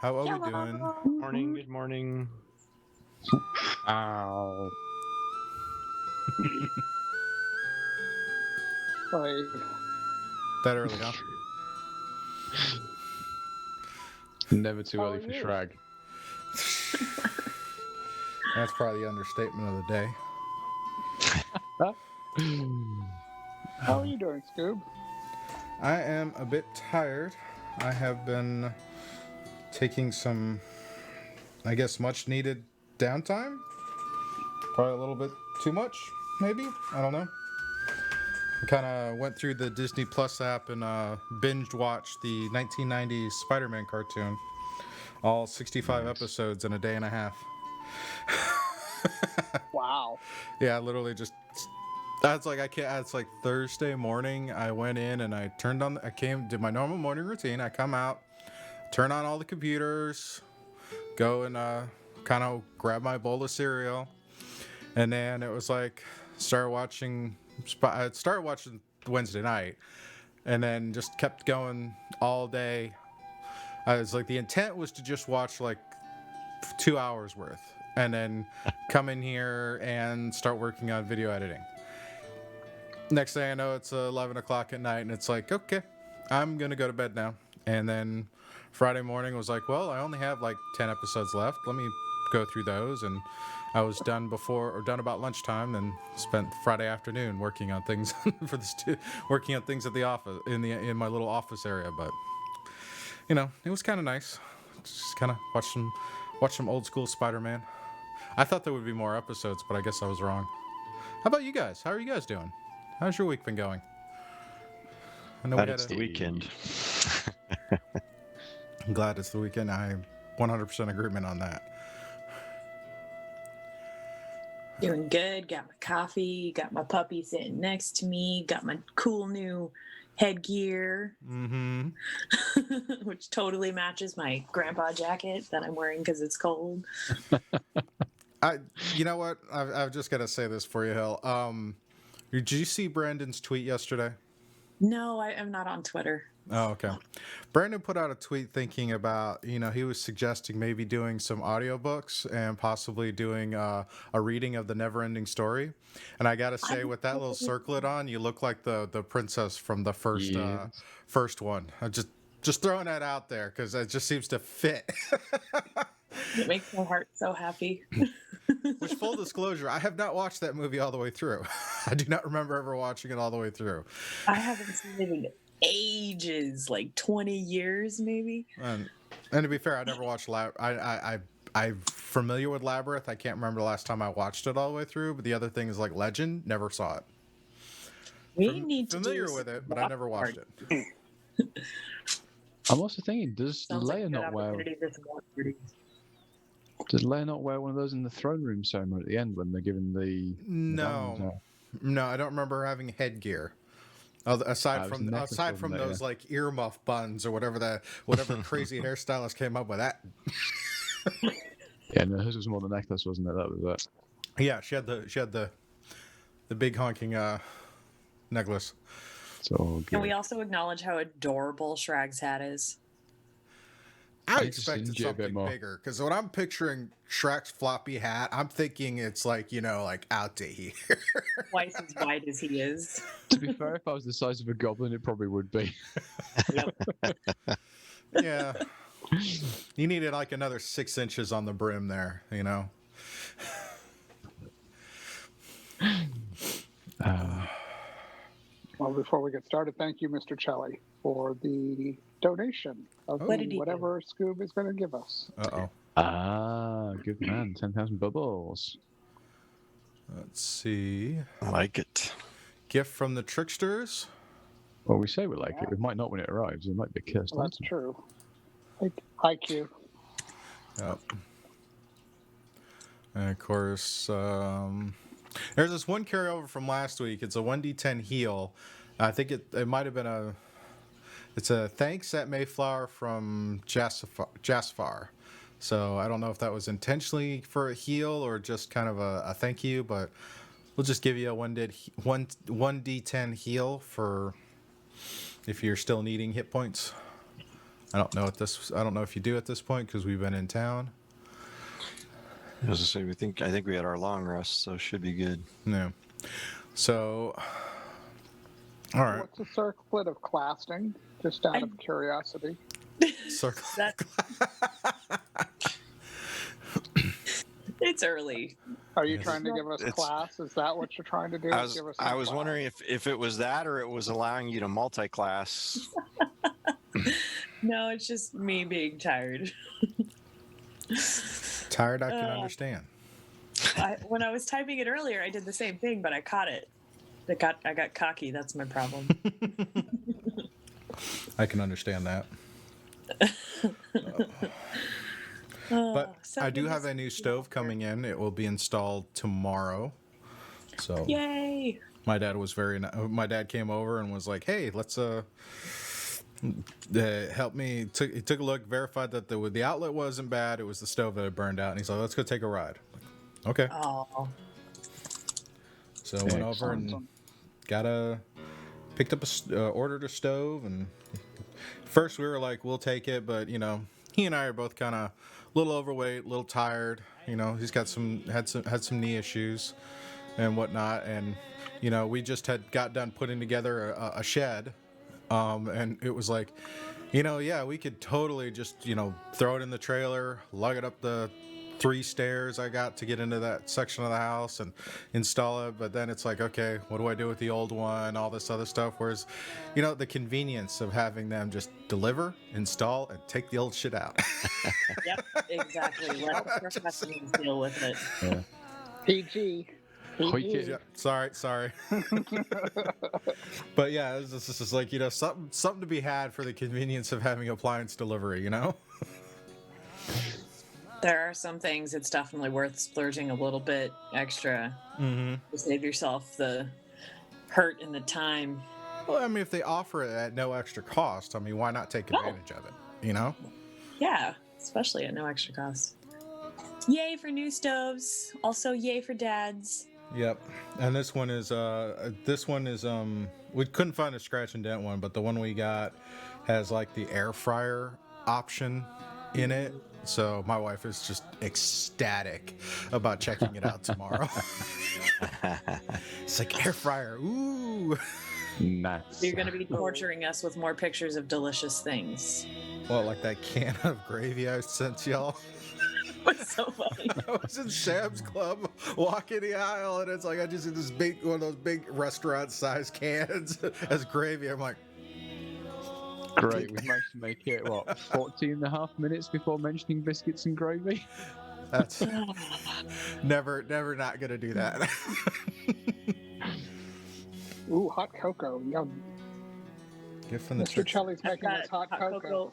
How are we doing? Hello. Morning, good morning. Ow. Like, That early, huh? Never too How early are for you? Shrag. That's probably the understatement of the day. how are you doing, Scoob? I am a bit tired. I have been taking some, I guess, much needed downtime. Probably a little bit too much, maybe? I don't know. I kind of went through the Disney Plus app and binged watched the 1990s Spider-Man cartoon. All 65 Nice. episodes in a day and a half. Wow. Yeah, literally just. That's like I can't. It's like Thursday morning. I went in and I turned on. Did my normal morning routine. I come out, turn on all the computers, go and kind of grab my bowl of cereal, and then it was like I started watching Wednesday night, and then just kept going all day. I was like, the intent was to just watch like 2 hours worth, and then come in here and start working on video editing. Next thing I know, it's 11 o'clock at night, and it's like, okay, I'm going to go to bed now. And then Friday morning was like, well, I only have like 10 episodes left. Let me go through those. And I was done done about lunchtime, and spent Friday afternoon working on things working on things at the office, in my little office area. But, it was kind of nice. Just kind of watch some old school Spider-Man. I thought there would be more episodes, but I guess I was wrong. How about you guys? How are you guys doing? How's your week been going? I know Glad it's the Hey. weekend. I'm glad it's the weekend. I'm 100% agreement on that. Doing good. Got my coffee. Got my puppy sitting next to me. Got my cool new headgear, Mm-hmm. which totally matches my grandpa jacket that I'm wearing because it's cold. You know what? I've just got to say this for you, Hill. Did you see Brandon's tweet yesterday? No, I am not on Twitter. Oh, okay. Brandon put out a tweet thinking about, he was suggesting maybe doing some audiobooks and possibly doing a reading of the Never-Ending Story. And I got to say, with that little circlet on, you look like the princess from the Yes. first one. I'm just throwing that out there because it just seems to fit. It makes my heart so happy. Which, full disclosure, I have not watched that movie all the way through. I do not remember ever watching it all the way through. I haven't seen it in ages, like 20 years maybe. And to be fair, I never watched I'm familiar with Labyrinth. I can't remember the last time I watched it all the way through. But the other thing is like Legend. Never saw it. We need to Familiar do with some it, but I never watched it. I'm also thinking, does Sounds like a Leia good not wear? opportunity for some watch parties. Does Leia not wear one of those in the throne room ceremony at the end when they're giving the medallions No, out? no, I don't remember her having headgear. Aside it was from the necklace, aside from wasn't it? those like earmuff buns or whatever crazy hairstylist came up with that. Yeah, no, hers was more the necklace, wasn't it? That was it. Yeah, she had the big honking necklace. So Can good. we also acknowledge how adorable Shrag's hat is? I I need to expected singe it a bit something more. bigger because when I'm picturing Shrek's floppy hat, I'm thinking it's like like out to here. Twice as wide as he is. To be fair, if I was the size of a goblin, it probably would be. Yep. Yeah, you needed like another 6 inches on the brim there. Well, before we get started, thank you, Mr. Chelly, for the donation of What did he do? whatever Scoob is going to give us. Uh-oh. Ah, good man. 10,000 bubbles. Let's see. I like it. Gift from the tricksters. Well, we say we like it. We might not when it arrives. It might be cursed. Well, that's item. true. Hi, Q. Yep. And of course, there's this one carryover from last week. It's a 1d10 heal. I think it might have been it's a thanks at Mayflower from Jasfar. So I don't know if that was intentionally for a heal or just kind of a thank you, but we'll just give you a 1d10 heal for if you're still needing hit points. I don't know if you do at this point because we've been in town. As I say, I think we had our long rest, so should be good. No. So, all right. What's the circlet of classing? Just out of curiosity. Circle. That- It's early. Are you Yes. trying to give us It's- class? Is that what you're trying to do? I Give us I some was class? wondering if it was that or it was allowing you to multi-class. No, it's just me being tired. Tired, I can understand. When I was typing it earlier, I did the same thing, but I caught it. I got cocky. That's my problem. I can understand that. But I do have a new stove coming in. It will be installed tomorrow. So Yay! my dad was my dad came over and was like, "Hey, let's help me." He took a look, verified that the outlet wasn't bad. It was the stove that had burned out, and he's like, "Let's go take a ride." I'm like, okay. Oh, So I went over and picked up ordered a stove, and first we were like, we'll take it, but he and I are both kind of a little overweight, a little tired. He's had some knee issues and whatnot, and we just got done putting together a shed, and it was like, yeah, we could totally just throw it in the trailer, lug it up the 3 stairs I got to get into that section of the house and install it. But then it's like, okay, what do I do with the old one? All this other stuff. Whereas, the convenience of having them just deliver, install, and take the old shit out. yep, exactly. Let the professionals deal with it. Yeah. PG. Hoik PG. it. Yeah, sorry. But yeah, it's just like, something to be had for the convenience of having appliance delivery, There are some things it's definitely worth splurging a little bit extra Mm-hmm. to save yourself the hurt and the time. Well, I mean, if they offer it at no extra cost, I mean, why not take advantage of it, Yeah, especially at no extra cost. Yay for new stoves. Also, yay for dads. Yep. And this one is we couldn't find a scratch and dent one, but the one we got has like the air fryer option in it. So my wife is just ecstatic about checking it out tomorrow. It's like air fryer. Ooh. Nice. You're going to be torturing us with more pictures of delicious things. Well, like that can of gravy I sent y'all. It's so funny. I was in Sam's Club walking the aisle, and it's like I just see this one of those big restaurant-sized cans as gravy. I'm like, Great. We managed to make it, 14 and a half minutes before mentioning biscuits and gravy? that's never not gonna do that. Ooh, hot cocoa. Yum. Gift from the Mr. church. Chelly's I've making got us hot cocoa.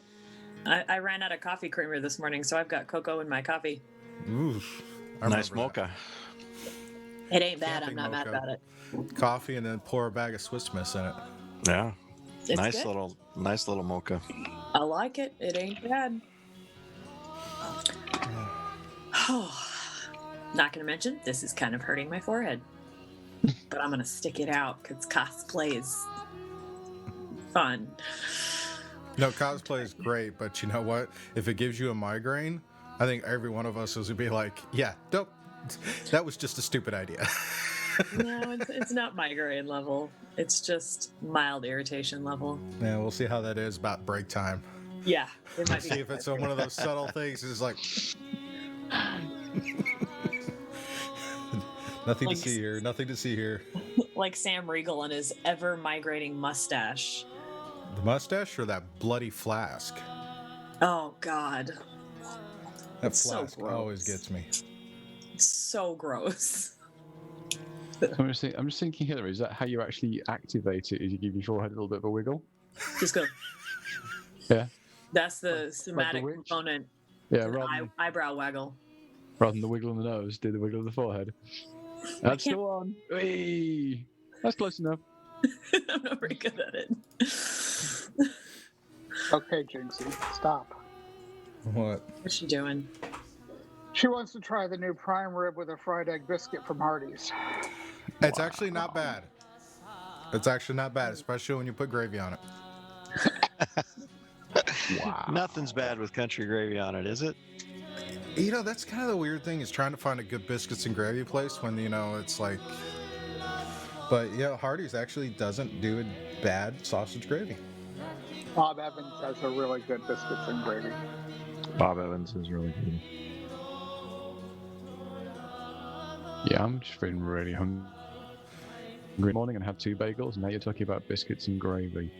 I ran out of coffee creamer this morning, so I've got cocoa in my coffee. Ooh, I Nice remember that. mocha. It ain't bad. Camping I'm not mad mocha. about it. Coffee and then pour a bag of Swiss Miss in it. Yeah. It's nice good. little mocha. I like it. It ain't bad. Not going to mention, this is kind of hurting my forehead. But I'm going to stick it out because cosplay is fun. No, cosplay is great, but you know what? If it gives you a migraine, I think every one of us would be like, yeah, nope, that was just a stupid idea. No, it's not migraine level. It's just mild irritation level. Yeah, we'll see how that is about break time. Yeah, it might See be. if it's one of those subtle things. It's like nothing to Like- see here. Nothing to see here. Like Sam Riegel and his ever migrating mustache. The mustache or that bloody flask? Oh God, That It's so flask always gross. gets me. so gross. I'm just thinking, Hillary, is that how you actually activate it? Is you give your forehead a little bit of a wiggle? Just go. Yeah. That's the somatic witch? component. Yeah, An rather eyebrow waggle. than the wiggle on the nose, do the wiggle of the forehead. That's the can't- one. Whee! That's close enough. I'm not very good at it. Okay, Jinxie, stop. What? What's she doing? She wants to try the new prime rib with a fried egg biscuit from Hardee's. It's actually not bad. It's actually not bad, especially when you put gravy on it. Wow. Nothing's bad with country gravy on it, is it? You know, that's kind of the weird thing is trying to find a good biscuits and gravy place when, you know, it's like. But yeah, Hardee's actually doesn't do a bad sausage gravy. Bob Evans has a really good biscuits and gravy. Bob Evans is really good. Yeah, I'm just feeling really hungry. Good morning and had 2 bagels, and now you're talking about biscuits and gravy.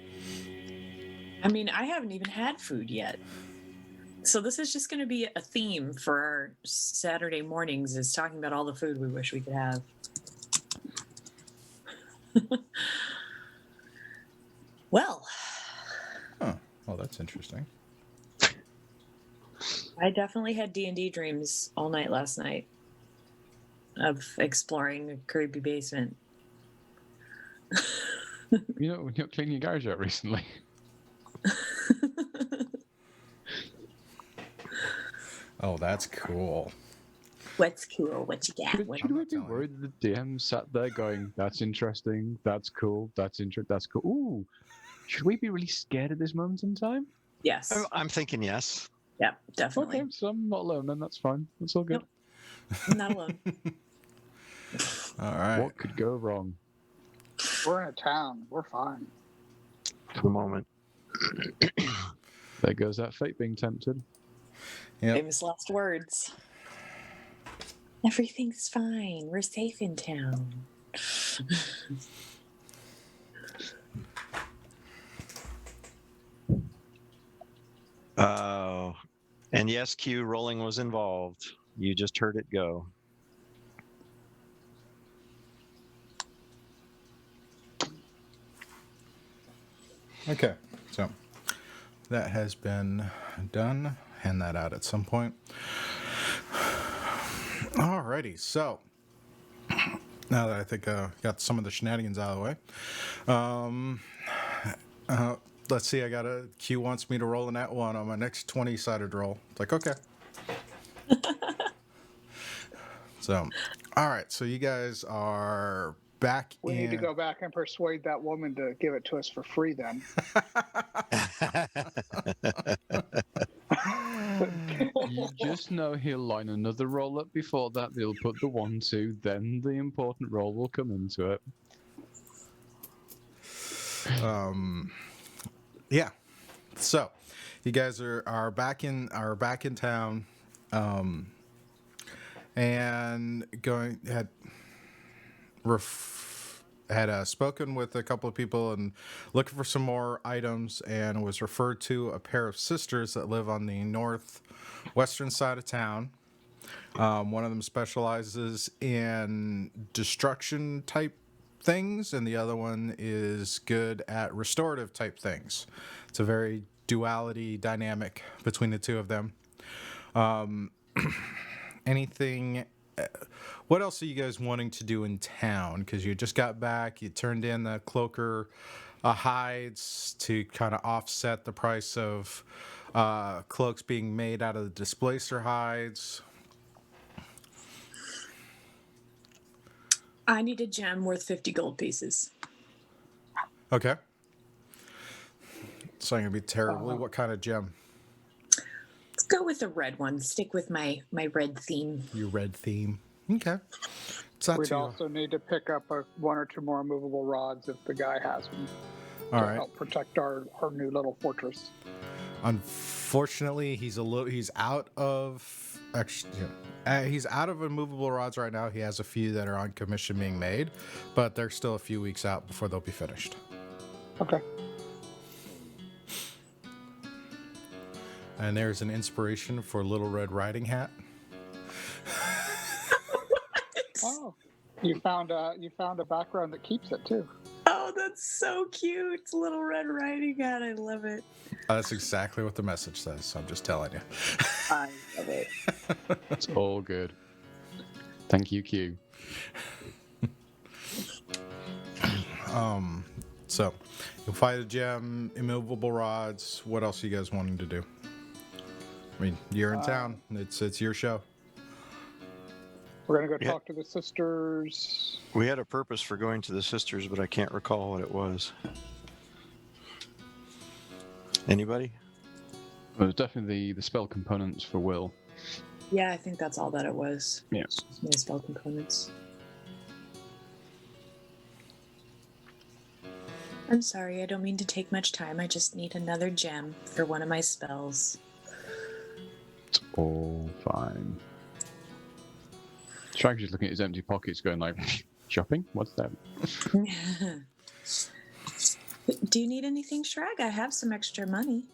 I mean, I haven't even had food yet. So this is just going to be a theme for our Saturday mornings is talking about all the food we wish we could have. Well, Well, that's interesting. I definitely had D&D dreams all night last night of exploring a creepy basement. You not cleaning your garage out recently? Oh, that's cool. What's cool? What you got? Should we be telling you. worried that the DM sat there going, "That's interesting. That's cool. That's That's cool." Ooh, should we be really scared at this moment in time? Yes. I'm thinking yes. Yeah, definitely. Okay, so I'm not alone then. That's fine. That's all good. Nope. I'm not alone. All right. What could go wrong? We're in a town. We're fine. For the moment. There goes that fate being tempted. Yep. Famous last words. Everything's fine. We're safe in town. Oh, and yes, Q, rolling was involved. You just heard it go. Okay, so that has been done. Hand that out at some point. Alrighty, so now that I think got some of the shenanigans out of the way, let's see. I got a Q wants me to roll a nat 1 on my next 20-sided roll. It's like okay. So, all right. So you guys are back We in. need to go back and persuade that woman to give it to us for free then. You just know he'll line another roll up before that. He'll put the 1, 2, then the important roll will come into it. Yeah. So, you guys are back in town, and had spoken with a couple of people and looking for some more items, and was referred to a pair of sisters that live on the northwestern side of town. One of them specializes in destruction type things, and the other one is good at restorative type things. It's a very duality dynamic between the two of them. Anything? What else are you guys wanting to do in town? Because you just got back, you turned in the cloaker hides to kind of offset the price of cloaks being made out of the displacer hides. I need a gem worth 50 gold pieces. Okay. It's not gonna be terribly. What kind of gem? Let's go with the red one. Stick with my red theme. Your red theme. Okay. It's not We'd too. also need to pick up 1 or 2 more immovable rods if the guy has them All to right. help protect our new little fortress. Unfortunately, he's out of he's out of immovable rods right now. He has a few that are on commission being made, but they're still a few weeks out before they'll be finished. Okay. And there's an inspiration for Little Red Riding Hat. Oh, you found a background that keeps it too. Oh, that's so cute. It's Little Red Riding Hat. I love it. That's exactly what the message says. So I'm just telling you. I love it. It's all good. Thank you, Q. So you'll find a gem, immovable rods. What else are you guys wanting to do? I mean, you're in town. It's your show. We're gonna go Yeah. talk to the sisters. We had a purpose for going to the sisters, but I can't recall what it was. Anybody? Well, there's definitely the spell components for Will. Yeah, I think that's all that it was. Yeah. It's just my spell components. I'm sorry, I don't mean to take much time. I just need another gem for one of my spells. It's all fine. Shrag's just looking at his empty pockets, going like, "Shopping? What's that?" Do you need anything, Shrag? I have some extra money.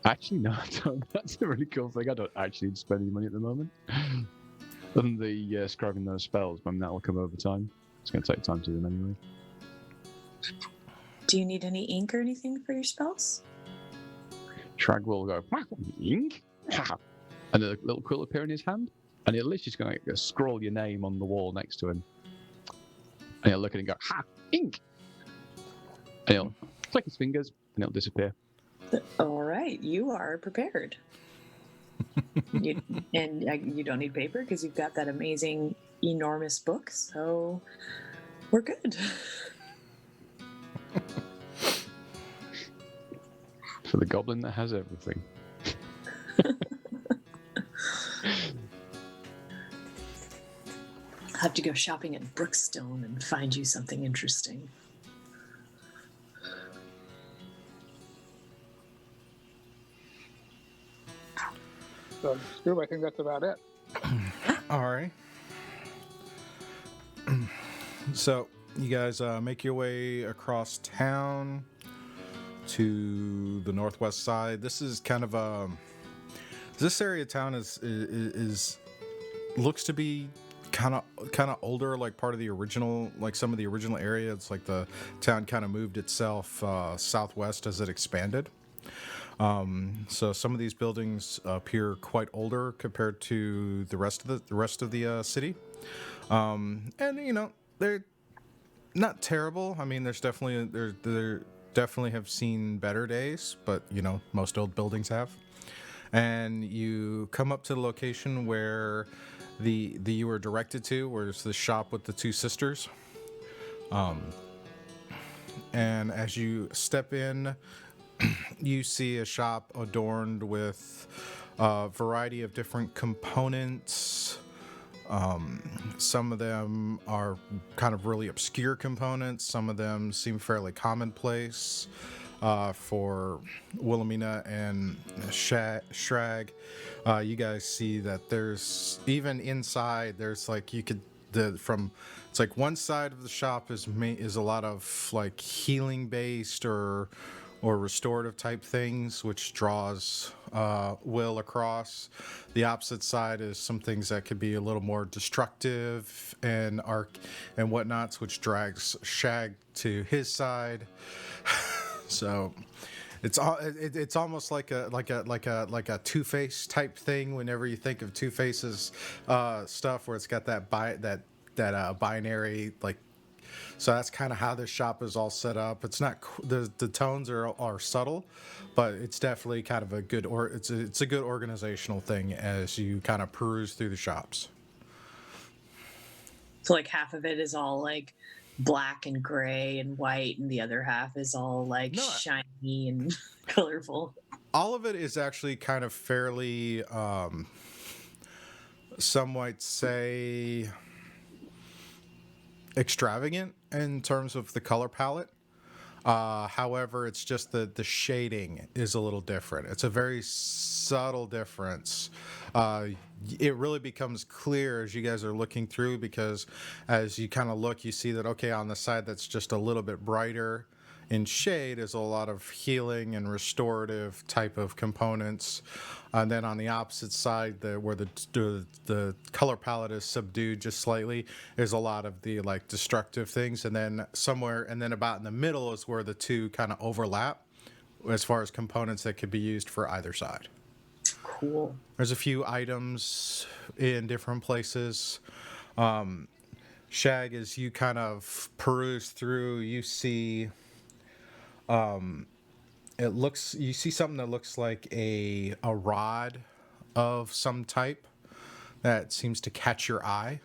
Actually, no, I don't. That's a really cool thing. I don't actually need to spend any money at the moment. Other than the scribing those spells, but that will come over time. It's going to take time to do them anyway. Do you need any ink or anything for your spells? Shrag will go, ink? And a little quill appear in his hand, and he'll literally just going to scroll your name on the wall next to him. And he'll look at it and go, ha, ink! And he'll click his fingers, and it'll disappear. All right, you are prepared. You don't need paper because you've got that amazing, enormous book, so we're good. For the goblin that has everything. I'll have to go shopping at Brookstone and find you something interesting. So, Scoob, I think that's about it. All right. So you guys make your way across town to the northwest side. This is kind of this area of town is looks to be kind of older, like part of the original, like some of the original area. It's like the town kind of moved itself southwest as it expanded. So some of these buildings appear quite older compared to the rest of the city, and you know they're not terrible. I mean, there's definitely there definitely have seen better days, but you know most old buildings have. And you come up to the location where the you were directed to, where it's the shop with the two sisters. And as you step in, you see a shop adorned with a variety of different components. Some of them are kind of really obscure components. Some of them seem fairly commonplace. For Wilhelmina and Shrag, you guys see that there's even inside. There's like you could it's like one side of the shop is a lot of like healing based or restorative type things, which draws Will across. The opposite side is some things that could be a little more destructive and whatnots, which drags Shag to his side. So it's almost like a Two-Face type thing. Whenever you think of Two-Face's stuff, where it's got that binary like. So that's kind of how this shop is all set up. It's not the tones are subtle, but it's definitely kind of a good it's a good organizational thing as you kind of peruse through the shops. So like half of it is all like black and gray and white, and the other half is all like shiny and colorful. All of it is actually kind of fairly, some might say, extravagant in terms of the color palette. However, it's just the shading is a little different. It's a very subtle difference. It really becomes clear as you guys are looking through, because as you kind of look, you see that, okay, on the side that's just a little bit brighter in shade is a lot of healing and restorative type of components. And then on the opposite side, where the color palette is subdued just slightly, is a lot of the like destructive things. And then about in the middle is where the two kind of overlap as far as components that could be used for either side. Cool. There's a few items in different places. Shag, as you kind of peruse through, you see you see something that looks like a rod of some type that seems to catch your eye.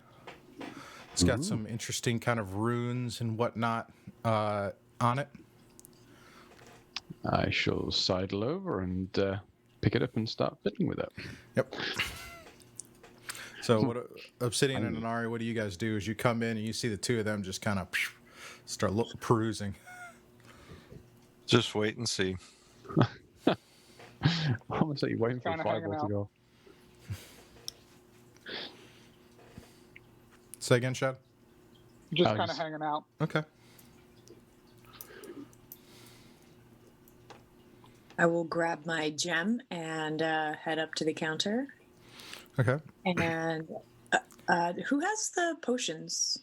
It's got some interesting kind of runes and whatnot on it. I shall sidle over and pick it up and start fiddling with it. Yep. So what Obsidian and Inari, what do you guys do? As you come in and you see the two of them just kind of start perusing. Just wait and see. Almost like you're waiting for a Kinda fireball hanging to go. Say again, Shad? Just Oh, kind of just- hanging out. Okay. I will grab my gem and head up to the counter. Okay. And who has the potions?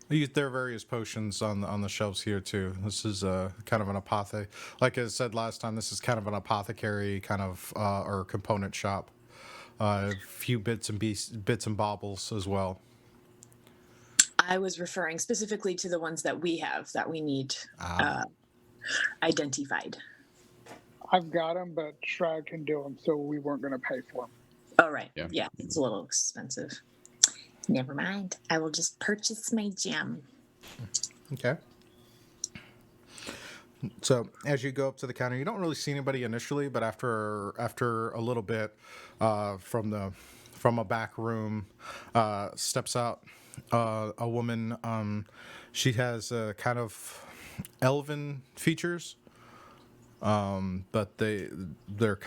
There are various potions on the shelves here too. This is kind of an apothe. Like I said last time, this is kind of an apothecary kind of or component shop. A few bits and baubles as well. I was referring specifically to the ones that we have that we need identified. I've got them, but Shrag can do them, so we weren't going to pay for them. Oh, right. Yeah. Yeah, it's a little expensive. Never mind. I will just purchase my gem. Okay. So as you go up to the counter, you don't really see anybody initially, but after a little bit, from a back room, steps out a woman. She has kind of elven features, but they're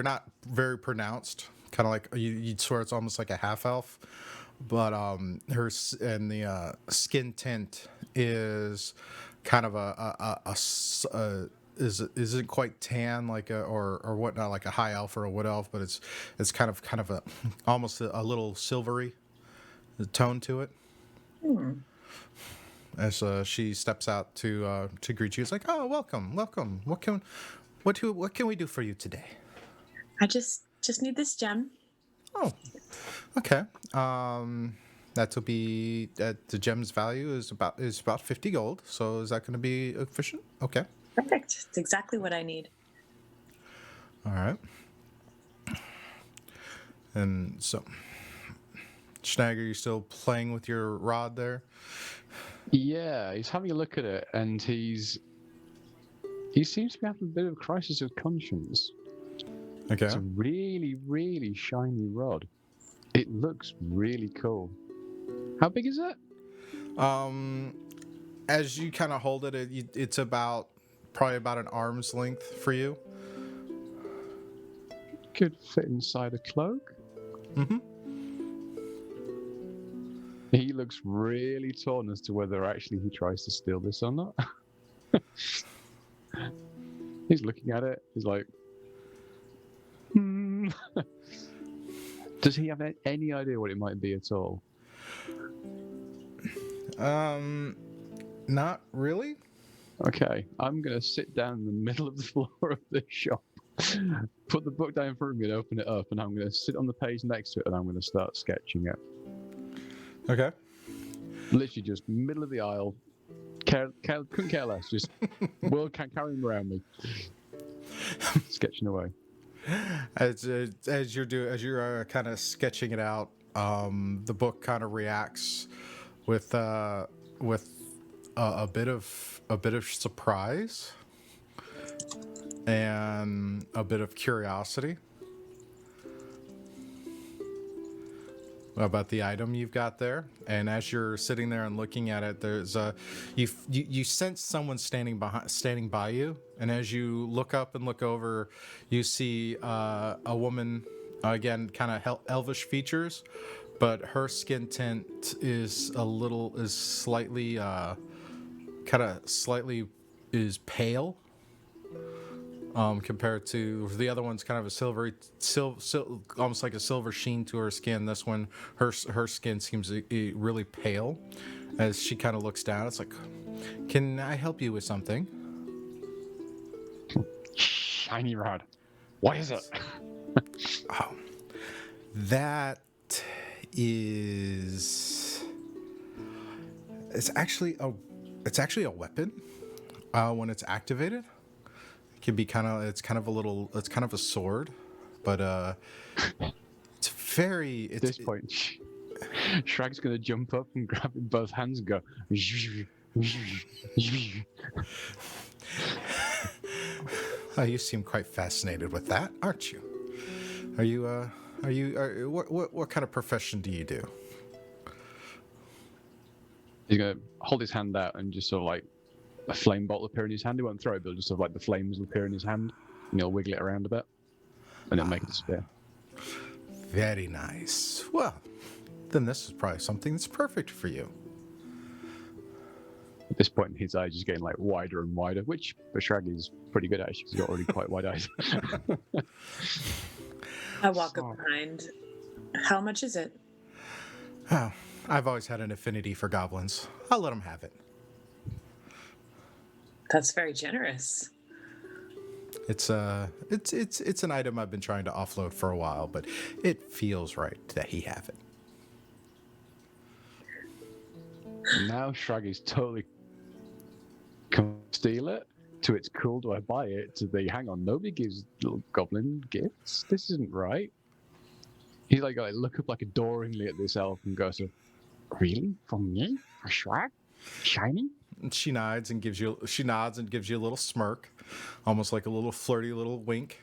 not very pronounced. Kind of like you'd swear it's almost like a half elf, but the skin tint is kind of isn't quite tan like or whatnot like a high elf or a wood elf, but it's kind of a almost a little silvery tone to it. As she steps out to greet you, it's like, oh, welcome. What can we do for you today? I just need this gem. Oh, okay. That will be the gem's value is about 50 gold. So is that going to be efficient? Okay. Perfect. It's exactly what I need. All right. And so, Schnagger, you still playing with your rod there? Yeah, he's having a look at it, and he seems to be having a bit of a crisis of conscience. Okay. It's a really, really shiny rod. It looks really cool. How big is it? As you kind of hold it, it's probably about an arm's length for you. Could fit inside a cloak. Mm-hmm. He looks really torn as to whether actually he tries to steal this or not. He's looking at it. He's like, Does he have any idea what it might be at all? Not really. Okay, I'm going to sit down in the middle of the floor of the shop, put the book down in front of me and open it up, and I'm going to sit on the page next to it and I'm going to start sketching it. Okay. Literally just middle of the aisle. Couldn't care less. Just world carrying around me. Sketching away. As you're kind of sketching it out, the book kind of reacts with a bit of surprise and a bit of curiosity about the item you've got there. And as you're sitting there and looking at it, there's you sense someone standing by you. And as you look up and look over, you see a woman, again, kind of elvish features, but her skin tint is slightly pale. Compared to the other one's kind of a silvery, almost like a silver sheen to her skin. This one, her skin seems really pale. As she kind of looks down, it's like, "Can I help you with something?" Shiny rod. What is it? Oh, that is. It's actually a weapon. When it's activated. Can be it's kind of a sword, but it's very. At this point, Shrag's going to jump up and grab it in both hands and go. Oh, you seem quite fascinated with that, aren't you? What kind of profession do you do? He's going to hold his hand out and just sort of like a flame bolt will appear in his hand. He won't throw it, but just sort of like the flames will appear in his hand, and he'll wiggle it around a bit, and it'll make it disappear. Very nice. Well, then this is probably something that's perfect for you. At this point, his eyes is getting like wider and wider, which for Shraggy's pretty good actually, because he's got already quite wide eyes. I walk up behind. How much is it? Oh, I've always had an affinity for goblins. I'll let them have it. That's very generous. It's an item I've been trying to offload for a while, but it feels right that he have it. Now Shraggy's totally can I steal it, to it's cool, do I buy it, to the hang on, nobody gives little goblin gifts. This isn't right. He's like look up like adoringly at this elf and goes, really? From me? A Shrag? Shiny? And she nods and gives you a little smirk, almost like a little flirty little wink.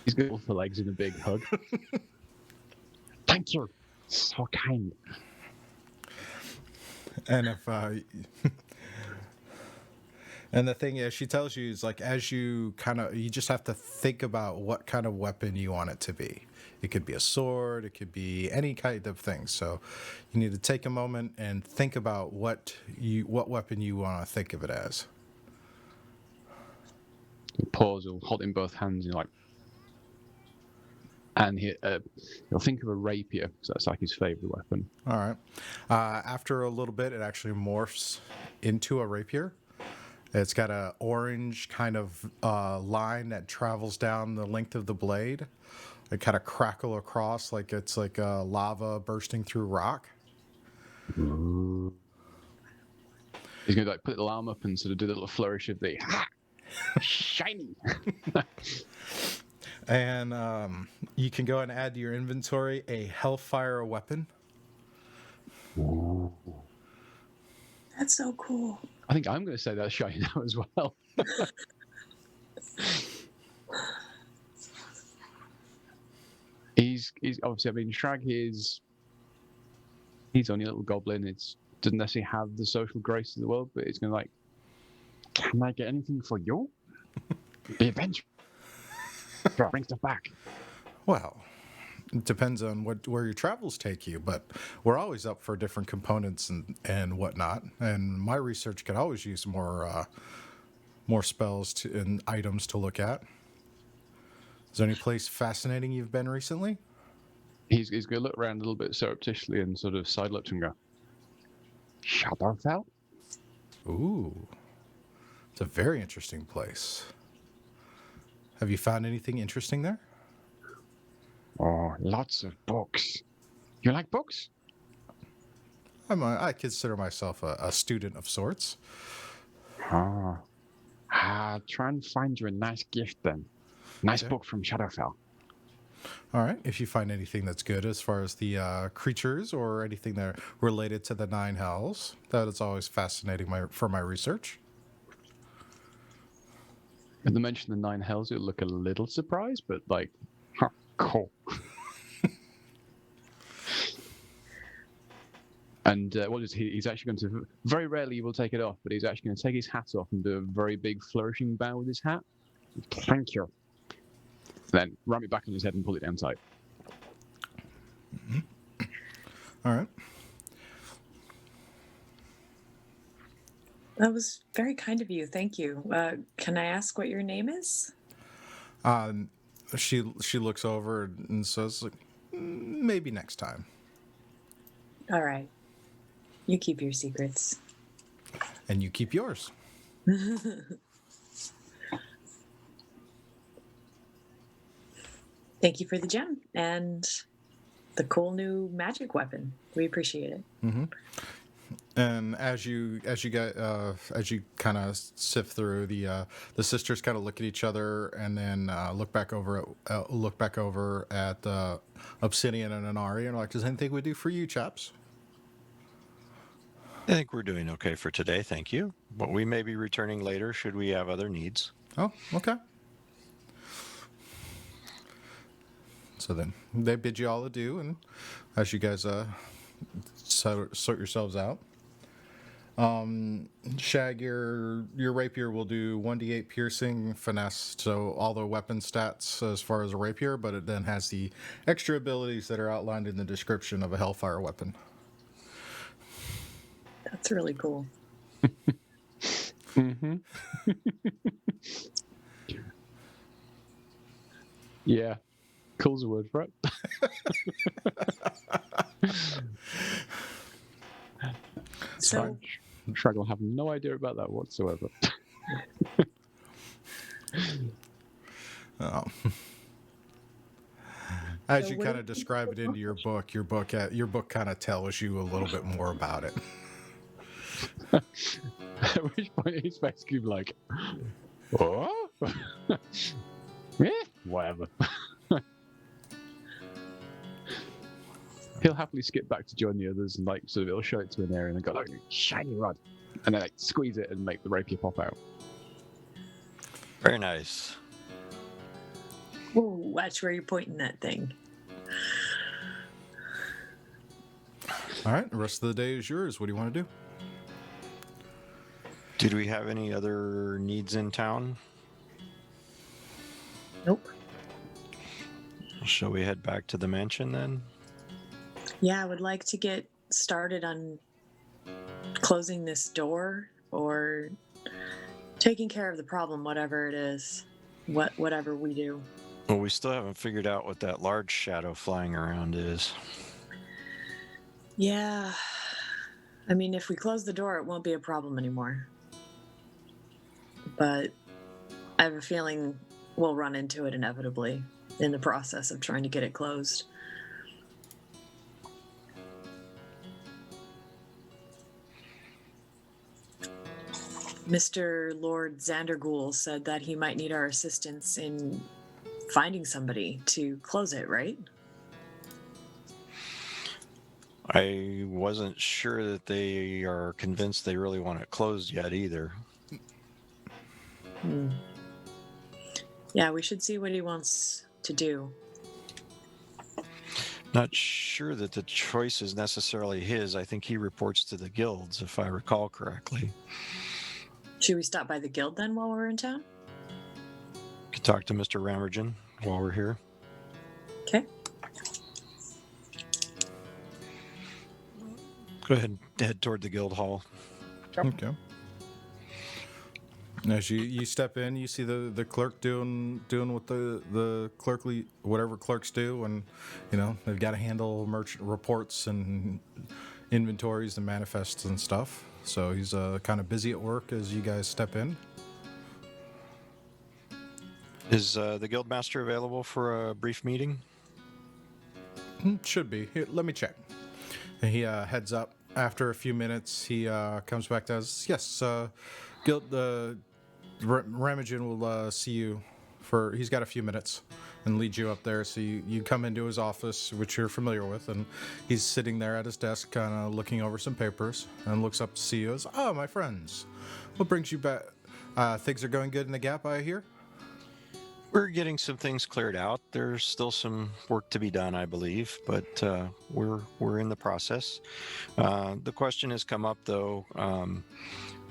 He's got both the legs in a big hug. Thank you. So kind. And if and the thing is, she tells you is like as you just have to think about what kind of weapon you want it to be. It could be a sword, it could be any kind of thing. So you need to take a moment and think about what weapon you want to think of it as. He pause, he'll hold it in both hands, and he'll think of a rapier, because that's like his favorite weapon. All right. After a little bit, it actually morphs into a rapier. It's got an orange kind of line that travels down the length of the blade. It kind of crackle across like it's like lava bursting through rock. He's going to put the arm up and sort of do the little flourish of the shiny. And you can go and add to your inventory a Hellfire weapon. Ooh. That's so cool. I think I'm going to say that's shiny now as well. He's obviously, I mean, Shrag he's only a little goblin. It doesn't necessarily have the social grace of the world, but it's going to like, can I get anything for you? The adventure. Bring stuff back. Well, it depends on where your travels take you, but we're always up for different components and whatnot. And my research could always use more spells and items to look at. Is there any place fascinating you've been recently? He's going to look around a little bit surreptitiously and sort of side look and go, Shadowfell? Ooh, it's a very interesting place. Have you found anything interesting there? Oh, lots of books. You like books? I consider myself a student of sorts. Try and find you a nice gift then. Nice book from Shadowfell. All right. If you find anything that's good as far as the creatures or anything that are related to the Nine Hells, that is always fascinating for my research. At the mention of the Nine Hells, you'll look a little surprised, but like, cool. And he's actually going to, very rarely he will take it off, but he's actually going to take his hat off and do a very big flourishing bow with his hat. Thank you. Then ram it back on his head and pull it down tight. Mm-hmm. All right. That was very kind of you. Thank you. Can I ask what your name is? She looks over and says, maybe next time. All right. You keep your secrets. And you keep yours. Thank you for the gem and the cool new magic weapon. We appreciate it. Mm-hmm. And as you kind of sift through, the sisters kind of look at each other and then look back over at Obsidian and Anari and are like, "Does anything we do for you, chaps?" I think we're doing okay for today, thank you. But we may be returning later should we have other needs. Oh, okay. So then they bid you all adieu, and as you guys sort yourselves out. Shag, your rapier will do 1d8 piercing finesse, so all the weapon stats as far as a rapier, but it then has the extra abilities that are outlined in the description of a hellfire weapon. That's really cool. Mm-hmm. Yeah. Cool's a word for it. So, Shrag will have no idea about that whatsoever. Oh. As So you what kind do of you describe it into your book kind of tells you a little bit more about it. At which point he's basically like, what? Yeah, whatever. He'll happily skip back to join the others and like sort of he'll show it to an area and go, look, shiny rod. And then like squeeze it and make the rapier pop out. Very nice. ooh, watch where you're pointing that thing. All right, the rest of the day is yours. What do you want to do? Did we have any other needs in town? Nope. Shall we head back to the mansion then? Yeah, I would like to get started on closing this door or taking care of the problem, whatever it is, whatever we do. Well, we still haven't figured out what that large shadow flying around is. Yeah. I mean, if we close the door, it won't be a problem anymore. But I have a feeling we'll run into it inevitably in the process of trying to get it closed. Mr. Lord Xanderghoul said that he might need our assistance in finding somebody to close it, right? I wasn't sure that they are convinced they really want it closed yet either. Yeah, we should see what he wants to do. Not sure that the choice is necessarily his. I think he reports to the guilds, if I recall correctly. Should we stop by the guild then while we're in town? Could talk to Mr. Ramergen while we're here. Okay. Go ahead, head toward the guild hall. Okay. As you step in, you see the clerk doing what the clerkly whatever clerks do, and they've got to handle merchant reports and inventories and manifests and stuff. So he's kind of busy at work as you guys step in. Is the guildmaster available for a brief meeting? Should be. Here, let me check. And he heads up. After a few minutes, he comes back to us. Yes, guild. Ramagen will see you for. He's got a few minutes, and lead you up there. So you come into his office, which you're familiar with, and he's sitting there at his desk, kind of looking over some papers, and looks up to see you. As, oh, my friends, what brings you back? Things are going good in the Gap, I hear. We're getting some things cleared out. There's still some work to be done, I believe, but we're in the process. The question has come up, though.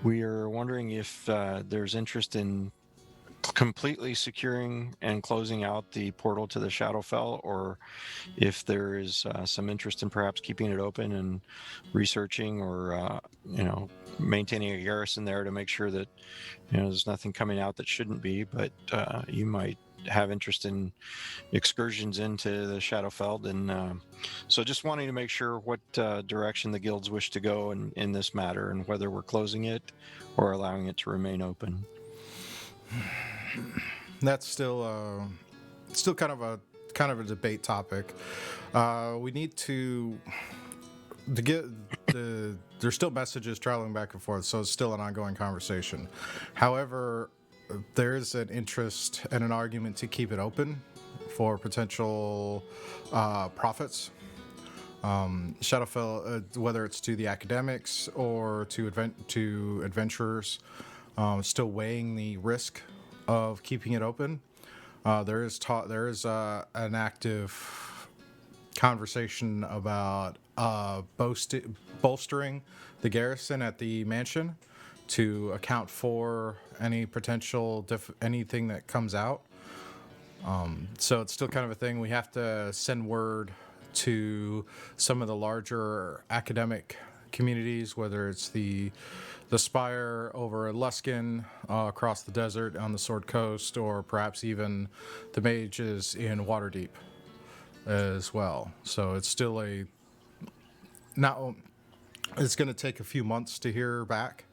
We are wondering if there's interest in completely securing and closing out the portal to the Shadowfell, or if there is some interest in perhaps keeping it open and researching, or maintaining a garrison there to make sure that there's nothing coming out that shouldn't be. But you might have interest in excursions into the Shadowfell, and so just wanting to make sure what direction the guilds wish to go in this matter, and whether we're closing it or allowing it to remain open. That's still kind of a debate topic. We need to get there's still messages traveling back and forth, so it's still an ongoing conversation. However, there is an interest and an argument to keep it open for potential profits. Shadowfell, whether it's to the academics or to adventurers, still weighing the risk of keeping it open. There is an active conversation about bolstering the garrison at the mansion to account for any potential anything that comes out. So it's still kind of a thing. We have to send word to some of the larger academic communities, whether it's the Spire over at Luskin, across the desert on the Sword Coast, or perhaps even the mages in Waterdeep as well. So it's still a now. It's going to take a few months to hear back,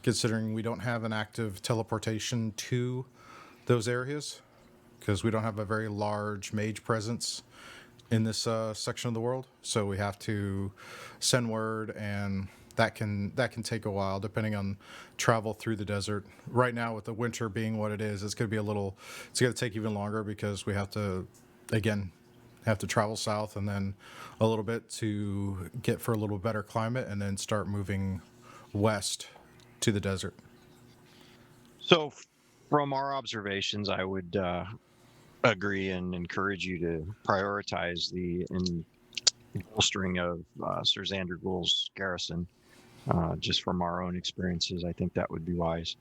considering we don't have an active teleportation to those areas, because we don't have a very large mage presence in this section of the world. So we have to send word, and that can take a while depending on travel through the desert. Right now, with the winter being what it is, it's going to take even longer, because we have to travel south and then a little bit to get for a little better climate, and then start moving west to the desert. So, from our observations, I would agree and encourage you to prioritize the bolstering of Sir Xander Ghoul's garrison. Just from our own experiences, I think that would be wise.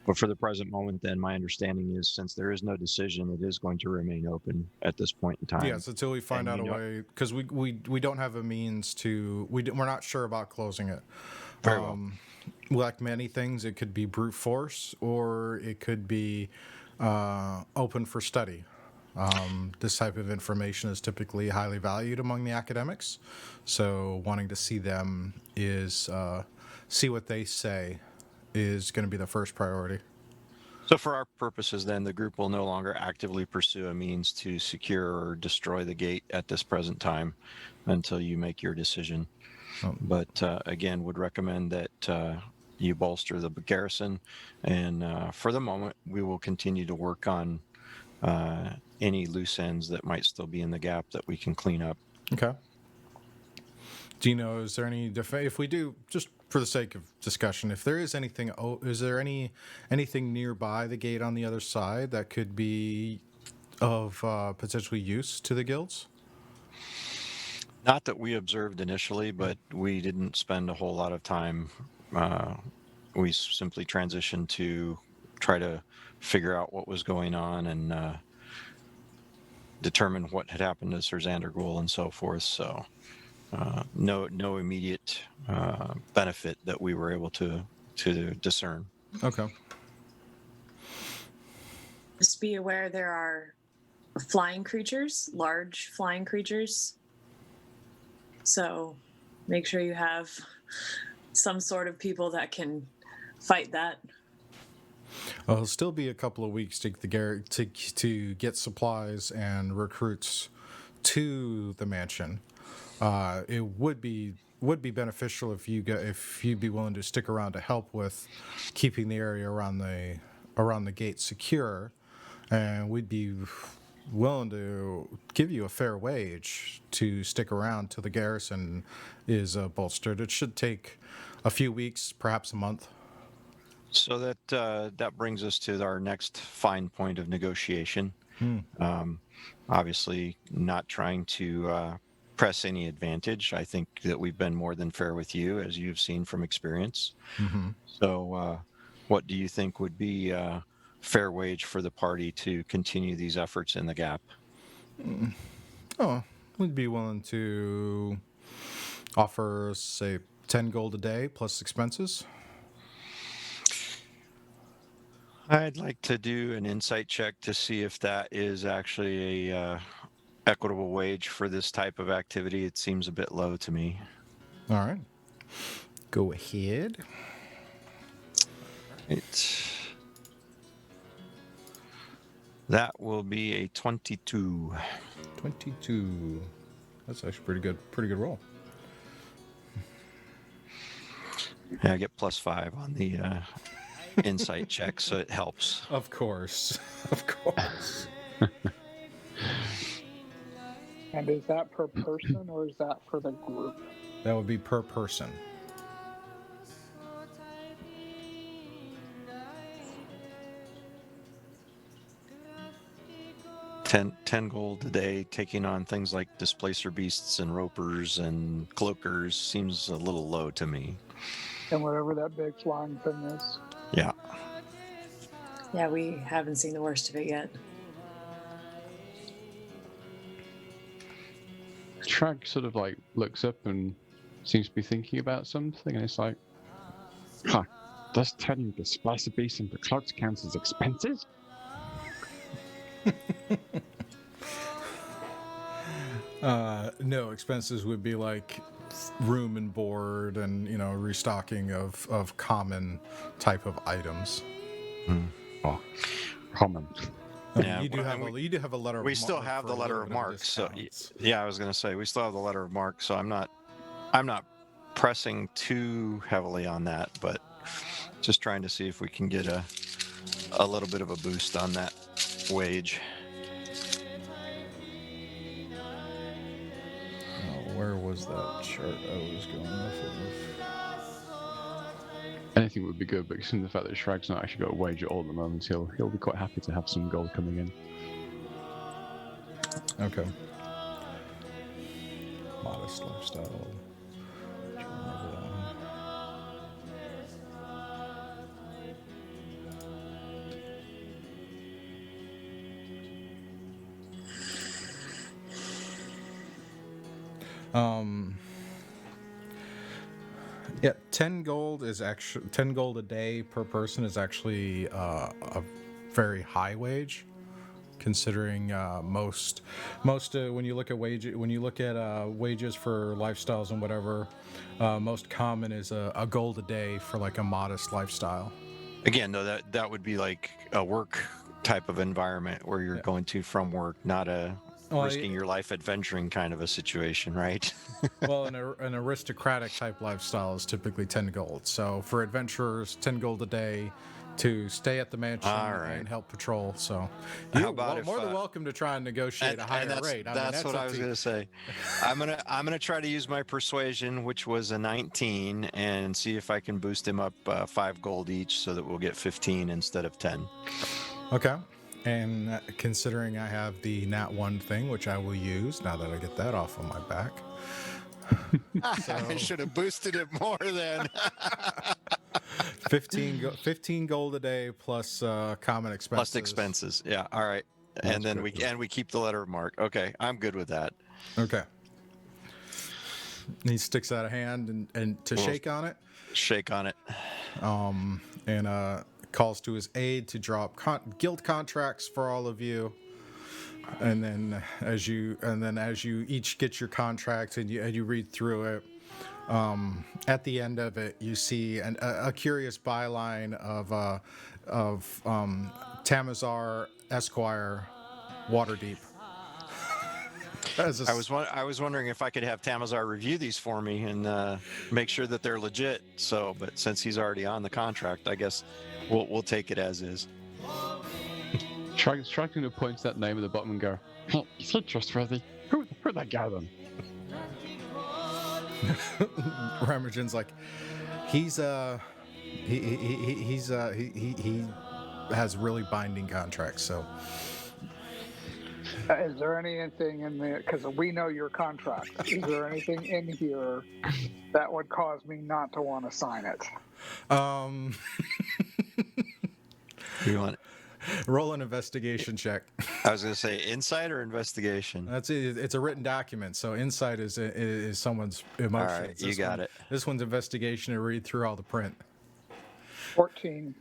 But for the present moment, then, my understanding is, since there is no decision, it is going to remain open at this point in time. Yes, until we find out a way, because we don't have a means to. We're not sure about closing it. Very well. Like many things, it could be brute force, or it could be open for study. This type of information is typically highly valued among the academics, so wanting to see them is see what they say is going to be the first priority. So for our purposes, then, the group will no longer actively pursue a means to secure or destroy the gate at this present time until you make your decision. But again, would recommend that you bolster the garrison, and for the moment, we will continue to work on any loose ends that might still be in the gap that we can clean up. Okay. Do you know, is there any if we do, just for the sake of discussion, if there is anything, is there anything nearby the gate on the other side that could be of potentially use to the guilds? Not that we observed initially, but we didn't spend a whole lot of time. We simply transitioned to try to figure out what was going on and determine what had happened to Sir Xander Ghoul and so forth. So no immediate benefit that we were able to discern. Okay. Just be aware there are flying creatures, large flying creatures. So make sure you have some sort of people that can fight that. Well, it'll still be a couple of weeks to get supplies and recruits to the mansion. It would be beneficial if you'd be willing to stick around to help with keeping the area around the gate secure, and we'd be willing to give you a fair wage to stick around till the garrison is bolstered. It should take a few weeks, perhaps a month. So that brings us to our next fine point of negotiation. Obviously, not trying to press any advantage. I think that we've been more than fair with you, as you've seen from experience. Mm-hmm. So, what do you think would be fair wage for the party to continue these efforts in the gap? Oh, we'd be willing to offer, say, 10 gold a day plus expenses. I'd like to do an insight check to see if that is actually a equitable wage for this type of activity. It seems a bit low to me. All right. Go ahead. That will be a 22. 22. That's actually pretty good roll. Yeah, I get +5 on the insight check, so it helps. Of course. Of course. And is that per person or is that for the group? That would be per person. 10 gold a day, taking on things like displacer beasts and ropers and cloakers seems a little low to me. And whatever that big flying thing is. Yeah. Yeah, we haven't seen the worst of it yet. Shrag sort of like looks up and seems to be thinking about something, and it's like, huh, does turning the splicer beast into cloaks count as expenses? No, expenses would be like room and board and, you know, restocking of common type of items. Oh, common. I mean, Yeah, you do well, have and you do have a letter of We still mark have for the a letter little of bit mark, so discounts. yeah, I was gonna say we still have the letter of mark, so I'm not pressing too heavily on that, but just trying to see if we can get a little bit of a boost on that wage. Oh, where was that chart I was going off of? Anything would be good, but given the fact that Shrag's not actually got a wage at all at the moment, he'll be quite happy to have some gold coming in. Okay. Modest lifestyle. Try and remember that one. Yeah, 10 gold is actually 10 gold a day per person is actually a very high wage, considering most when you look at wages for lifestyles and whatever, most common is a gold a day for like a modest lifestyle. Again, though, that would be like a work type of environment where you're Yeah. going to from work, not a Well, risking your life adventuring kind of a situation, right? Well, an aristocratic type lifestyle is typically 10 gold. So for adventurers, 10 gold a day to stay at the mansion All right. and help patrol. So How you're about if, more than welcome to try and negotiate a higher rate. I mean, that's what up I was to going to say. I'm gonna try to use my persuasion, which was a 19, and see if I can boost him up 5 gold each, so that we'll get 15 instead of 10. Okay. And considering I have the Nat 1 thing, which I will use now that I get that off of my back. I should have boosted it more then. 15 gold a day plus common expenses. Plus expenses. Yeah. All right. That's And then good. we keep the letter of mark. Okay, I'm good with that. Okay. He sticks out a hand and to Well, shake on it. Shake on it. And calls to his aid to draw up guild contracts for all of you. And then as you each get your contract and you read through it, at the end of it you see a curious byline of Tamazar Esquire, Waterdeep. I was wondering if I could have Tamazar review these for me and make sure that they're legit. So, but since he's already on the contract, I guess we'll take it as is. Shrag's going to point to that name at the bottom and go, hey, is he trustworthy? Who that guy then? Ramajan's like, he has really binding contracts, so Is there anything in there? Because we know your contract. Is there anything in here that would cause me not to want to sign it? You want? roll an investigation check. I was going to say insight or investigation. That's it. It's a written document, so insight is someone's emotions. All right, you got it. This one's investigation to read through all the print. 14.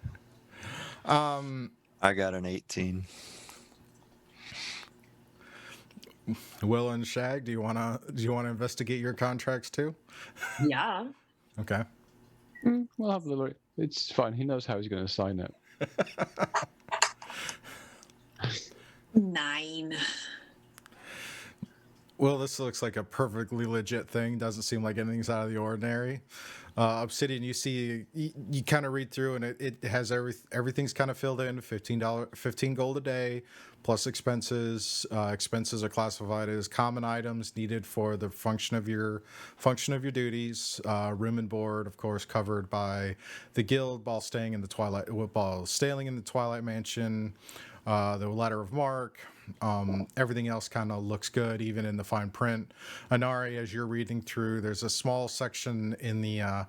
I got an 18. Will and Shag, do you wanna investigate your contracts too? Yeah. Okay. We'll have a look. It's fine. He knows how he's going to sign it. 9. Well, this looks like a perfectly legit thing. Doesn't seem like anything's out of the ordinary. Obsidian, you see, you kind of read through, and it has everything's kind of filled in. $15 gold a day, plus expenses. Expenses are classified as common items needed for the function of your duties. Room and board, of course, covered by the guild while staying in the Twilight Mansion. the letter of marque. Everything else kind of looks good, even in the fine print. Anari, as you're reading through, there's a small section in the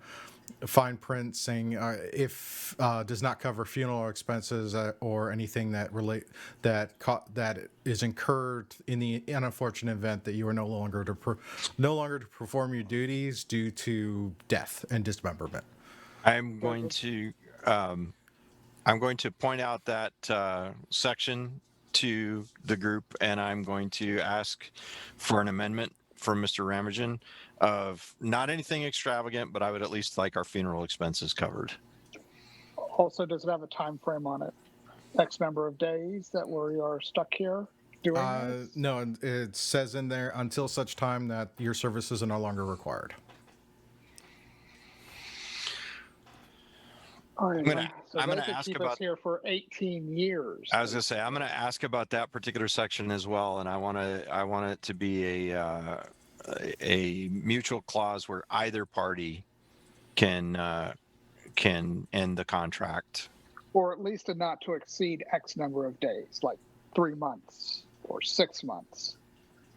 fine print saying if does not cover funeral expenses or anything that is incurred in the unfortunate event that you are no longer to perform your duties due to death and dismemberment. I'm going to point out that section to the group, and I'm going to ask for an amendment from Mr. Ramajan of not anything extravagant, but I would at least like our funeral expenses covered. Also, does it have a time frame on it? X number of days that we are stuck here doing this? No, it says in there until such time that your services are no longer required. I'm gonna they could ask keep about us here for 18 years. I was gonna say I'm gonna ask about that particular section as well, and I want it to be a mutual clause where either party can end the contract. Or at least a not to exceed X number of days, like 3 months or 6 months.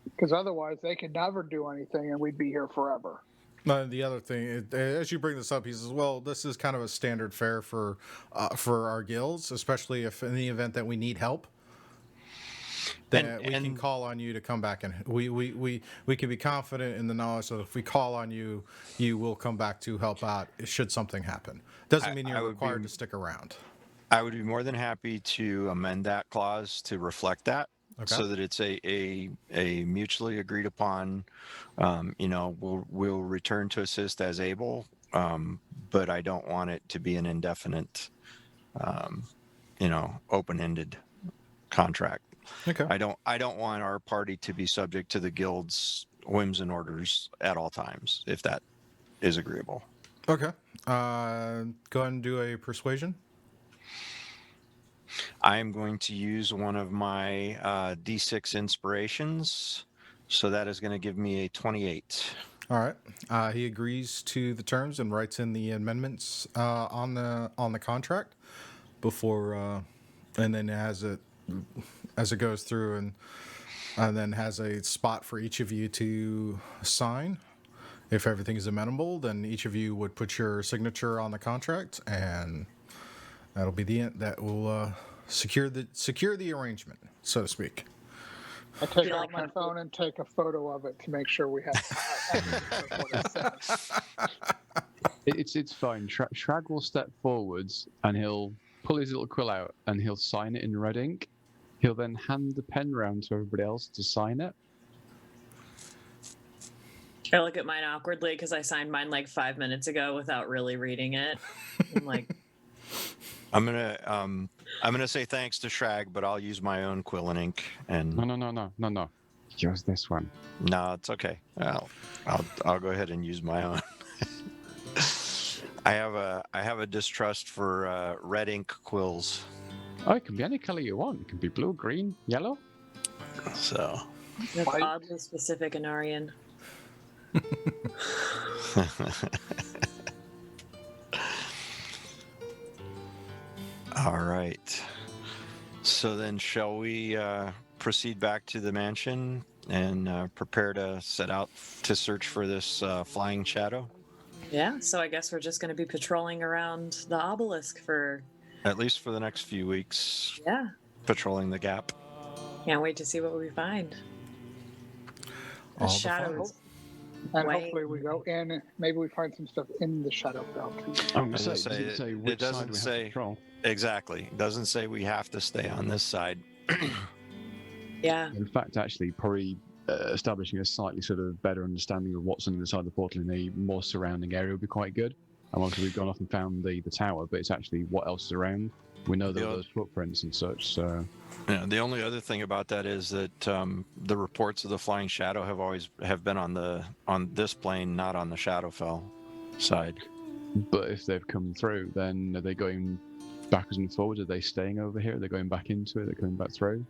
Because otherwise they could never do anything and we'd be here forever. The other thing, as you bring this up, he says, "Well, this is kind of a standard fare for our guilds, especially if in the event that we need help, that we can call on you to come back, and we can be confident in the knowledge that if we call on you, you will come back to help out should something happen. Doesn't mean you're required to stick around." I would be more than happy to amend that clause to reflect that, so that it's a mutually agreed upon. We'll return to assist as able, but I don't want it to be an indefinite, open-ended contract. Okay. I don't want our party to be subject to the guild's whims and orders at all times, if that is agreeable. Okay. Go ahead and do a persuasion. I am going to use one of my D6 inspirations, so that is going to give me a 28. All right. He agrees to the terms and writes in the amendments on the contract before, and then as it goes through and then has a spot for each of you to sign. If everything is amenable, then each of you would put your signature on the contract, and that'll be the end. That will secure the arrangement, so to speak. I take out my phone and take a photo of it to make sure we have. It's fine. Shrag will step forwards and he'll pull his little quill out and he'll sign it in red ink. He'll then hand the pen round to everybody else to sign it. I look at mine awkwardly because I signed mine like 5 minutes ago without really reading it. I'm like, I'm gonna say thanks to Shrag, but I'll use my own quill and ink. And No. Use this one. no, it's okay. I'll go ahead and use my own. I have a distrust for red ink quills. Oh, it can be any color you want. It can be blue, green, yellow. So that's oddly specific, Anarian. All right. So then, shall we proceed back to the mansion and prepare to set out to search for this flying shadow? Yeah, so I guess we're just going to be patrolling around the obelisk for... At least for the next few weeks. Yeah. Patrolling the gap. Can't wait to see what we find. The shadows. And hopefully we go in, maybe we find some stuff in the shadow belt. It doesn't say exactly. It doesn't say we have to stay on this side. Yeah. In fact, actually, probably establishing a slightly sort of better understanding of what's on the side of the portal in a more surrounding area would be quite good. And once we've gone off and found the tower, but it's actually what else is around. We know there are those footprints and such. So yeah, the only other thing about that is that the reports of the flying shadow have been on this plane, not on the Shadowfell side. But if they've come through, then are they going backwards and forwards? Are they staying over here? Are they going back into it? They're coming back through?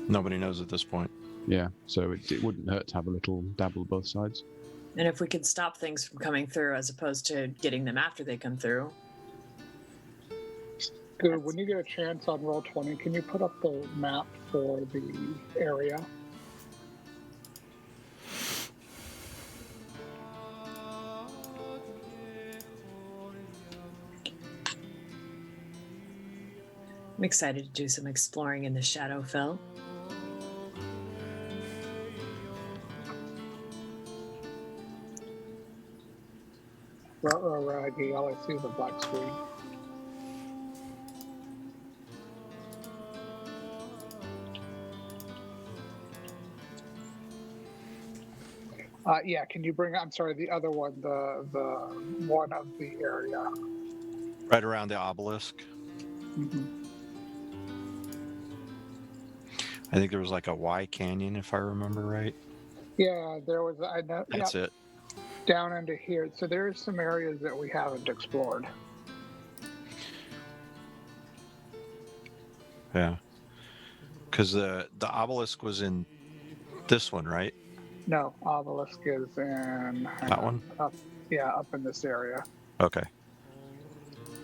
Nobody knows at this point. Yeah, so it wouldn't hurt to have a little dabble both sides. And if we could stop things from coming through as opposed to getting them after they come through. Good. When you get a chance on Roll20, can you put up the map for the area? I'm excited to do some exploring in the Shadowfell. Raggy, all I see is a black screen. Yeah, can you bring? I'm sorry, the other one, the one of the area. Right around the obelisk. Mm-hmm. I think there was like a Y canyon, if I remember right. Yeah, there was. I know. That's it. Down into here. So there's some areas that we haven't explored. Yeah. Because the obelisk was in this one, right? No, obelisk is in That one? up in this area. Okay.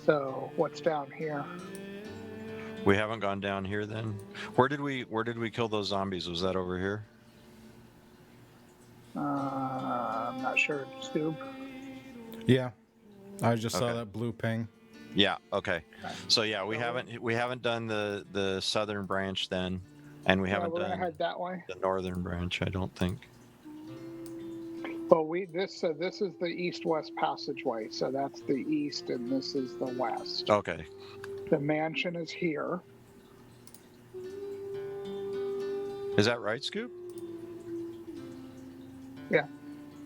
So what's down here? We haven't gone down here then. Where did we kill those zombies? Was that over here? I'm not sure. Scoob. Yeah, I just saw Okay. that blue ping. Yeah. Okay. So yeah, we haven't done the southern branch then, and we haven't We're done gonna head that way. the northern branch. I don't think. Well, this is the east-west passageway. So that's the east, and this is the west. Okay. The mansion is here. Is that right, Scoop?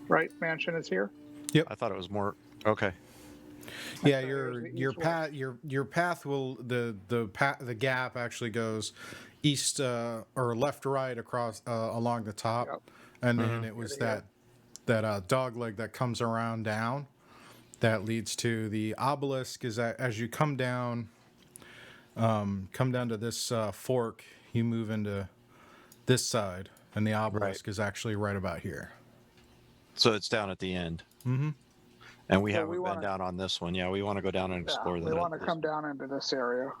Right, mansion is here. I thought it was more. Okay. Yeah, So your there's the your east, path your path will the gap actually goes east or left right across along the top, Yep. and then Mhm. it was Here that dog leg that comes around down that leads to the obelisk. Is that as you come down to this fork, you move into this side, and the obelisk is actually right about here. So it's down at the end. Mm-hmm. And we So haven't we been wanna- down on this one. Yeah, we want to go down and explore that. we want to come down into this area.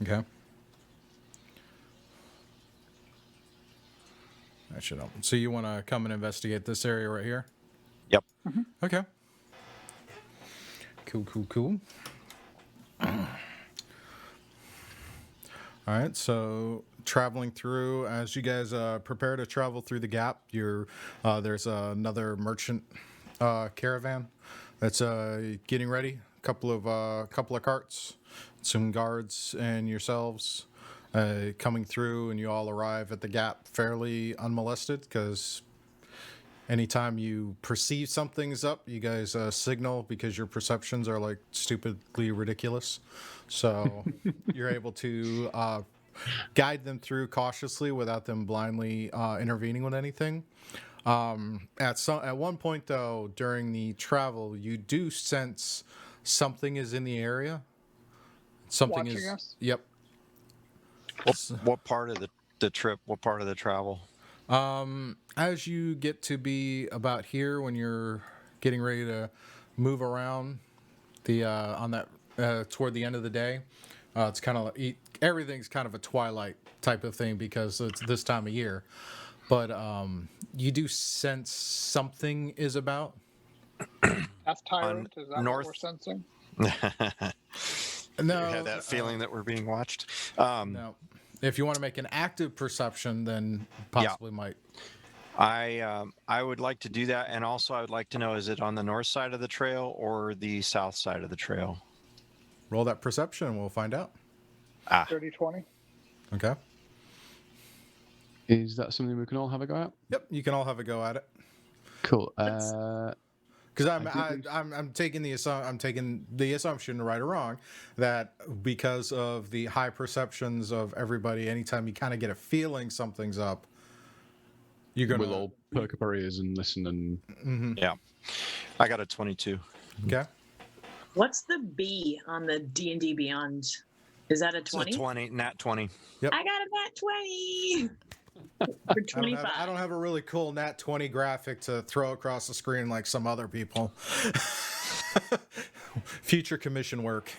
Okay. That should help. So you want to come and investigate this area right here? Yep. Okay. Cool. All right, so traveling through, as you guys prepare to travel through the gap, there's another merchant caravan that's getting ready. A couple of carts, some guards, and yourselves coming through, and you all arrive at the gap fairly unmolested because anytime you perceive something's up, you guys signal because your perceptions are like stupidly ridiculous. So you're able to guide them through cautiously without them blindly intervening with anything. At one point though, during the travel, you do sense something is in the area. Something Watching is. us? Yep. What part of the trip? What part of the travel? As you get to be about here when you're getting ready to move around on that toward the end of the day, it's kind of everything's kind of a twilight type of thing because it's this time of year. But you do sense something is about. That's Tyrant. Is that north- what we're sensing? No, You had that feeling that we're being watched. no. If you want to make an active perception, then possibly might. I would like to do that, and also I would like to know: is it on the north side of the trail or the south side of the trail? Roll that perception, and we'll find out. 30-20. Okay. Is that something we can all have a go at? Yep, you can all have a go at it. Cool. Because I'm taking the assumption, right or wrong, that because of the high perceptions of everybody, anytime you kind of get a feeling something's up, you're gonna. We'll all perk up our ears and listen and. Mm-hmm. Yeah, I got a 22. Okay. What's the B on the D&D Beyond? Is that a It's a 20? 20, nat 20. I got a nat 20 for 25. I don't have a really cool nat 20 graphic to throw across the screen like some other people. Future commission work.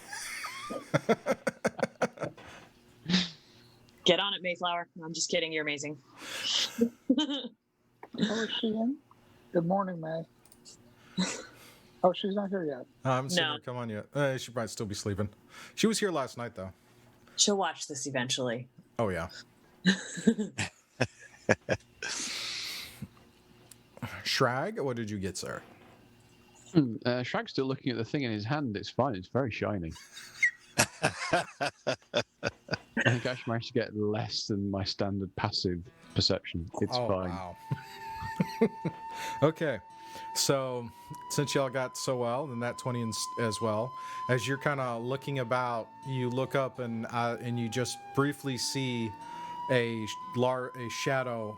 Get on it, Mayflower. I'm just kidding. You're amazing. Oh, is she in? Good morning, May. Oh, she's not here yet. I'm seeing No. her come on yet. She might still be sleeping. She was here last night, though. She'll watch this eventually. Oh, yeah. Shrag, what did you get, sir? Shrag's still looking at the thing in his hand. It's fine. It's very shiny. I think I managed to get less than my standard passive perception. It's fine. Wow. Okay. So, since y'all got so well, then that 20 as well. As you're kind of looking about, you look up and you just briefly see a shadow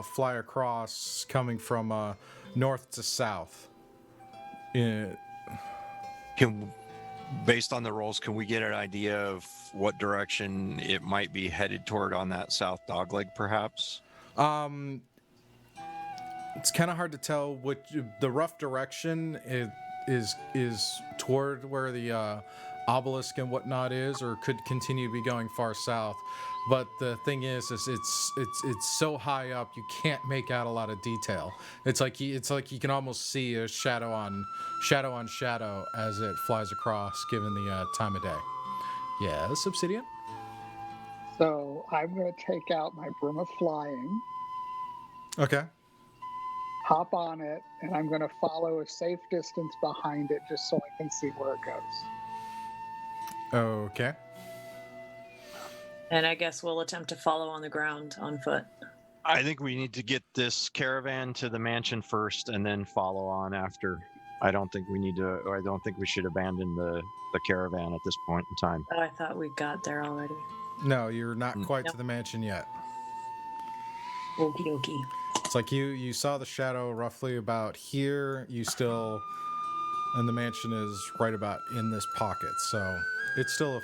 fly across, coming from north to south. Based on the rolls, can we get an idea of what direction it might be headed toward on that south dogleg, perhaps? It's kind of hard to tell the rough direction is toward where the obelisk and whatnot is, or could continue to be going far south. But the thing is it's so high up you can't make out a lot of detail. It's like you can almost see a shadow on shadow as it flies across, given the time of day. Yes, Obsidian. So I'm going to take out my broom of flying, Okay. hop on it, and I'm going to follow a safe distance behind it just so I can see where it goes. Okay. And I guess we'll attempt to follow on the ground on foot. I think we need to get this caravan to the mansion first and then follow on after. I don't think we should abandon the caravan at this point in time. Oh, I thought we got there already. No, you're not quite Nope. to the mansion yet. Okie dokie. It's like you saw the shadow roughly about here. And the mansion is right about in this pocket. So it's still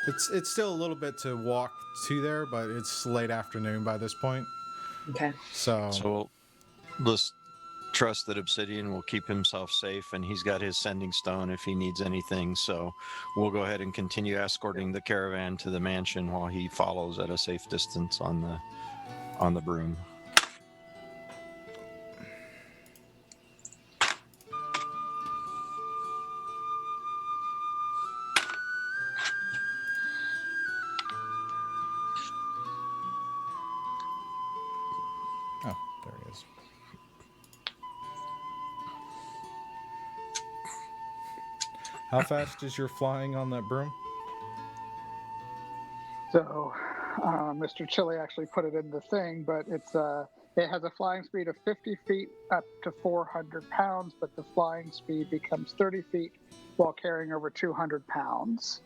it's still a little bit to walk to there, but it's late afternoon by this point. Okay. So Let's trust that Obsidian will keep himself safe, and he's got his sending stone if he needs anything. So we'll go ahead and continue escorting the caravan to the mansion while he follows at a safe distance on the broom. oh, there he is. How fast is your flying on that broom? So Mr. Chili actually put it in the thing, but it has a flying speed of 50 feet up to 400 pounds, but the flying speed becomes 30 feet while carrying over 200 pounds.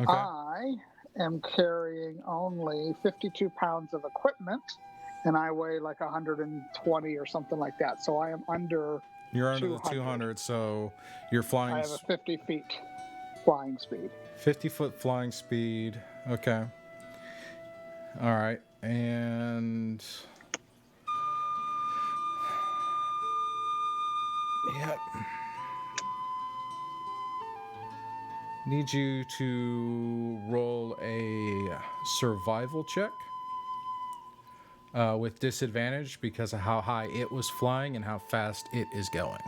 Okay. I am carrying only 52 pounds of equipment, and I weigh like 120 or something like that. So I am under. You're under 200. the 200, so you're flying. I have a 50 feet flying speed. 50-foot flying speed. Okay. All right. And yep. Need you to roll a survival check with disadvantage because of how high it was flying and how fast it is going.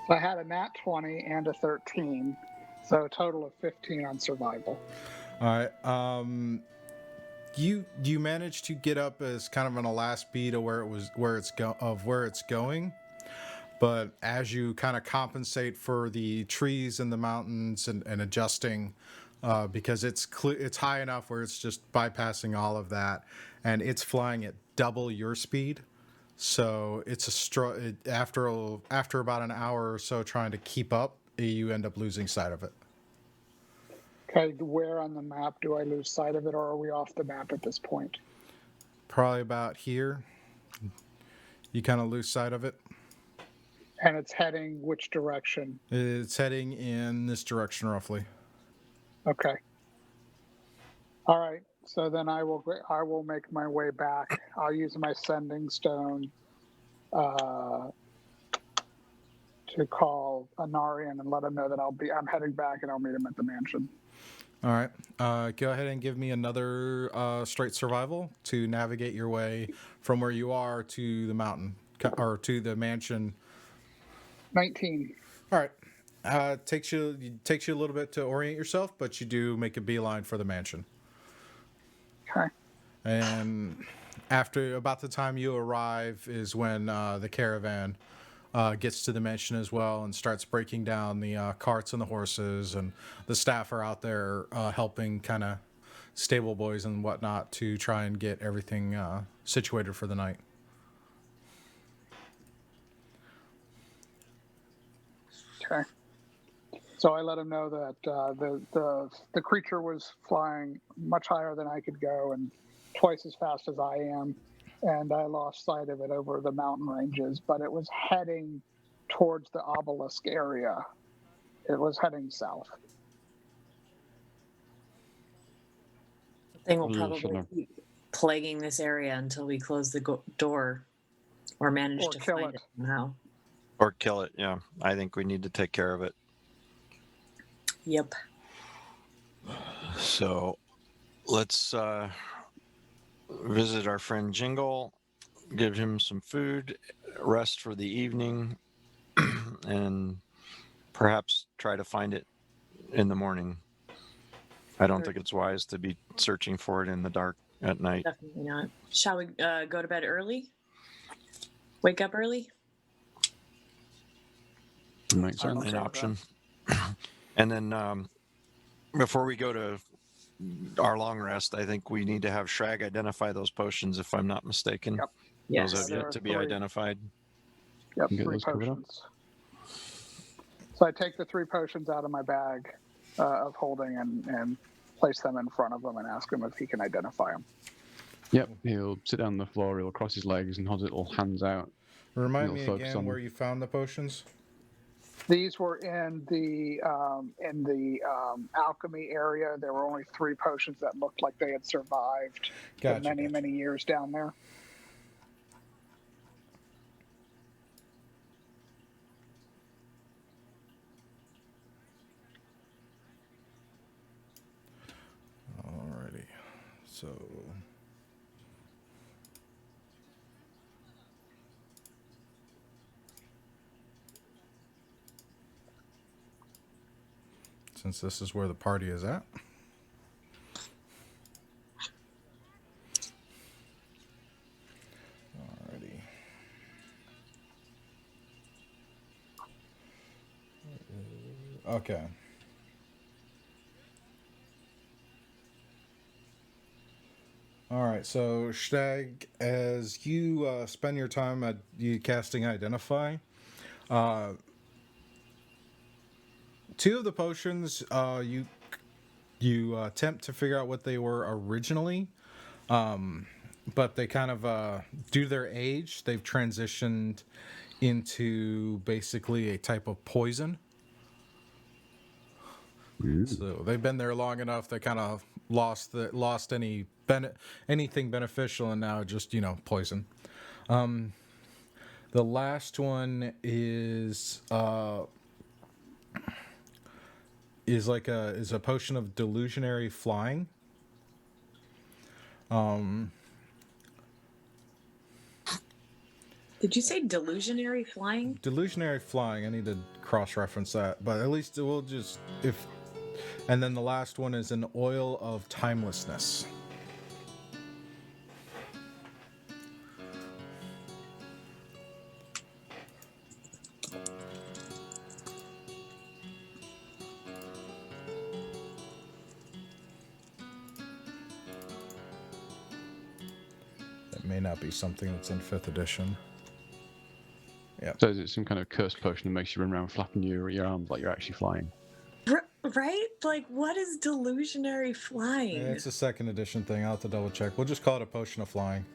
So I had a nat 20 and a 13, so a total of 15 on survival. All right. You managed to get up as kind of on a last beat of where it's going, but as you kind of compensate for the trees and the mountains and adjusting, because it's high enough where it's just bypassing all of that, and it's flying at double your speed. So it's after about an hour or so trying to keep up, you end up losing sight of it. Okay, where on the map do I lose sight of it, or are we off the map at this point? Probably about here. You kind of lose sight of it. And it's heading which direction? It's heading in this direction roughly. Okay. All right. So then I will make my way back. I'll use my sending stone to to call Anarian and let him know that I'm heading back and I'll meet him at the mansion. All right. Go ahead and give me another straight survival to navigate your way from where you are to the mountain or to the mansion. 19. All right. Takes you a little bit to orient yourself, but you do make a beeline for the mansion. Okay. And after about the time you arrive is when the caravan gets to the mansion as well and starts breaking down the carts and the horses, and the staff are out there helping kind of stable boys and whatnot to try and get everything situated for the night. Okay. So I let him know that the creature was flying much higher than I could go and twice as fast as I am, and I lost sight of it over the mountain ranges. But it was heading towards the obelisk area. It was heading south. The thing will Yeah, probably sure. keep plaguing this area until we close the door or manage Or to kill find it. it somehow. Or kill it. Yeah, I think we need to take care of it. Yep. So let's visit our friend Jingle, give him some food, rest for the evening, and perhaps try to find it in the morning. I don't think it's wise to be searching for it in the dark at night. Definitely not. Shall we go to bed early? Wake up early? Makes sense. Okay An with option. And then before we go to our long rest, I think we need to have Shrag identify those potions, if I'm not mistaken. Yep. Yes. Those have There yet are to be 3. identified. Yep, Get 3 those covered up. potions. So I take the 3 potions out of my bag of holding and place them in front of him and ask him if he can identify them. Yep, he'll sit down on the floor, he'll cross his legs and hold his little hands out. Remind You'll me focus again on- where you found the potions. These were in the alchemy area. There were only 3 potions that looked like they had survived the many years down there. Alrighty. So. Since this is where the party is at. Alrighty. Okay. All right, so Stag, as you spend your time at you casting Identify, 2 of the potions you attempt to figure out what they were originally, but they kind of due to their age, they've transitioned into basically a type of poison. So they've been there long enough. They kind of lost anything beneficial, and now just poison. The last one is a potion of delusionary flying. Did you say delusionary flying? Delusionary flying. I need to cross-reference that, but at least we'll just if. And then the last one is an oil of timelessness. That may not be something that's in 5th edition. Yeah. So is it some kind of cursed potion that makes you run around flapping your arms like you're actually flying? Right? Like, what is delusionary flying? It's a 2nd edition thing. I'll have to double check. We'll just call it a potion of flying.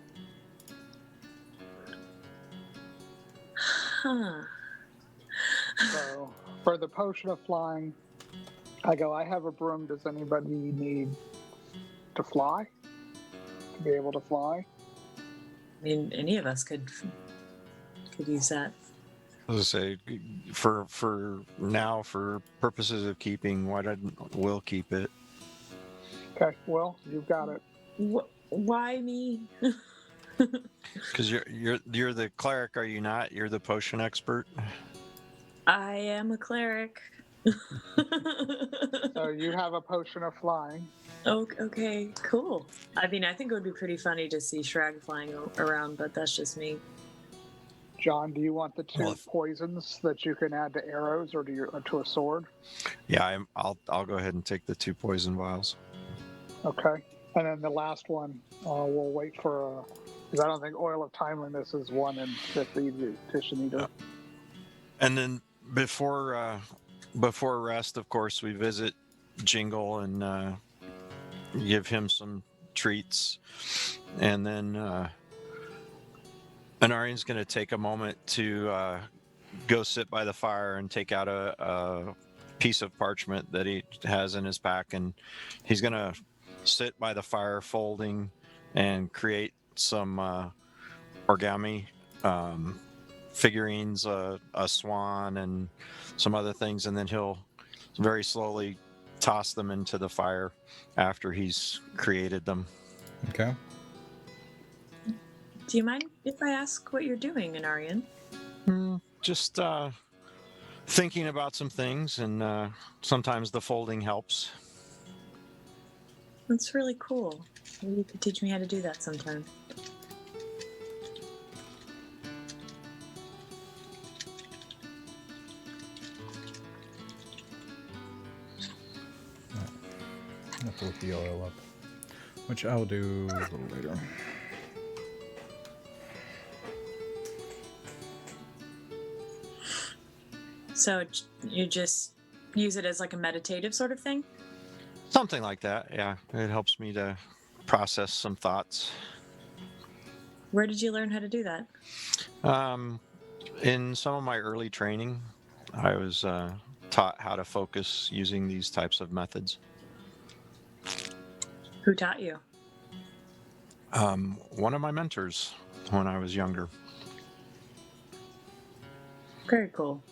Huh. So for the potion of flying, I go, I have a broom. Does anybody need to fly? To be able to fly? I mean, any of us could use that. As I say, for now, for purposes of keeping, why didn't Will keep it? Okay, Will, you've got it. Why me? Because you're the cleric, are you not? You're the potion expert. I am a cleric. So you have a potion of flying. Okay, cool. I mean, I think it would be pretty funny to see Shrag flying around, but that's just me. John, do you want the two Well, if- poisons that you can add to arrows or to a sword? Yeah, I'll go ahead and take the 2 poison vials. Okay. And then the last one, we'll wait for because I don't think Oil of Timeliness is 1 in 50 edition either. And then before rest, of course, we visit Jingle and give him some treats, and then Anarian's going to take a moment to go sit by the fire and take out a piece of parchment that he has in his pack, and he's going to sit by the fire folding and create some origami figurines, a swan and some other things, and then he'll very slowly toss them into the fire after he's created them. Okay. Do you mind if I ask what you're doing, Anarian? Just thinking about some things, and sometimes the folding helps. That's really cool. Maybe you could teach me how to do that sometime. I have to look the oil up, which I'll do a little later. So you just use it as like a meditative sort of thing? Something like that, yeah. It helps me to process some thoughts. Where did you learn how to do that? In some of my early training, I was taught how to focus using these types of methods. Who taught you? One of my mentors when I was younger. Very cool.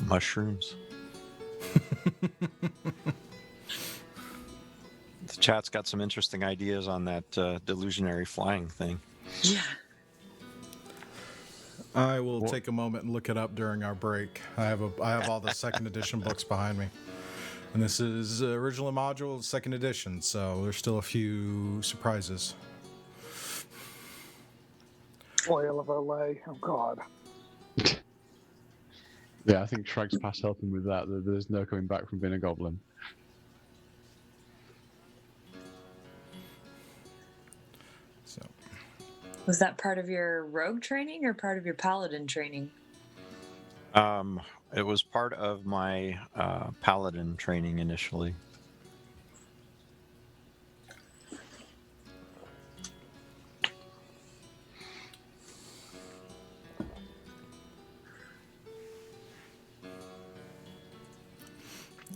Mushrooms. The chat's got some interesting ideas on that delusionary flying thing. Yeah. I will take a moment and look it up during our break. I have all the second edition books behind me, and this is original module second edition, so there's still a few surprises. Oil of Olay. Oh, God. Yeah, I think Shrag's past helping with that. There's no coming back from being a goblin. So Was that part of your rogue training or part of your paladin training? It was part of my paladin training initially.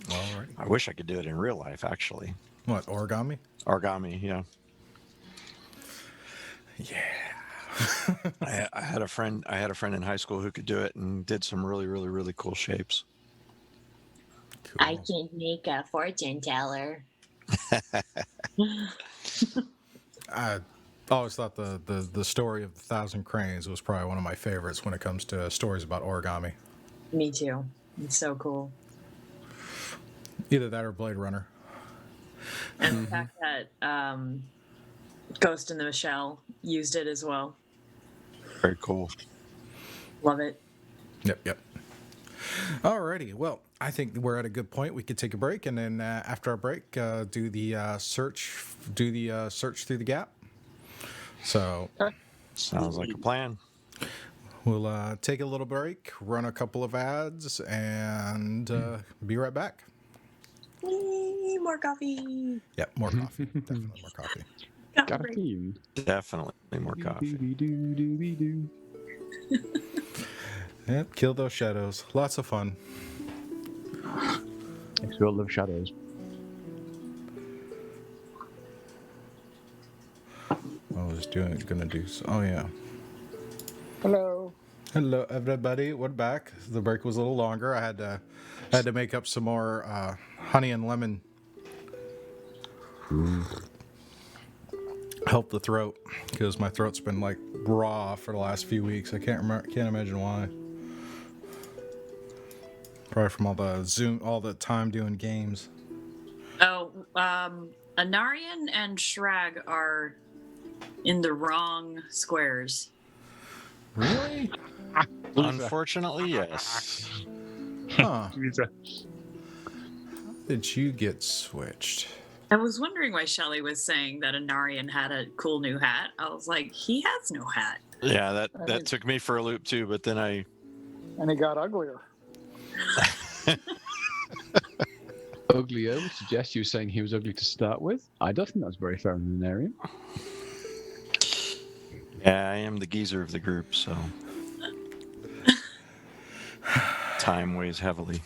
alrighty. I wish I could do it in real life, actually. What, origami? Origami, yeah. Yeah. I had a friend in high school who could do it and did some really, really, really cool shapes. Cool. I can make a fortune teller. I always thought the story of the Thousand Cranes was probably one of my favorites when it comes to stories about origami. Me too. It's so cool. Either that or Blade Runner. And the fact that Ghost in the Shell used it as well. Very cool. Love it. Yep. Alrighty. Well, I think we're at a good point. We could take a break, and then after our break, do the search through the gap. So Sounds like a plan. we'll take a little break, run a couple of ads, and be right back. Yay, more coffee. Yep, more coffee. Definitely more coffee. Caffeine. Definitely more coffee. Doo-doo-doo-doo-doo. Yep, kill those shadows. Lots of fun. Yes, we all love shadows. was gonna do. Oh yeah. Hello. Hello, everybody. We're back. The break was a little longer. I had to make up some more honey and lemon. Help the throat because my throat's been like raw for the last few weeks. I can't imagine why. Probably from all the time doing games. Oh, Anarian and Shrag are in the wrong squares. Really? Unfortunately, yes. Huh? Did you get switched? I was wondering why Shelley was saying that Anarian had a cool new hat. I was like, he has no hat. Yeah, that took me for a loop too, but then And he got uglier. Uglier would suggest you were saying he was ugly to start with. I don't think that's very fair in an area. Yeah, I am the geezer of the group, so time weighs heavily.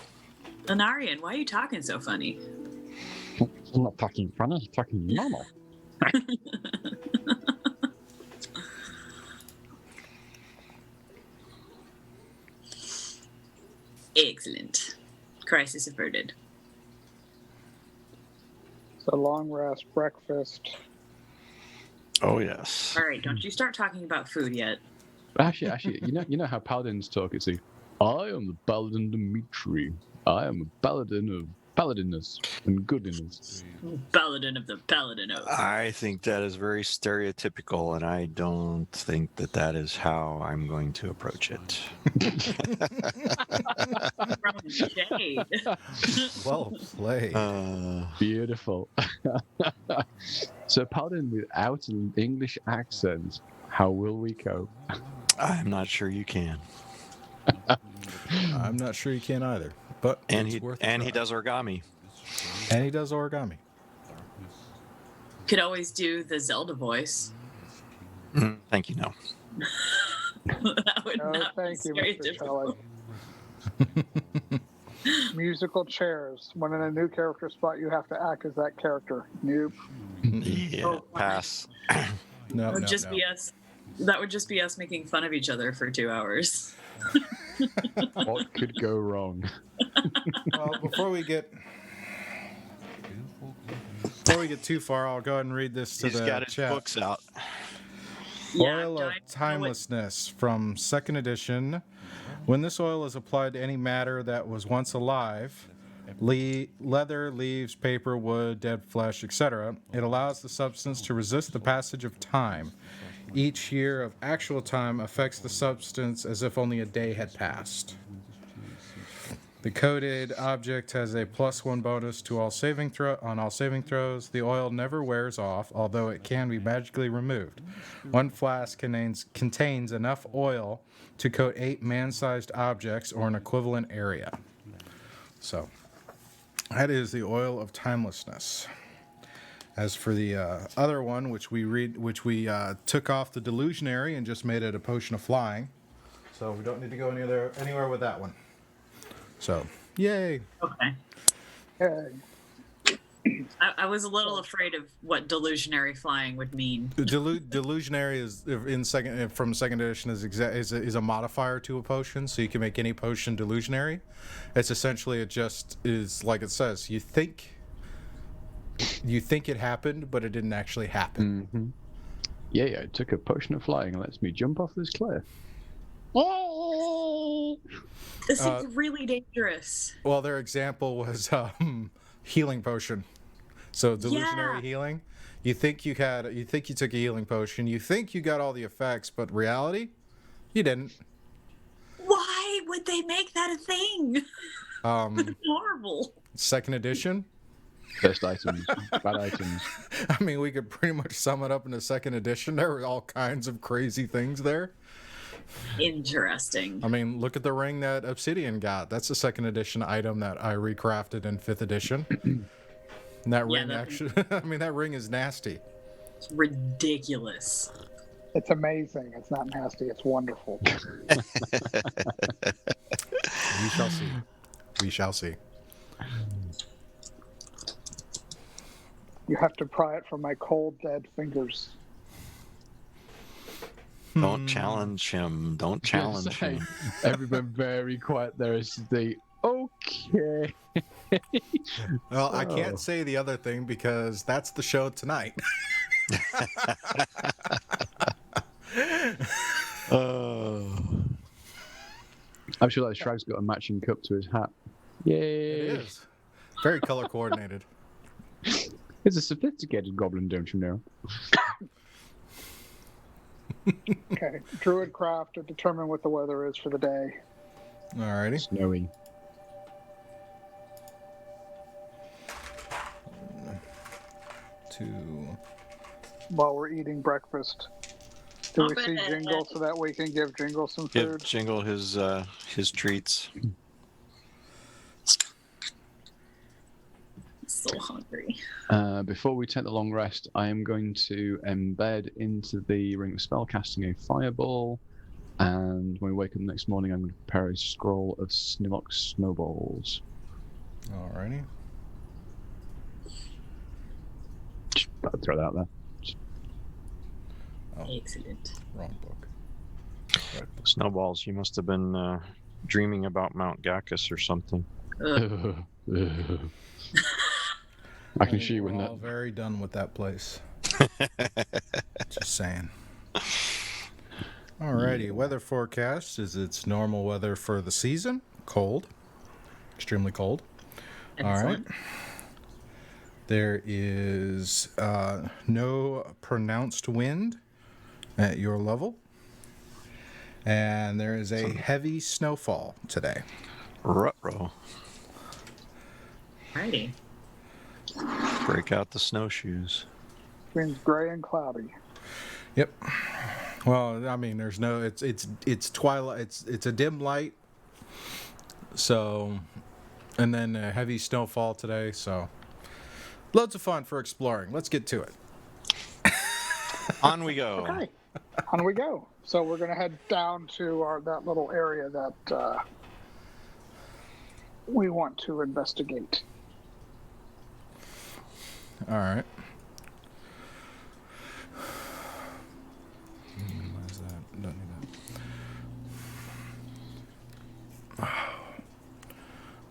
Anarian, why are you talking so funny? I'm not talking funny, I'm talking normal. Excellent. Crisis averted. It's a long rest, breakfast. Oh yes. All right, don't you start talking about food yet. Actually, you know how paladins talk. It's like, I am the paladin Dimitri. I am a paladin of paladiness and goodness. Paladin of the Paladinos. I think that is very stereotypical, and I don't think that is how I'm going to approach it. From shade. Well played. Beautiful. So, paladin without an English accent, how will we cope? I'm not sure you can. I'm not sure you can either, but And it's he worth a and he try. does origami. And he does origami. Could always do the Zelda voice. Thank you. No. That would No, not thank be you, very Mr. difficult. Shelley. Musical chairs. When in a new character spot, you have to act as that character. Nope. Yeah. Oh, fine. Pass. No, That would no, just no. be us. That would just be us making fun of each other for 2 hours. What could go wrong? Well, before we get too far, I'll go ahead and read this to He's the got his chat. books out. Oil of don't know what- Timelessness from 2nd edition. When this oil is applied to any matter that was once alive, leather, leaves, paper, wood, dead flesh, etc., it allows the substance to resist the passage of time. Each year of actual time affects the substance as if only a day had passed. The coated object has a +1 bonus to all saving throws. The oil never wears off, although it can be magically removed. One flask contains enough oil to coat 8 man-sized objects or an equivalent area. So, that is the oil of timelessness. As for the other one, which we took off the delusionary and just made it a potion of flying, so we don't need to go anywhere with that one. So, yay! Okay. Hey. I was a little afraid of what delusionary flying would mean. Delusionary is from 2nd edition is a modifier to a potion, so you can make any potion delusionary. It's essentially it just is like it says. You think it happened, but it didn't actually happen. Mm-hmm. Yeah, I took a potion of flying and lets me jump off this cliff. This is really dangerous. Well, their example was healing potion. So delusionary healing. You think you took a healing potion. You think you got all the effects, but reality, you didn't. Why would they make that a thing? It's horrible. 2nd edition. Best items, bad items. I mean, we could pretty much sum it up in the 2nd edition. There were all kinds of crazy things there. Interesting. I mean, look at the ring that Obsidian got. That's a 2nd edition item that I recrafted in 5th edition. And that ring actually, I mean, that ring is nasty. It's ridiculous. It's amazing. It's not nasty. It's wonderful. We shall see. We shall see. You have to pry it from my cold, dead fingers. Don't challenge him. Don't challenge him. Everyone very quiet there as the okay. Well, I So- can't say the other thing because that's the show tonight. Oh. I'm sure that Shrag's got a matching cup to his hat. Yay! It is very color coordinated. It's a sophisticated goblin, don't you know? Okay, Druidcraft to determine what the weather is for the day. Alrighty. Snowy. Two. While we're eating breakfast, do we see Okay. Jingle so that we can give Jingle some Give food? Jingle his treats. So hungry. Before we take the long rest, I am going to embed into the ring of spellcasting a fireball, and when we wake up the next morning, I'm going to prepare a scroll of Snillock snowballs. Alrighty. Just thought I'd throw that out there. Oh, Excellent. wrong book. Right book. Snowballs. You must have been dreaming about Mount Gacchus or something. Ugh. I can think see you we're when all that. very done with that place. Just saying. Alrighty, weather forecast is its normal weather for the season. Cold. Extremely cold. Excellent. Alright. There is no pronounced wind at your level. And there is a heavy snowfall today. Ruh-roh. Alrighty. Break out the snowshoes. Means gray and cloudy. Yep. Well, I mean, there's no. It's twilight. It's a dim light. So, and then a heavy snowfall today. So, loads of fun for exploring. Let's get to it. On we go. Okay, on we go. So we're going to head down to that little area that we want to investigate. All right. Minimize that. Don't need that.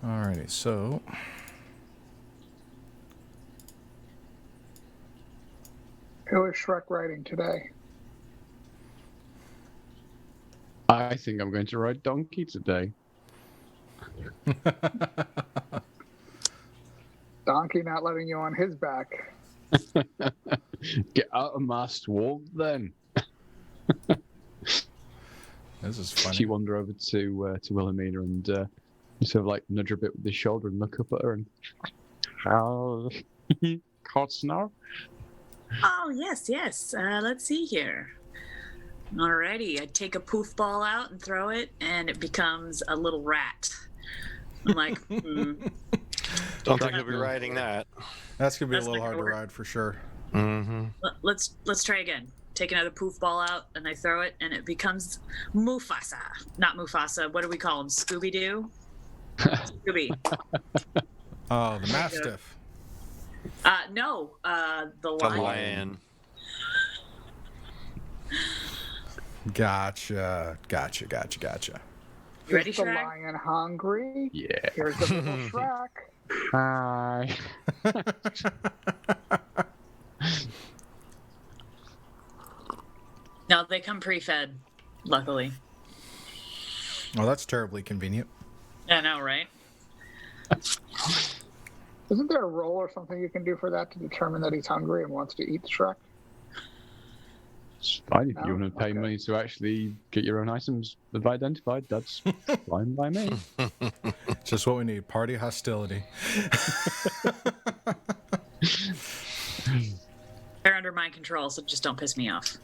Alrighty, so Who is Shrek riding today? I think I'm going to ride donkey today. Donkey not letting you on his back. Get out of my swamp then. this is funny. She wander over to Wilhelmina and sort of like nudge her a bit with his shoulder and look up at her and how caught snow? Oh, yes, yes. Let's see here. Alrighty. I take a poof ball out and throw it, and it becomes a little rat. I'm like, Don't think you'll be riding that. That's gonna be That's a little not hard to gonna work. ride for sure. Mm-hmm. let's try again. Take another poof ball out, and I throw it, and it becomes Mufasa. Not Mufasa. What do we call him? Scooby Doo. Scooby. Oh, the Mastiff. No. The The lion. lion. Gotcha. You ready, Is the Shrek? lion hungry? Yeah. Here's the little Shrek. Hi. No, they come pre-fed. Luckily. Oh, that's terribly convenient. I know, right? Isn't there a roll or something you can do for that to determine that he's hungry and wants to eat the Shrek? It's fine if you Oh, want to pay okay. money to actually get your own items identified. That's fine by me. Just what we need. Party hostility. They're under my control, so just don't piss me off.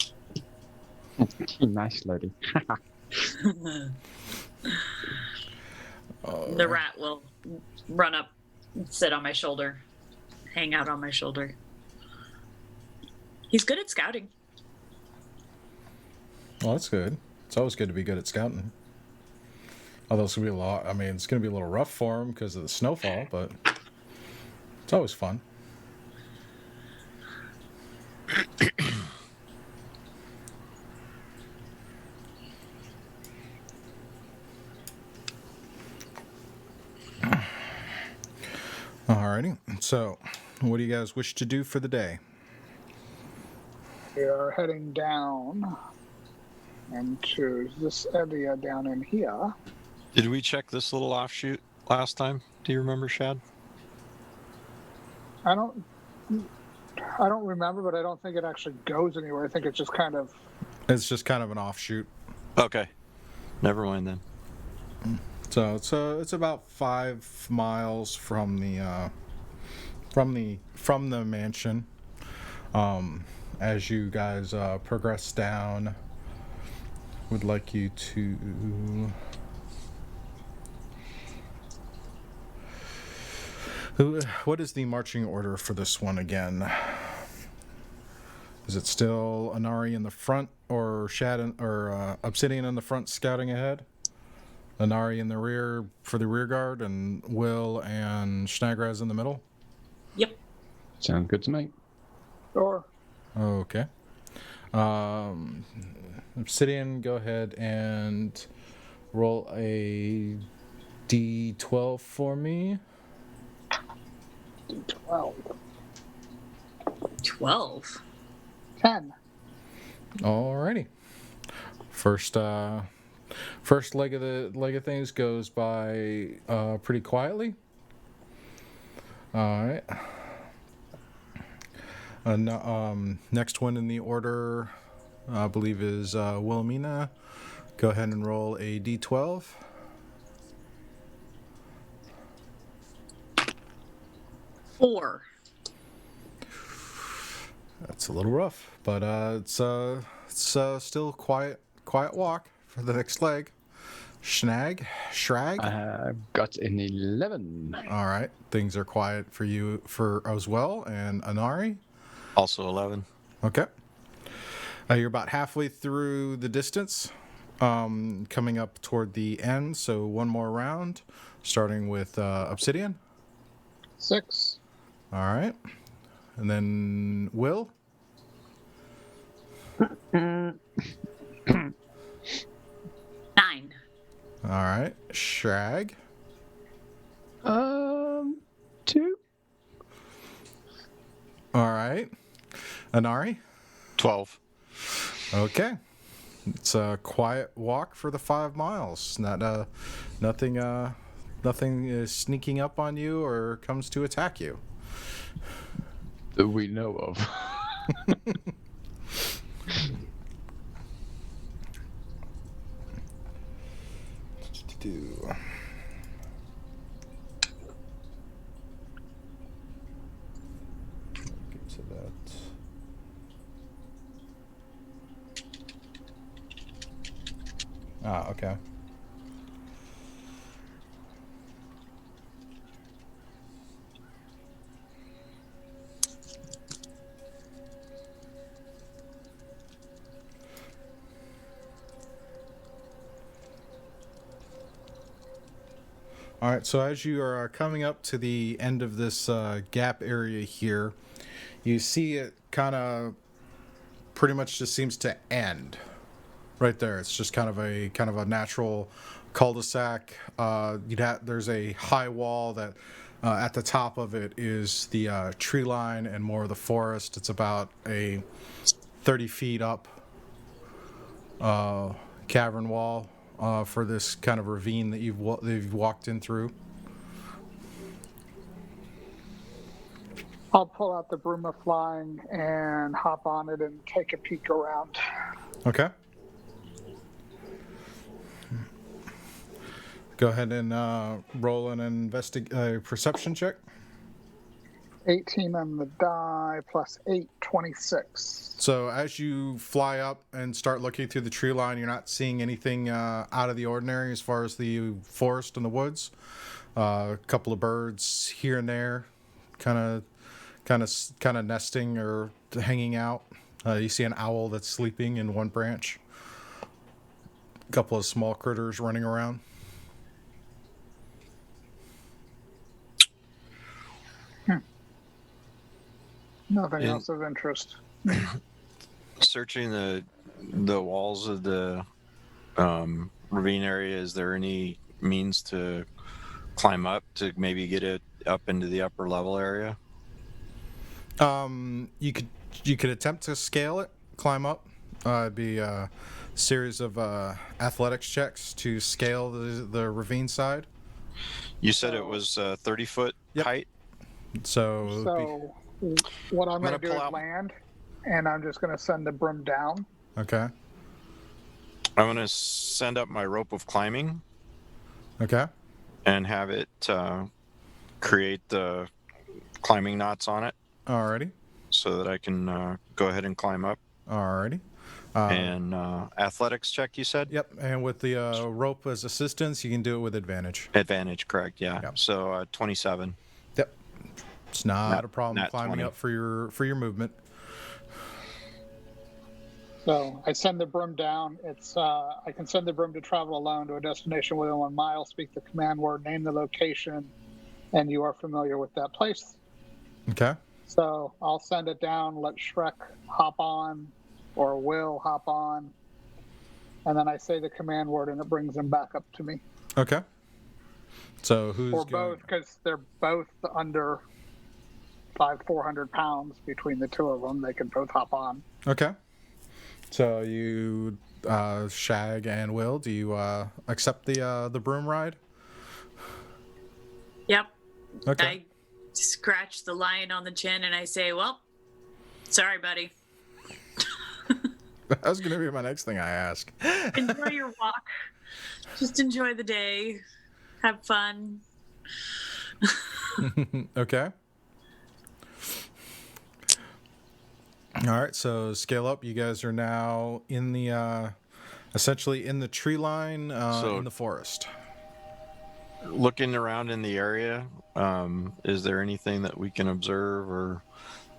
Nice lady. Oh, The rat will run up, sit on my shoulder, hang out on my shoulder. He's good at scouting. well, that's good. It's always good to be good at scouting. Although it's gonna be a lot. I mean, it's gonna be a little rough for him because of the snowfall, but it's always fun. Alrighty. So, what do you guys wish to do for the day? We are heading down into this area down in here. Did we check this little offshoot last time? Do you remember, Shad? I don't remember, but I don't think it actually goes anywhere. I think it's just kind of. It's just kind of an offshoot. Okay. Never mind then. So it's about 5 miles from the mansion. As you guys progress down, would like you to. What is the marching order for this one again? Is it still Anari in the front, or Obsidian in the front scouting ahead? Anari in the rear for the rear guard, and Will and Schnagraz in the middle? Yep. Sounds good to me. Or Okay. Obsidian, go ahead and roll a D12 for me. 12. 12. 10. Alrighty. First leg of things goes by pretty quietly. All right. Next one in the order, I believe, is Wilhelmina. Go ahead and roll a D12. Four. That's a little rough, but it's still quiet walk for the next leg. Shrag. I've got an 11. All right, things are quiet for you as well, and Anari. Also 11. Okay. You're about halfway through the distance, coming up toward the end. So one more round, starting with Obsidian. 6. All right, and then Will. 9. All right, Shrag. 2. All right, Anari. 12. Okay, it's a quiet walk for the 5 miles. Nothing is sneaking up on you or comes to attack you. That we know of. Get to that. Okay. All right, so as you are coming up to the end of this gap area here, you see it kind of pretty much just seems to end right there. It's just kind of a natural cul-de-sac. There's a high wall that at the top of it is the tree line and more of the forest. It's about a 30 feet up cavern wall. For this kind of ravine that you've walked in through. I'll pull out the broom of flying and hop on it and take a peek around. Okay. Go ahead and roll an perception check. 18 on the die plus 8, 26. So as you fly up and start looking through the tree line, you're not seeing anything out of the ordinary as far as the forest and the woods. A couple of birds here and there, kind of nesting or hanging out. You see an owl that's sleeping in one branch. A couple of small critters running around. Nothing else of interest. Searching the walls of the ravine area, is there any means to climb up to maybe get up into the upper level area? You could attempt to scale it, climb up. It'd be a series of athletics checks to scale the ravine side. You said it was 30-foot Yep. height. So it'd So what I'm going gonna to do pull is out- land, and I'm just going to send the broom down. okay. I'm going to send up my rope of climbing Okay. and have it create the climbing knots on it Alrighty. so that I can go ahead and climb up. Alrighty. And athletics check, you said? Yep. And with the rope as assistance, you can do it with advantage. Advantage, correct? Yeah. Yep. So 27. Yep. It's not a problem nat climbing 20. up for your movement. So I send the broom down. It's I can send the broom to travel alone to a destination within 1 mile. Speak the command word, name the location, and you are familiar with that place. Okay. So I'll send it down. Let Shrek hop on, or Will hop on, and then I say the command word, and it brings him back up to me. Okay. So who's Or going? both, because they're both under 400 pounds between the two of them. They can both hop on. Okay. So you, Shag and Will, do you accept the broom ride? Yep. Okay. I scratch the lion on the chin and I say, "Well, sorry, buddy. That was gonna be my next thing I ask. Enjoy your walk. Just enjoy the day. Have fun." Okay. All right. So scale up. You guys are now in the essentially in the tree line So- in the forest. Looking around in the area, is there anything that we can observe or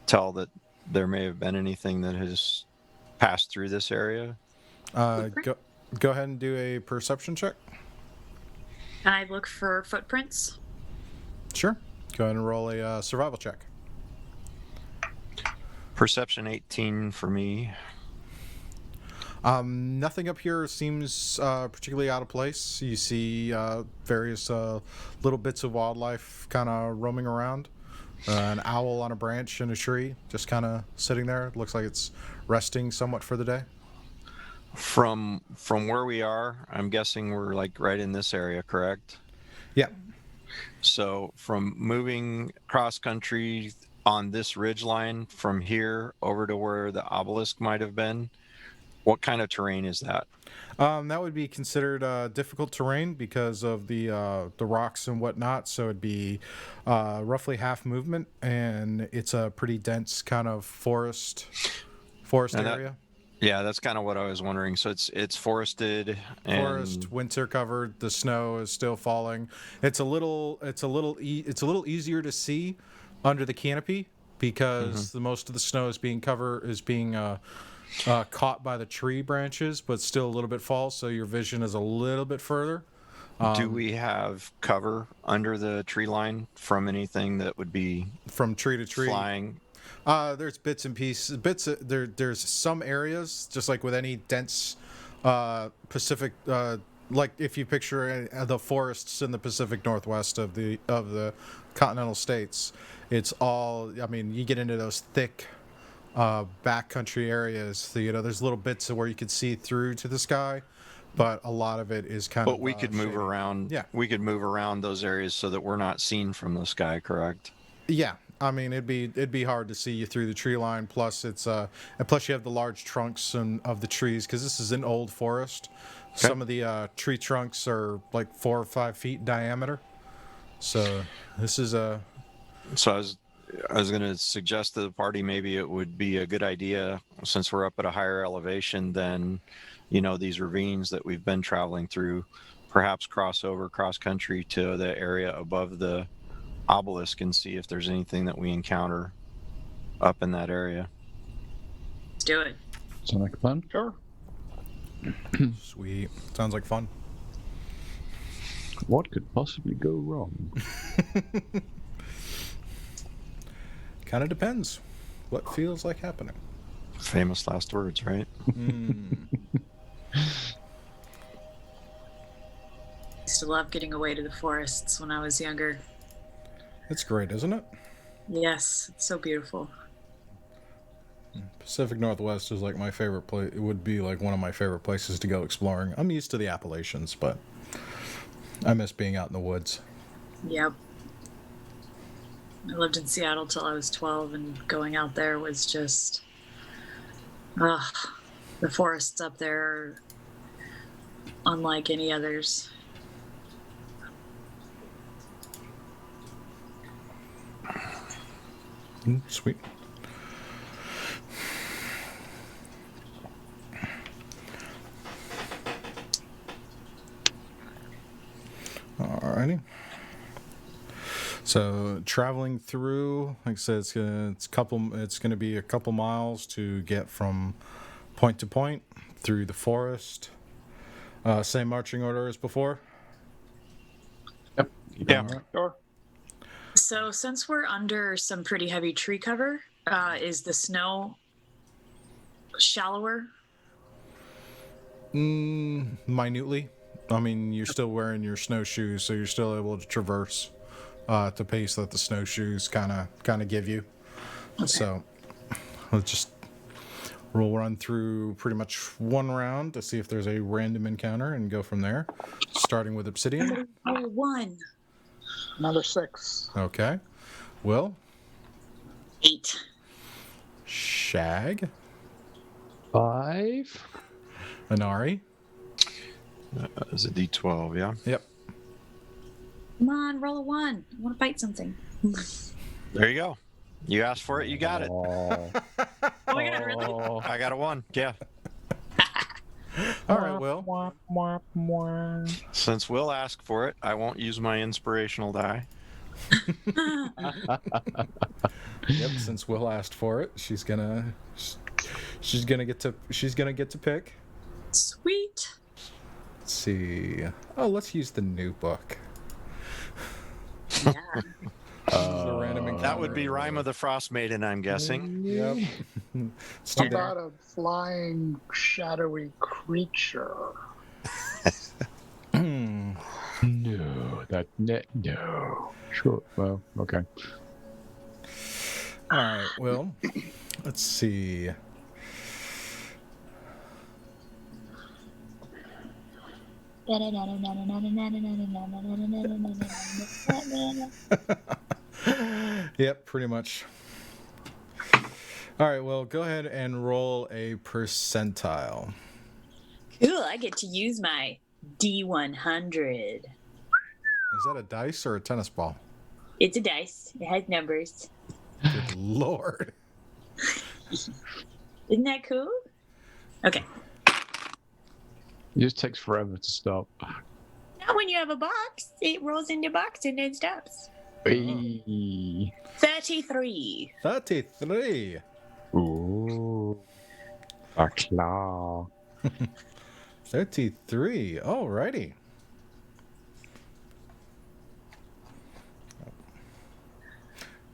tell that there may have been anything that has passed through this area? Go ahead and do a perception check. Can I look for footprints? Sure. Go ahead and roll a survival check. Perception 18 for me. Nothing up here seems particularly out of place. You see various little bits of wildlife kind of roaming around. An owl on a branch in a tree, just kind of sitting there. It looks like it's resting somewhat for the day. From where we are, I'm guessing we're like right in this area, correct? Yeah. So from moving cross country on this ridge line from here over to where the obelisk might have been, what kind of terrain is that? That would be considered difficult terrain because of the rocks and whatnot. So it'd be roughly half movement, and it's a pretty dense kind of forest And that- area. Yeah, that's kind of what I was wondering. So it's forested and Forest, winter covered. The snow is still falling. It's a little easier to see under the canopy because the most of the snow is being caught by the tree branches, but still a little bit false. So your vision is a little bit further. do we have cover under the tree line from anything that would be From tree to tree. flying? There's bits and pieces. There's some areas, just like with any dense Pacific, like if you picture the forests in the Pacific Northwest of the continental states, it's all. I mean, you get into those thick backcountry areas. So, there's little bits of where you could see through to the sky, but a lot of it is kind of. But we could move shady. around. Yeah. We could move around those areas so that we're not seen from the sky, correct? Yeah, I mean it'd be hard to see you through the tree line. Plus and plus you have the large trunks of the trees because this is an old forest. Okay. Some of the tree trunks are like 4 or 5 feet in diameter. So this is a So I was going to suggest to the party maybe it would be a good idea, since we're up at a higher elevation than these ravines that we've been traveling through, perhaps cross country to the area above the obelisk and see if there's anything that we encounter up in that area. Let's do it. Sound like a plan? Sure. sweet. Sounds like fun. What could possibly go wrong? Kind of depends what feels like happening. Famous last words, right? Used to love getting away to the forests when I was younger. It's great, isn't it? Yes, it's so beautiful. Pacific Northwest is like my favorite place. It would be like one of my favorite places to go exploring. I'm used to the Appalachians, but I miss being out in the woods. Yep. I lived in Seattle till I was 12, and going out there was just, the forests up there are unlike any others. Sweet. Alrighty. So traveling through, like I said, it's going to be a couple miles to get from point to point through the forest. Same marching order as before. Yep. Yeah. Sure. So, since we're under some pretty heavy tree cover, is the snow shallower? Minutely. I mean, you're still wearing your snowshoes, so you're still able to traverse at the pace that the snowshoes kind of give you. Okay. So we'll run through pretty much one round to see if there's a random encounter and go from there, starting with obsidian. Oh, 1. Another 6. Okay. Will, 8. Shag, 5. Inari. Is a D12, yeah? Yep. Come on, roll a 1. I want to bite something. There you go. You asked for it, you got it. Oh, Oh my god, really? I got a 1, yeah. All right, Will. Since Will asked for it, I won't use my inspirational die. Yep. Since Will asked for it, she's gonna get to pick. Sweet. Let's see. Oh, let's use the new book. Yeah. The random encounter. That would be Rime of the Frost Maiden, I'm guessing. Yep. Let's do How that. about a flying, shadowy creature? no. Sure. Well, okay. All right. Well, let's see. Yep, pretty much. All right, well, go ahead and roll a percentile. Cool, I get to use my D100. Is that a dice or a tennis ball? It's a dice. It has numbers. Good lord. Isn't that cool? Okay. It just takes forever to stop. Now when you have a box, it rolls into box and then stops. Eee. 33. 33. Ooh. A claw. 33. Alrighty.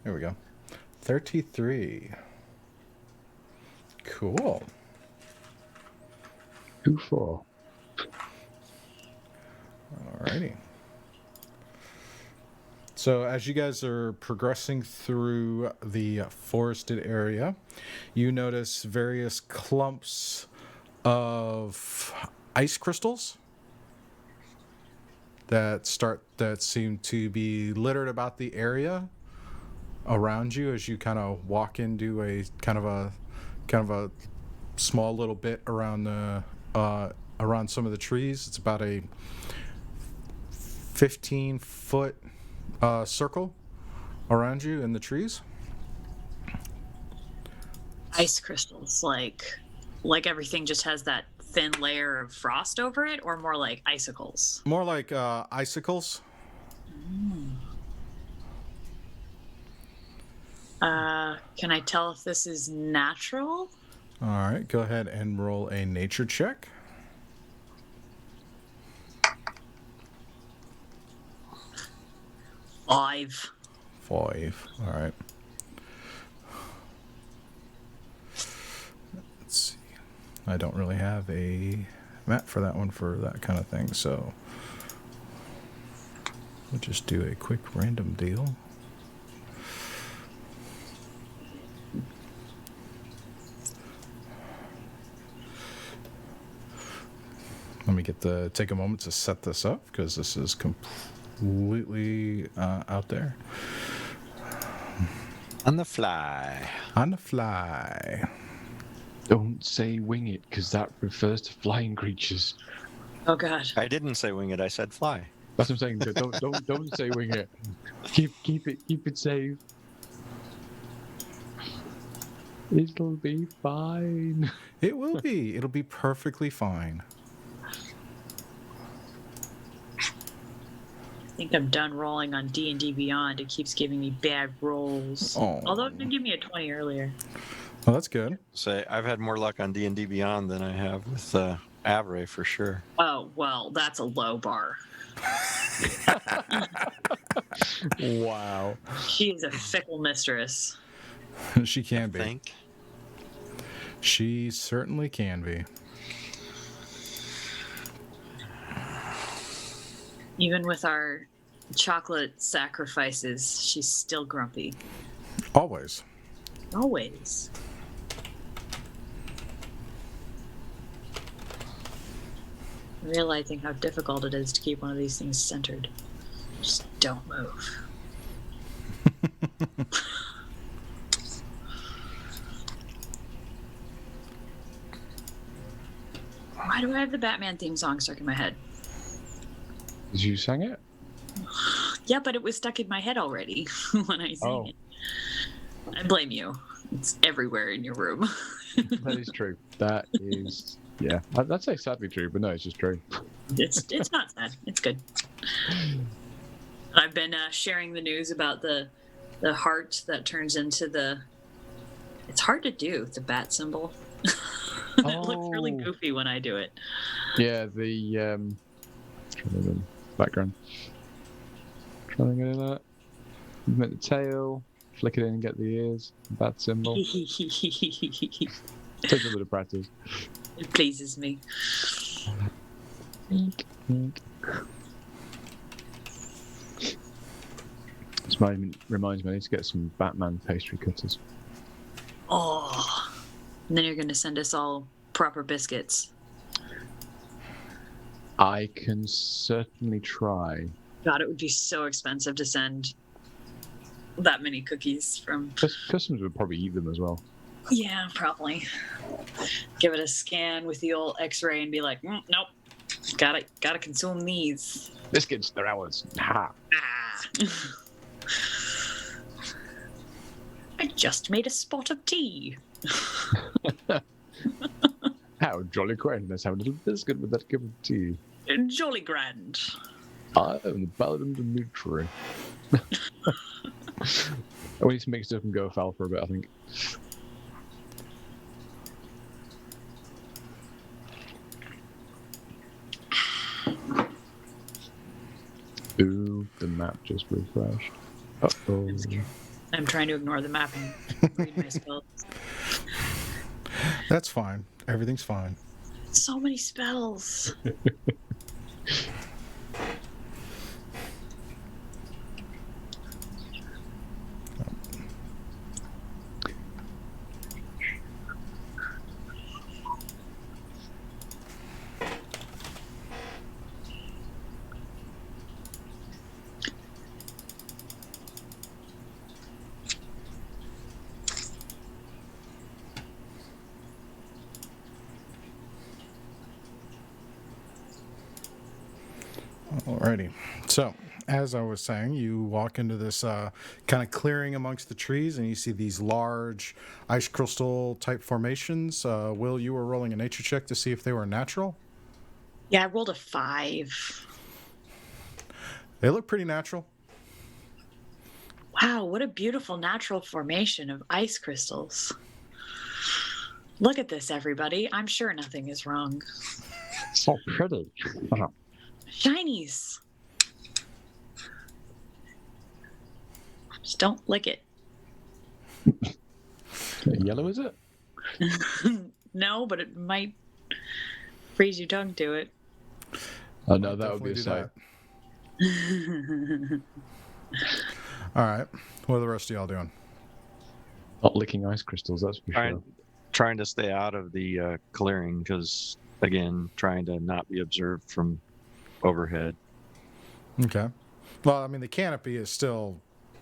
There we go. 33. Cool. 2-4. Alrighty. So as you guys are progressing through the forested area, you notice various clumps of ice crystals that seem to be littered about the area around you as you kind of walk into a kind of a small little bit around around some of the trees. It's about a 15-foot circle around you in the trees. Ice crystals, like everything just has that thin layer of frost over it, or more like icicles? More like icicles. Can I tell if this is natural? All right, go ahead and roll a nature check. Five. 5. All right. Let's see. I don't really have a map for that one for that kind of thing, so we'll just do a quick random deal. Let me take a moment to set this up because this is completely out there. On the fly. On the fly. Don't say wing it, because that refers to flying creatures. Oh God. I didn't say wing it. I said fly. That's what I'm saying. Don't say wing it. Keep it safe. It'll be fine. It will be. It'll be perfectly fine. I think I'm done rolling on D&D Beyond. It keeps giving me bad rolls. Oh. Although it did give me a 20 earlier. Well, that's good. Say I've had more luck on D&D Beyond than I have with Avray for sure. Oh, well, that's a low bar. Wow. She is a fickle mistress. She can I be. think. She certainly can be. Even with our chocolate sacrifices, she's still grumpy. Always. Always. Realizing how difficult it is to keep one of these things centered. Just don't move. Why do I have the Batman theme song stuck in my head? Did you sang it? Yeah, but it was stuck in my head already when I sang it. I blame you. It's everywhere in your room. That is true. That is, yeah. I'd say sadly true, but no, it's just true. It's not sad. It's good. I've been sharing the news about the heart that turns into the. It's hard to do. The bat symbol. It looks really goofy when I do it. Yeah, the background. Trying to get in that. Make the tail, flick it in and get the ears. Bat symbol. It Takes a bit of practice. pleases me. This reminds me, I need to get some Batman pastry cutters. Oh. And then you're going to send us all proper biscuits. I can certainly try. God, it would be so expensive to send that many cookies from. Customers would probably eat them as well. Yeah, probably. Give it a scan with the old X-ray and be like, nope, gotta consume these. Biscuits, they're ours. Ha. Ah. I just made a spot of tea. How jolly grand. Let's have a little biscuit with that cup of tea. Jolly grand. I am the Paladin Dimitri. We need to make stuff and go foul for a bit, I think. Ooh, the map just refreshed. Uh-oh. I'm trying to ignore the map and read my spells. That's fine. Everything's fine. So many spells. Alrighty. So, as I was saying, you walk into this kind of clearing amongst the trees, and you see these large ice crystal type formations. Will, you were rolling a nature check to see if they were natural? Yeah, I rolled a 5. They look pretty natural. Wow, what a beautiful natural formation of ice crystals. Look at this, everybody. I'm sure nothing is wrong. So pretty. Shinies. Just don't lick it. Yellow, is it? No, but it might freeze your tongue to it. Oh, no, that would be a Definitely sight. do All right. What are the rest of y'all doing? Not licking ice crystals, that's for sure. Trying to stay out of the clearing because again, trying to not be observed from overhead. Okay. Well, I mean, the canopy is still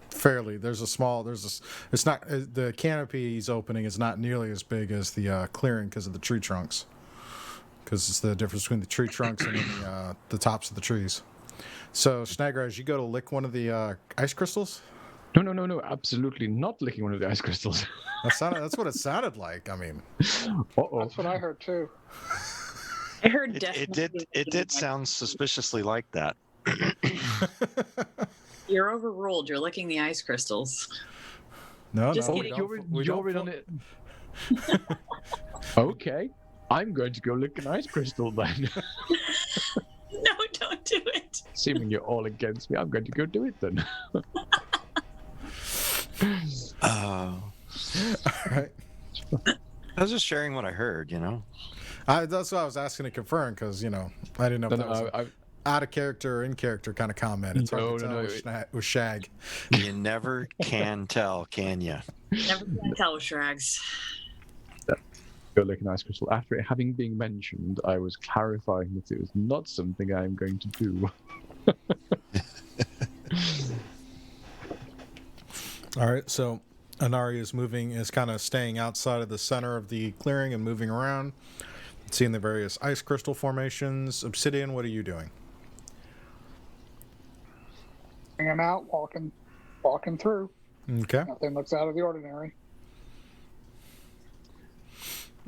fairly. It's not the canopy's opening is not nearly as big as the clearing because of the tree trunks. Because it's the difference between the tree trunks and then the tops of the trees. So, Snagra, as you go to lick one of the ice crystals. No, absolutely not licking one of the ice crystals. That's what it sounded like. I mean, Uh-oh. That's what I heard too. I heard It definitely. did sound suspiciously like that. You're overruled. You're licking the ice crystals. no, Just no, kidding. You're in on it. Okay, I'm going to go lick an ice crystal then. No, don't do it. Assuming you're all against me, I'm going to go do it then. All right. I was just sharing what I heard, you know. That's what I was asking to confirm because I didn't know if No, that was an out of character or in character kind of comment. It's hard to tell with Shag. You never can tell, can you? Never can tell with Shrags. Go lick an ice crystal. After it having been mentioned, I was clarifying that it was not something I am going to do. All right, so Anari is kind of staying outside of the center of the clearing and moving around, seeing the various ice crystal formations. Obsidian, what are you doing? Hanging out, walking through. Okay. Nothing looks out of the ordinary.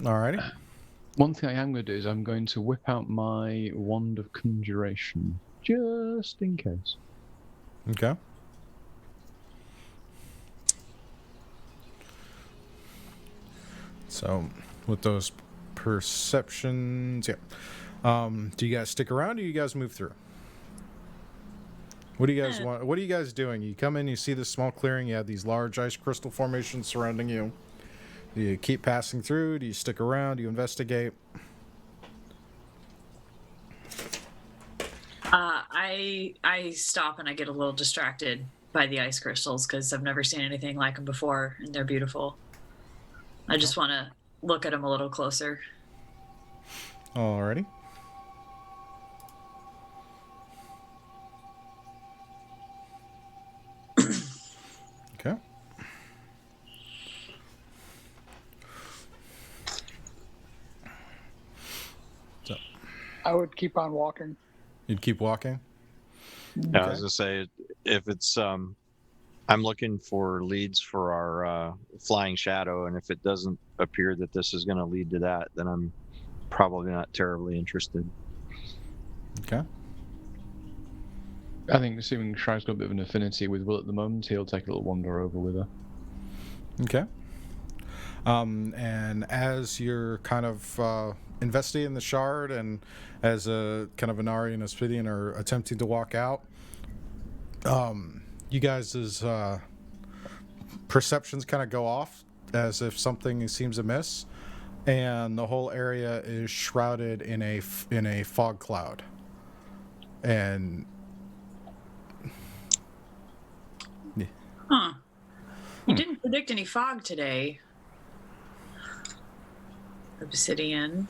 All righty. One thing I am going to do is I'm going to whip out my wand of conjuration, just in case. Okay. So, with those perceptions, yeah. Do you guys stick around or do you guys move through? What do you guys want? What are you guys doing? You come in, you see this small clearing, you have these large ice crystal formations surrounding you. Do you keep passing through? Do you stick around? Do you investigate? I stop and I get a little distracted by the ice crystals because I've never seen anything like them before, and they're beautiful. I just want to look at them a little closer. Alrighty. Okay. So I would keep on walking. you'd keep walking? Yeah, I was gonna say if it's I'm looking for leads for our flying shadow, and if it doesn't appear that this is going to lead to that, then I'm probably not terribly interested. Okay. I think assuming Shrag's got a bit of an affinity with Will at the moment, he'll take a little wander over with her. Okay. And as you're kind of investigating the shard, and as a kind of Inari and Aspidian are attempting to walk out, you guys' perceptions kind of go off as if something seems amiss, and the whole area is shrouded in a fog cloud. And Huh. You didn't predict any fog today. Obsidian.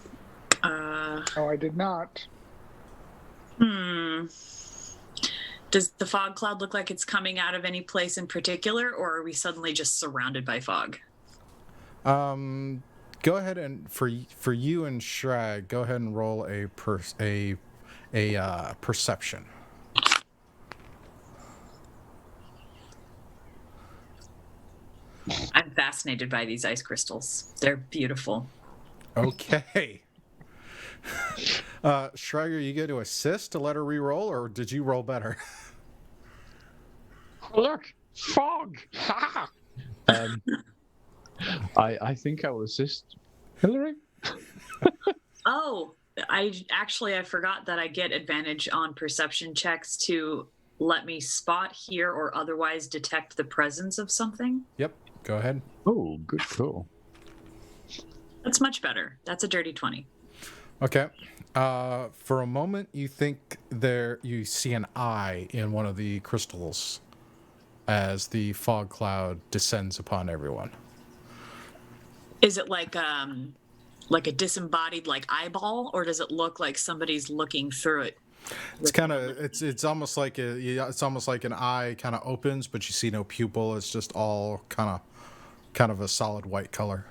Oh, I did not. Does the fog cloud look like it's coming out of any place in particular, or are we suddenly just surrounded by fog? go ahead and for you and Shrag, go ahead and roll a perception. I'm fascinated by these ice crystals. They're beautiful. Okay. Schreiger, you get to assist to let her re-roll, or did you roll better? Look, fog! Ha! I think I will assist Hillary. Oh, I forgot that I get advantage on perception checks to let me spot, hear, or otherwise detect the presence of something. Yep. Go ahead. Oh, good call. That's much better. That's a dirty 20. Okay. For a moment, you think you see an eye in one of the crystals as the fog cloud descends upon everyone. Is it like like a disembodied like eyeball, or does it look like somebody's looking through it? It's kind of it's almost like it's almost like an eye kind of opens, but you see no pupil. It's just all kind of a solid white color.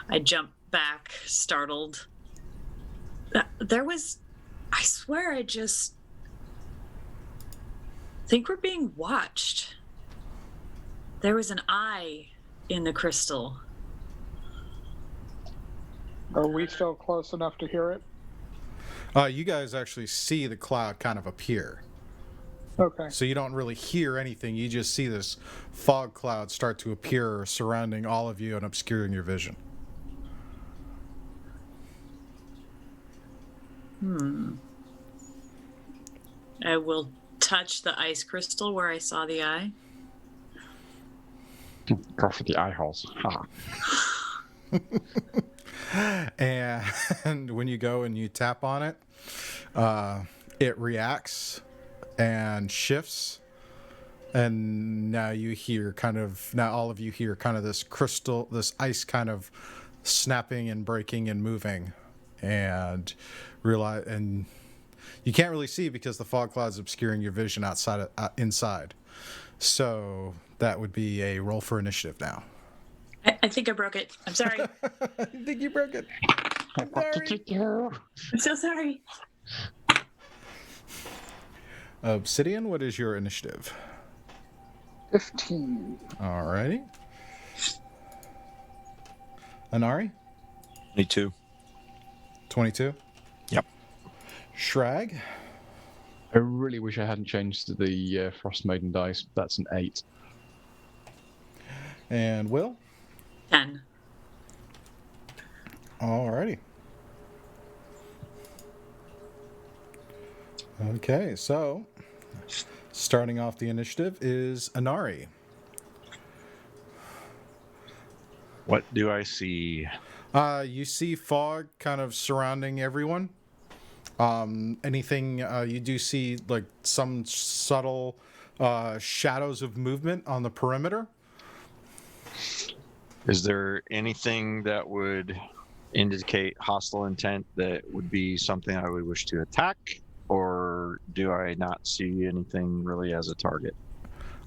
I jump back, startled. There was, I swear, I just think we're being watched. There was an eye in the crystal. Are we still close enough to hear it? You guys actually see the cloud kind of appear. Okay. So you don't really hear anything. You just see this fog cloud start to appear surrounding all of you and obscuring your vision. I will touch the ice crystal where I saw the eye. Go for the eye holes. Ha. And when you go and you tap on it, it reacts and shifts. And now all of you hear kind of this crystal, this ice kind of snapping and breaking and moving. And you can't really see because the fog cloud's obscuring your vision inside. So that would be a roll for initiative now. I think I broke it. I'm sorry. I think you broke it. What did you do? I'm so sorry. Obsidian, what is your initiative? 15. Alrighty. Anari? 22. 22. Yep. Shrag? I really wish I hadn't changed the Frost Maiden dice. That's an 8. And Will? 10. Alrighty. Okay, so starting off the initiative is Anari. What do I see? You see fog kind of surrounding everyone. Anything you do see like some subtle shadows of movement on the perimeter. Is there anything that would indicate hostile intent that would be something I would wish to attack? Or do I not see anything really as a target?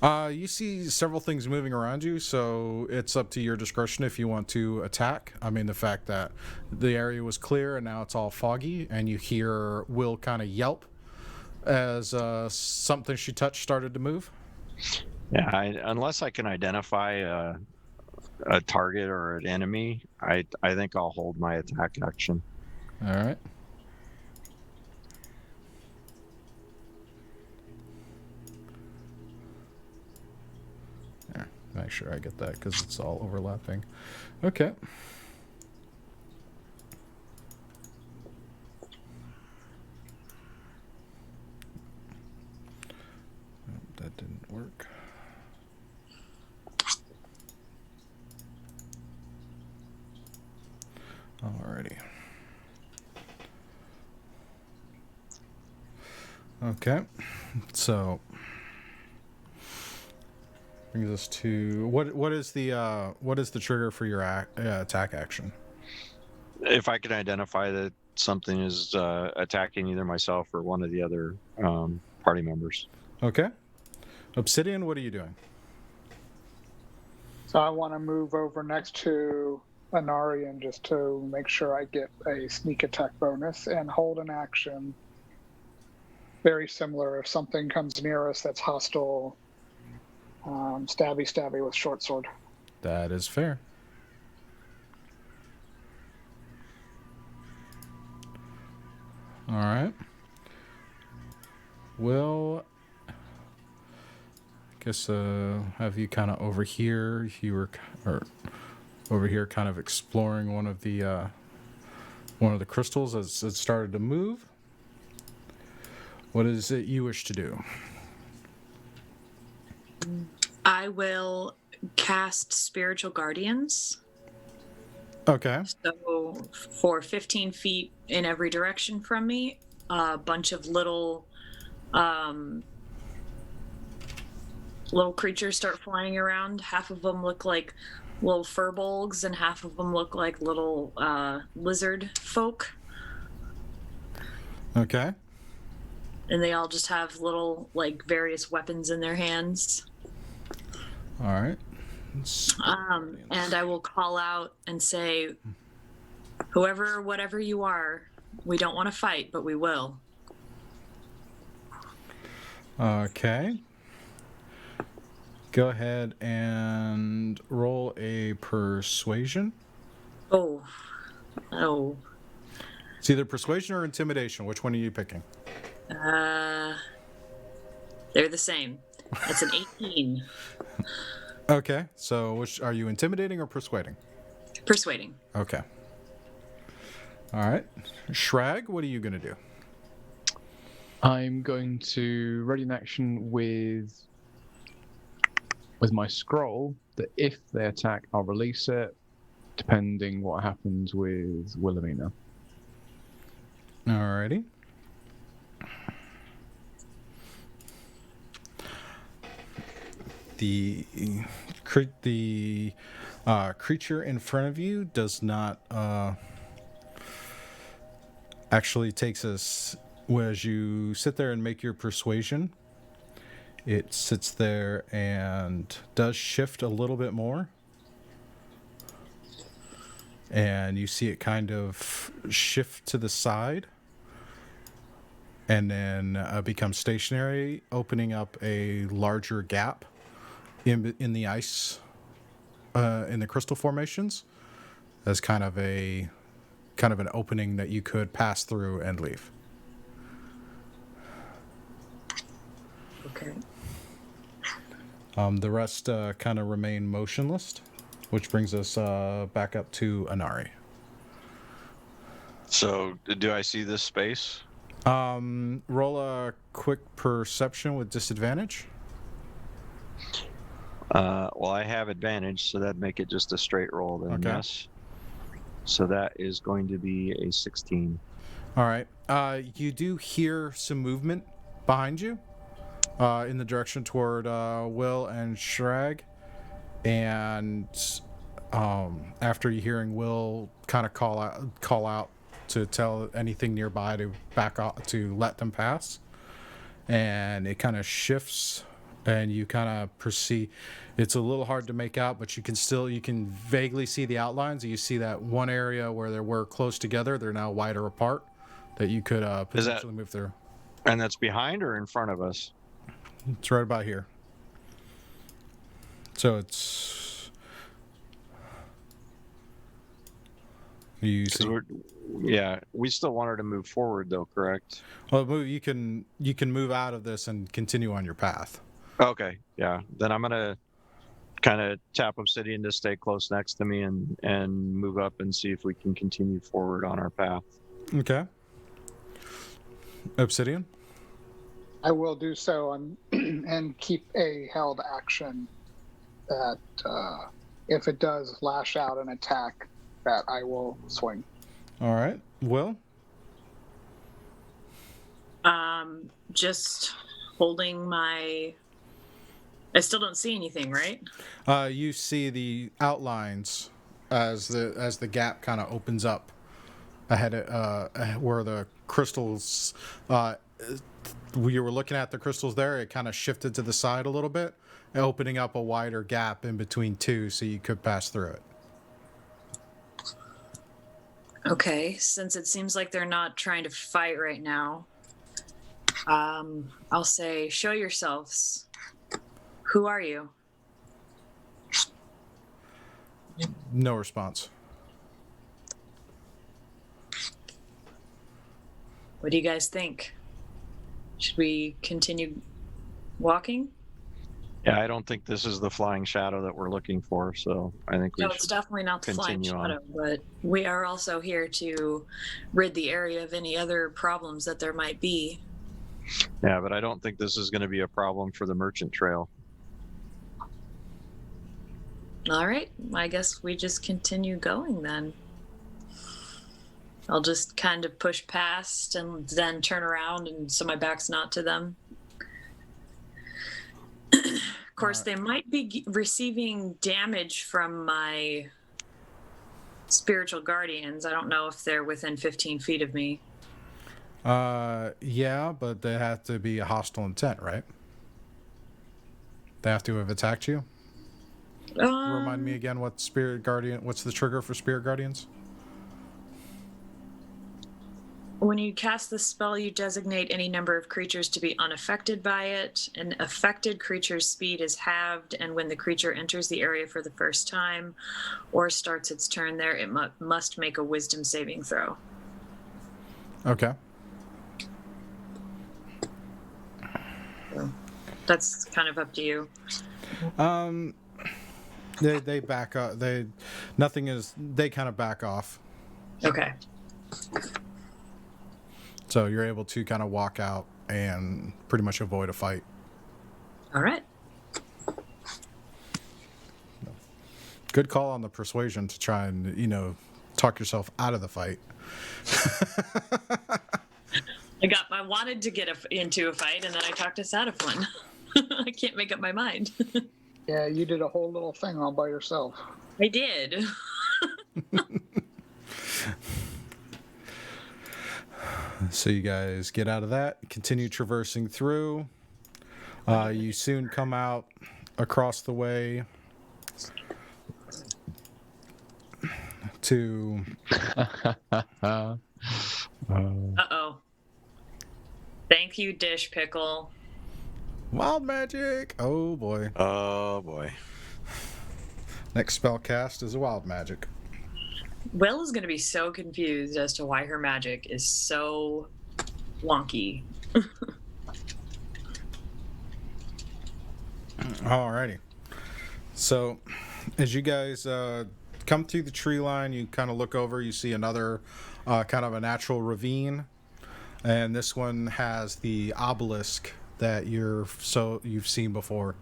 You see several things moving around you, so it's up to your discretion if you want to attack. I mean, the fact that the area was clear and now it's all foggy, and you hear Will kind of yelp as something she touched started to move. Yeah, unless I can identify a target or an enemy, I think I'll hold my attack action. All right. Make sure I get that because it's all overlapping. Okay. That didn't work. Alrighty. Okay. So brings us to what is the trigger for your attack action? If I can identify that something is attacking either myself or one of the other party members. Okay. Obsidian, what are you doing? So I want to move over next to Anarian just to make sure I get a sneak attack bonus and hold an action. Very similar. If something comes near us that's hostile, stabby with short sword. That is fair. All right. Well, I guess have you kind of over here? You were over here, kind of exploring one of the crystals as it started to move. What is it you wish to do? I will cast Spiritual Guardians. Okay. So for 15 feet in every direction from me, a bunch of little creatures start flying around. Half of them look like little furbolgs, and half of them look like little lizard folk. Okay. And they all just have little, like, various weapons in their hands. All right. And I will call out and say, whoever, whatever you are, we don't want to fight, but we will. Okay. Go ahead and roll a persuasion. Oh. It's either persuasion or intimidation. Which one are you picking? They're the same. That's an 18. Okay. So, which are you intimidating or persuading? Persuading. Okay. All right. Shrag, what are you going to do? I'm going to ready an action with my scroll that if they attack, I'll release it, depending what happens with Wilhelmina. Alrighty. The creature in front of you does not actually takes us as you sit there and make your persuasion. It sits there and does shift a little bit more. And you see it kind of shift to the side and then become stationary, opening up a larger gap in the ice, in the crystal formations, as kind of an opening that you could pass through and leave. Okay. The rest kind of remain motionless, which brings us back up to Anari. So, do I see this space? Roll a quick perception with disadvantage. Well, I have advantage, so that'd make it just a straight roll then, Okay. yes. So that is going to be a 16. All right. You do hear some movement behind you in the direction toward Will and Shrag. And after you hearing Will kind of call out to tell anything nearby to back off, to let them pass, and it kind of shifts, and you kind of perceive it's a little hard to make out, but you can vaguely see the outlines. You see that one area where they were close together, they're now wider apart, that you could potentially move through. And that's behind or in front of us? It's right about here. So it's you see. Yeah, we still want her to move forward, though, correct? Well, you can move out of this and continue on your path. Okay, yeah. Then I'm gonna kind of tap Obsidian to stay close next to me and move up and see if we can continue forward on our path. Okay. Obsidian. I will do so and keep a held action that if it does lash out and attack, that I will swing. All right. Will. Just holding my. I still don't see anything, right? You see the outlines as the gap kind of opens up ahead of where the crystals. You were looking at the crystals there. It kind of shifted to the side a little bit, opening up a wider gap in between two, so you could pass through it. Okay, since it seems like they're not trying to fight right now, I'll say, show yourselves. Who are you? No response. What do you guys think? Should we continue walking? Yeah, I don't think this is the flying shadow that we're looking for, so I think we No, should it's definitely not the flying continue on. shadow, but we are also here to rid the area of any other problems that there might be. Yeah, but I don't think this is going to be a problem for the merchant trail. All right, I guess we just continue going then. I'll just kind of push past and then turn around, and so my back's not to them. Of course, they might be receiving damage from my spiritual guardians. I don't know if they're within 15 feet of me. Yeah, but they have to be a hostile intent, right? They have to have attacked you. Remind me again what spirit guardian. What's the trigger for spirit guardians? When you cast the spell, you designate any number of creatures to be unaffected by it. An affected creature's speed is halved, and when the creature enters the area for the first time or starts its turn there, it must make a wisdom saving throw. Okay. So that's kind of up to you. They back up. They kind of back off. Okay. So you're able to kind of walk out and pretty much avoid a fight. All right. Good call on the persuasion to try and, talk yourself out of the fight. I wanted to get into a fight, and then I talked us out of one. I can't make up my mind. Yeah, you did a whole little thing all by yourself. I did. So you guys get out of that, continue traversing through. You soon come out across the way to... Uh-oh. Thank you, Dish Pickle. Wild magic! Oh boy. Oh boy. Next spell cast is a wild magic. Will is going to be so confused as to why her magic is so wonky. Alrighty. So, as you guys come through the tree line, you kind of look over, you see another kind of a natural ravine. And this one has the obelisk that you've seen before.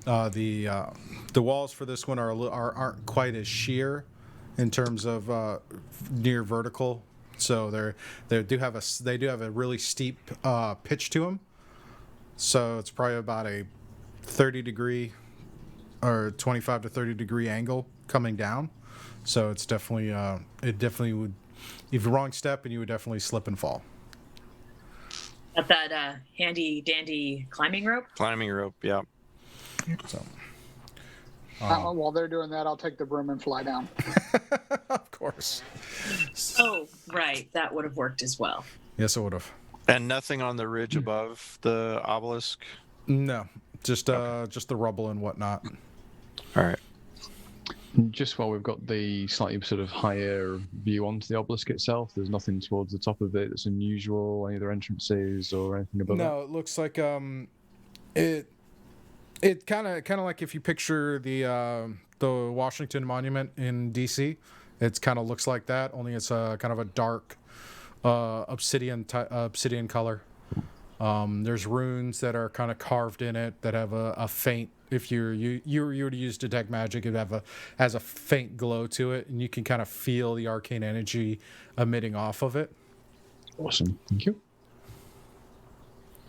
The walls for this one aren't quite as sheer in terms of near vertical, so they do have a really steep pitch to them. So it's probably about a 30-degree or 25 to 30-degree angle coming down. So it's definitely would, if you're wrong step, and you would definitely slip and fall. At that handy dandy climbing rope. Climbing rope, yeah. So. While they're doing that, I'll take the broom and fly down. Of course. Oh, right. That would have worked as well. Yes, it would have. And nothing on the ridge above the obelisk? No, just the rubble and whatnot. All right. Just while we've got the slightly sort of higher view onto the obelisk itself, there's nothing towards the top of it that's unusual, any other entrances or anything above No, it looks like it kind of like if you picture the Washington Monument in DC, it kind of looks like that. Only it's kind of a dark obsidian color. There's runes that are kind of carved in it that have a faint. If you were to use detect magic, it has a faint glow to it, and you can kind of feel the arcane energy emitting off of it. Awesome, thank you.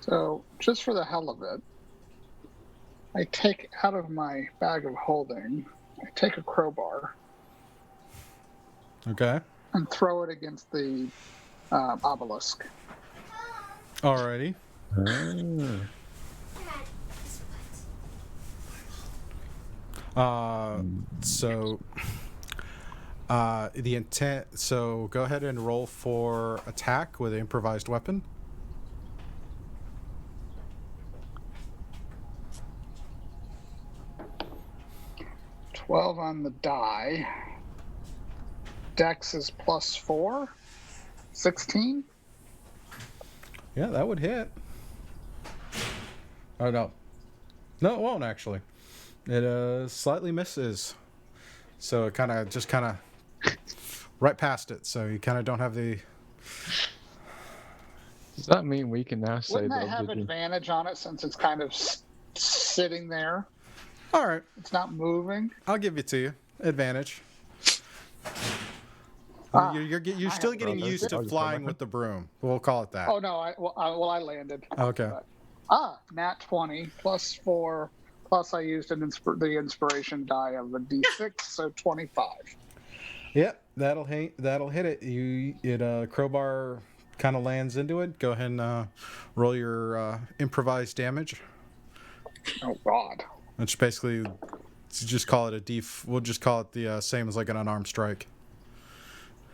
So, just for the hell of it, I take out of my bag of holding, I take a crowbar. Okay. And throw it against the obelisk. Alrighty. So the intent. So go ahead and roll for attack with an improvised weapon. $12 on the die. Dex is +4. 16. Yeah, that would hit. Oh no, it won't actually. It slightly misses. So it kind of right past it. So you kind of don't have the. Does that mean we can now say Wouldn't that? I have advantage on it since it's kind of sitting there? All right, It's not moving. I'll give it to you. Advantage. You're still getting used to flying with the broom. We'll call it that. Oh no! I landed. Okay. Nat 20 +4 Plus, I used the inspiration die of a D6, so 25. Yep, that'll hit it. Crowbar kind of lands into it. Go ahead and roll your improvised damage. Oh God! Which basically, just call it we'll just call it the same as like an unarmed strike.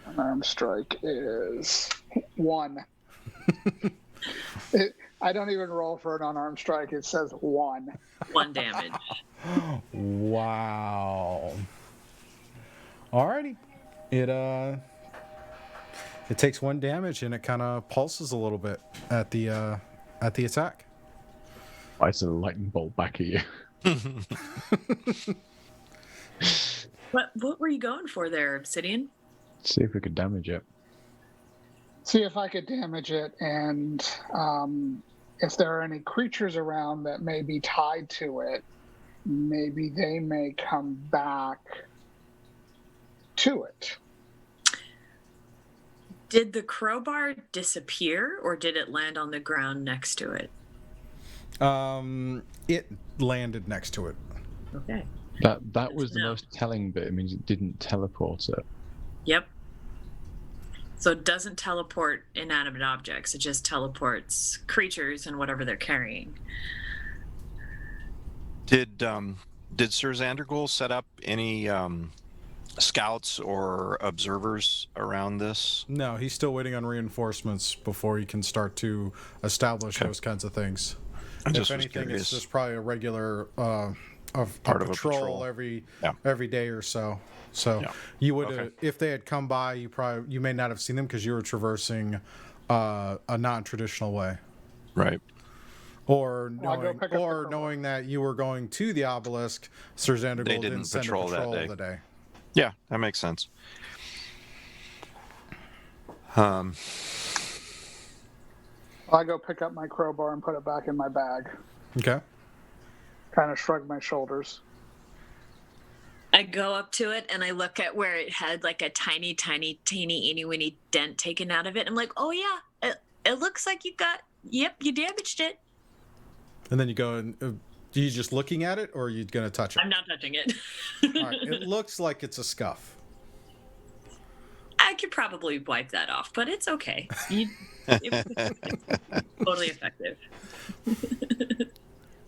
Unarmed strike is 1. I don't even roll for an unarmed strike. It says 1. 1 damage. Wow. Alrighty. It takes 1 damage and it kind of pulses a little bit at the attack. I send a lightning bolt back at you. What were you going for there, Obsidian? See if we could damage it. See if I could damage it, and if there are any creatures around that may be tied to it, maybe they may come back to it. Did the crowbar disappear, or did it land on the ground next to it? It landed next to it. Okay. That was the most telling bit. It means it didn't teleport it. Yep. So it doesn't teleport inanimate objects. It just teleports creatures and whatever they're carrying. Did Sir Xandergul set up any scouts or observers around this? No, he's still waiting on reinforcements before he can start to establish those kinds of things. If anything, it's just probably a regular patrol every day or so. So you would, if they had come by, you may not have seen them because you were traversing a non-traditional way, right? Or knowing that you were going to the obelisk, Sir Xandergul didn't send a patrol of the day. Yeah, that makes sense. I go pick up my crowbar and put it back in my bag. Okay. Kind of shrug my shoulders. I go up to it and I look at where it had like a tiny, teeny weeny dent taken out of it. I'm like, oh yeah, it looks like you damaged it. And then you go and are you just looking at it, or are you gonna touch it? I'm not touching it. All right, it looks like it's a scuff. I could probably wipe that off, but it's okay. Totally effective.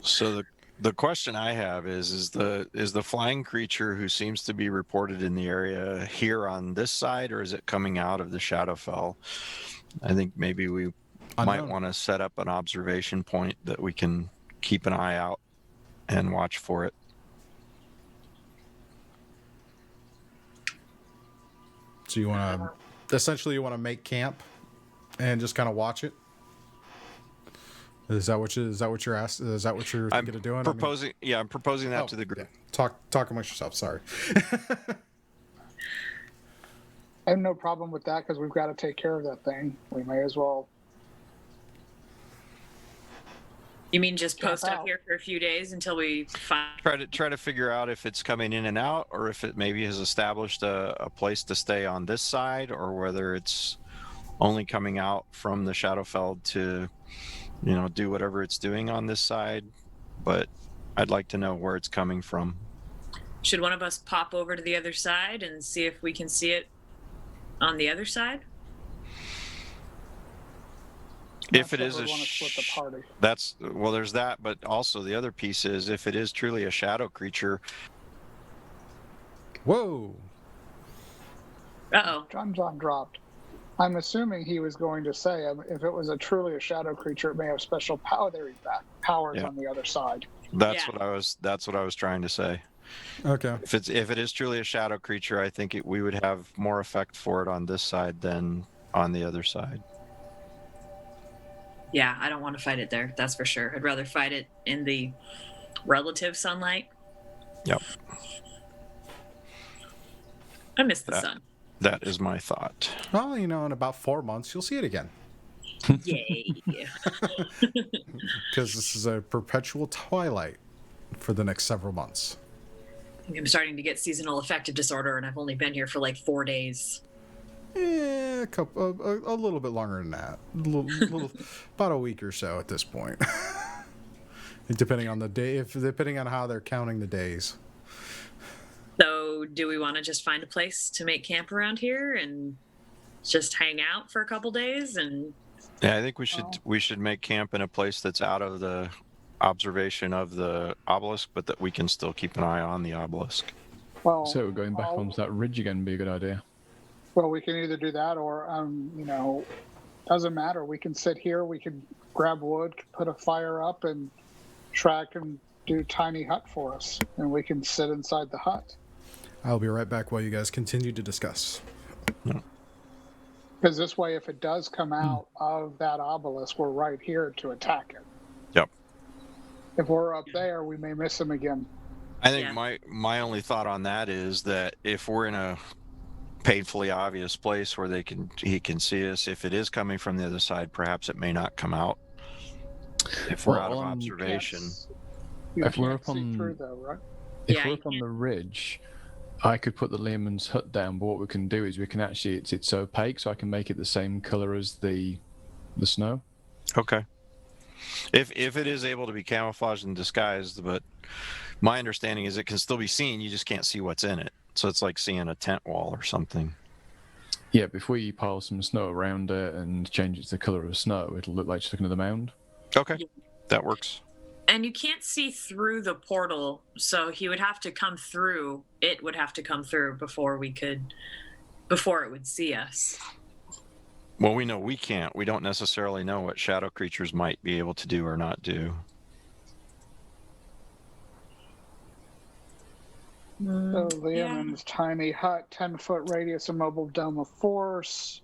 So the question I have is the flying creature who seems to be reported in the area here on this side, or is it coming out of the Shadowfell? I think maybe we might want to set up an observation point that we can keep an eye out and watch for it. So you want to make camp and just kind of watch it? Is that what you're asking? Is that what you're thinking of doing? I'm proposing that to the group. Yeah. Talk amongst yourself. Sorry. I have no problem with that because we've got to take care of that thing. We may as well. You mean just post up here for a few days until we find? Try to figure out if it's coming in and out, or if it maybe has established a place to stay on this side, or whether it's only coming out from the Shadowfell to, do whatever it's doing on this side. But I'd like to know where it's coming from. Should one of us pop over to the other side and see if we can see it on the other side? If it is split the party. There's that, but also the other piece is if it is truly a shadow creature. Whoa. Uh-oh. John dropped. I'm assuming he was going to say if it was truly a shadow creature, it may have special powers on the other side. That's what I was trying to say. Okay. If it is truly a shadow creature, I think we would have more effect for it on this side than on the other side. Yeah, I don't want to fight it there. That's for sure. I'd rather fight it in the relative sunlight. Yep. I miss the sun. That is my thought. Well, in about 4 months, you'll see it again. Yay. Because this is a perpetual twilight for the next several months. I think I'm starting to get seasonal affective disorder, and I've only been here for like 4 days. A little bit longer than that. About a week or so at this point. depending on the day, depending on how they're counting the days. So, do we want to just find a place to make camp around here and just hang out for a couple days? And Yeah, I think we should make camp in a place that's out of the observation of the obelisk, but that we can still keep an eye on the obelisk. Well, So going back onto that ridge again would be a good idea. well, we can either do that or, doesn't matter. We can sit here. We can grab wood, put a fire up, and Shrag can do tiny hut for us, and we can sit inside the hut. I'll be right back while you guys continue to discuss. Because this way, if it does come out of that obelisk, we're right here to attack it. Yep. If we're up there, we may miss him again. I think my only thought on that is that if we're in a painfully obvious place where he can see us, if it is coming from the other side, perhaps it may not come out. If we're out of observation. If we're Can't up on, see through, though, right? if Yeah, we're you up on can't. the ridge, I could put the layman's hut down, but what we can do is we can actually, it's opaque, so I can make it the same color as the snow. Okay. If it is able to be camouflaged and disguised, but my understanding is it can still be seen, you just can't see what's in it. So it's like seeing a tent wall or something. Yeah, but if we pile some snow around it and change it to the color of snow, it'll look like just looking at the mound. Okay, that works. And you can't see through the portal, so he would have to come through. It would have to come through before it would see us. Well, we know we can't. We don't necessarily know what shadow creatures might be able to do or not do. So Leon's tiny hut, 10-foot radius, immobile dome of force.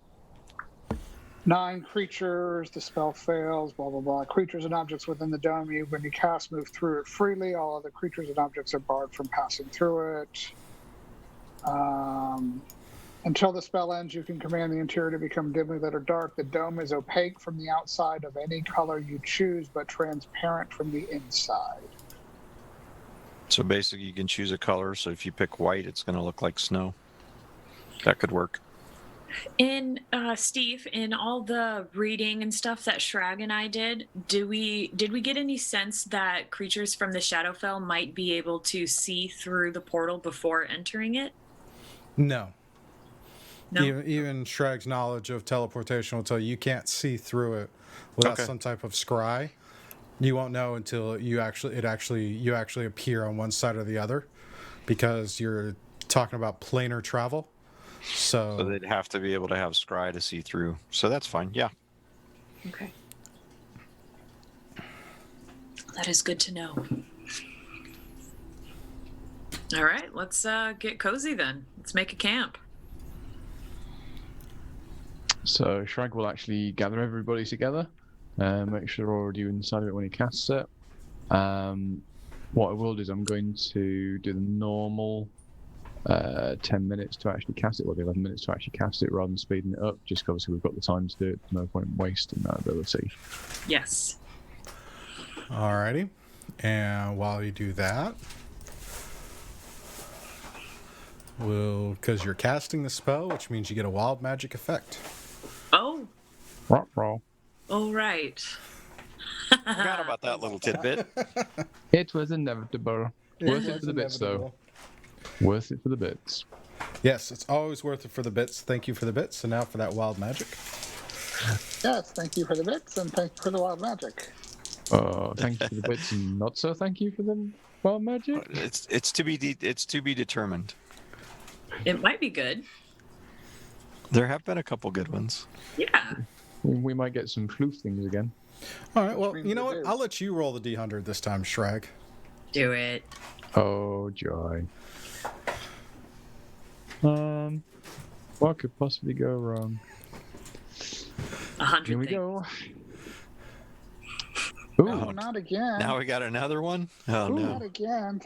9 creatures, the spell fails, blah, blah, blah. Creatures and objects within the dome, when you cast, move through it freely. All other creatures and objects are barred from passing through it. Until the spell ends, you can command the interior to become dimly lit or dark. The dome is opaque from the outside of any color you choose, but transparent from the inside. So basically you can choose a color. So if you pick white, it's going to look like snow. That could work. In Steve, in all the reading and stuff that Shrag and I did we get any sense that creatures from the Shadowfell might be able to see through the portal before entering it? No. No. Even Shrag's knowledge of teleportation will tell you can't see through it without some type of scry. You won't know until you actually appear on one side or the other, because you're talking about planar travel. So they'd have to be able to have scry to see through. So that's fine. Yeah. Okay. That is good to know. All right, let's get cozy then. Let's make a camp. So Shrag will actually gather everybody together, make sure they're already inside of it when he casts it. What I will do is I'm going to do the normal 10 minutes to actually cast it, or the 11 minutes to actually cast it, rather than speeding it up, just because obviously we've got the time to do it. No point in wasting that ability. Yes. alrighty. And while you do that, because you're casting the spell, which means you get a wild magic effect. Oh. Roll. All right. Forgot about that little tidbit. It was inevitable. Worth it for the bits, though. Worth it for the bits. Yes, it's always worth it for the bits. Thank you for the bits. And now for that wild magic. Yes, thank you for the bits, and thank you for the wild magic. Thank you for the bits, and not so thank you for the wild magic. It's to be determined. It might be good. There have been a couple good ones. Yeah. We might get some floof things again. All right, well, means you know we what? do. I'll let you roll the D100 this time, Shrag. Do it. Oh, joy. What could possibly go wrong? 100 Here we things. go. No, Ooh, not again. Now we got another one? Oh, Ooh, no. not again.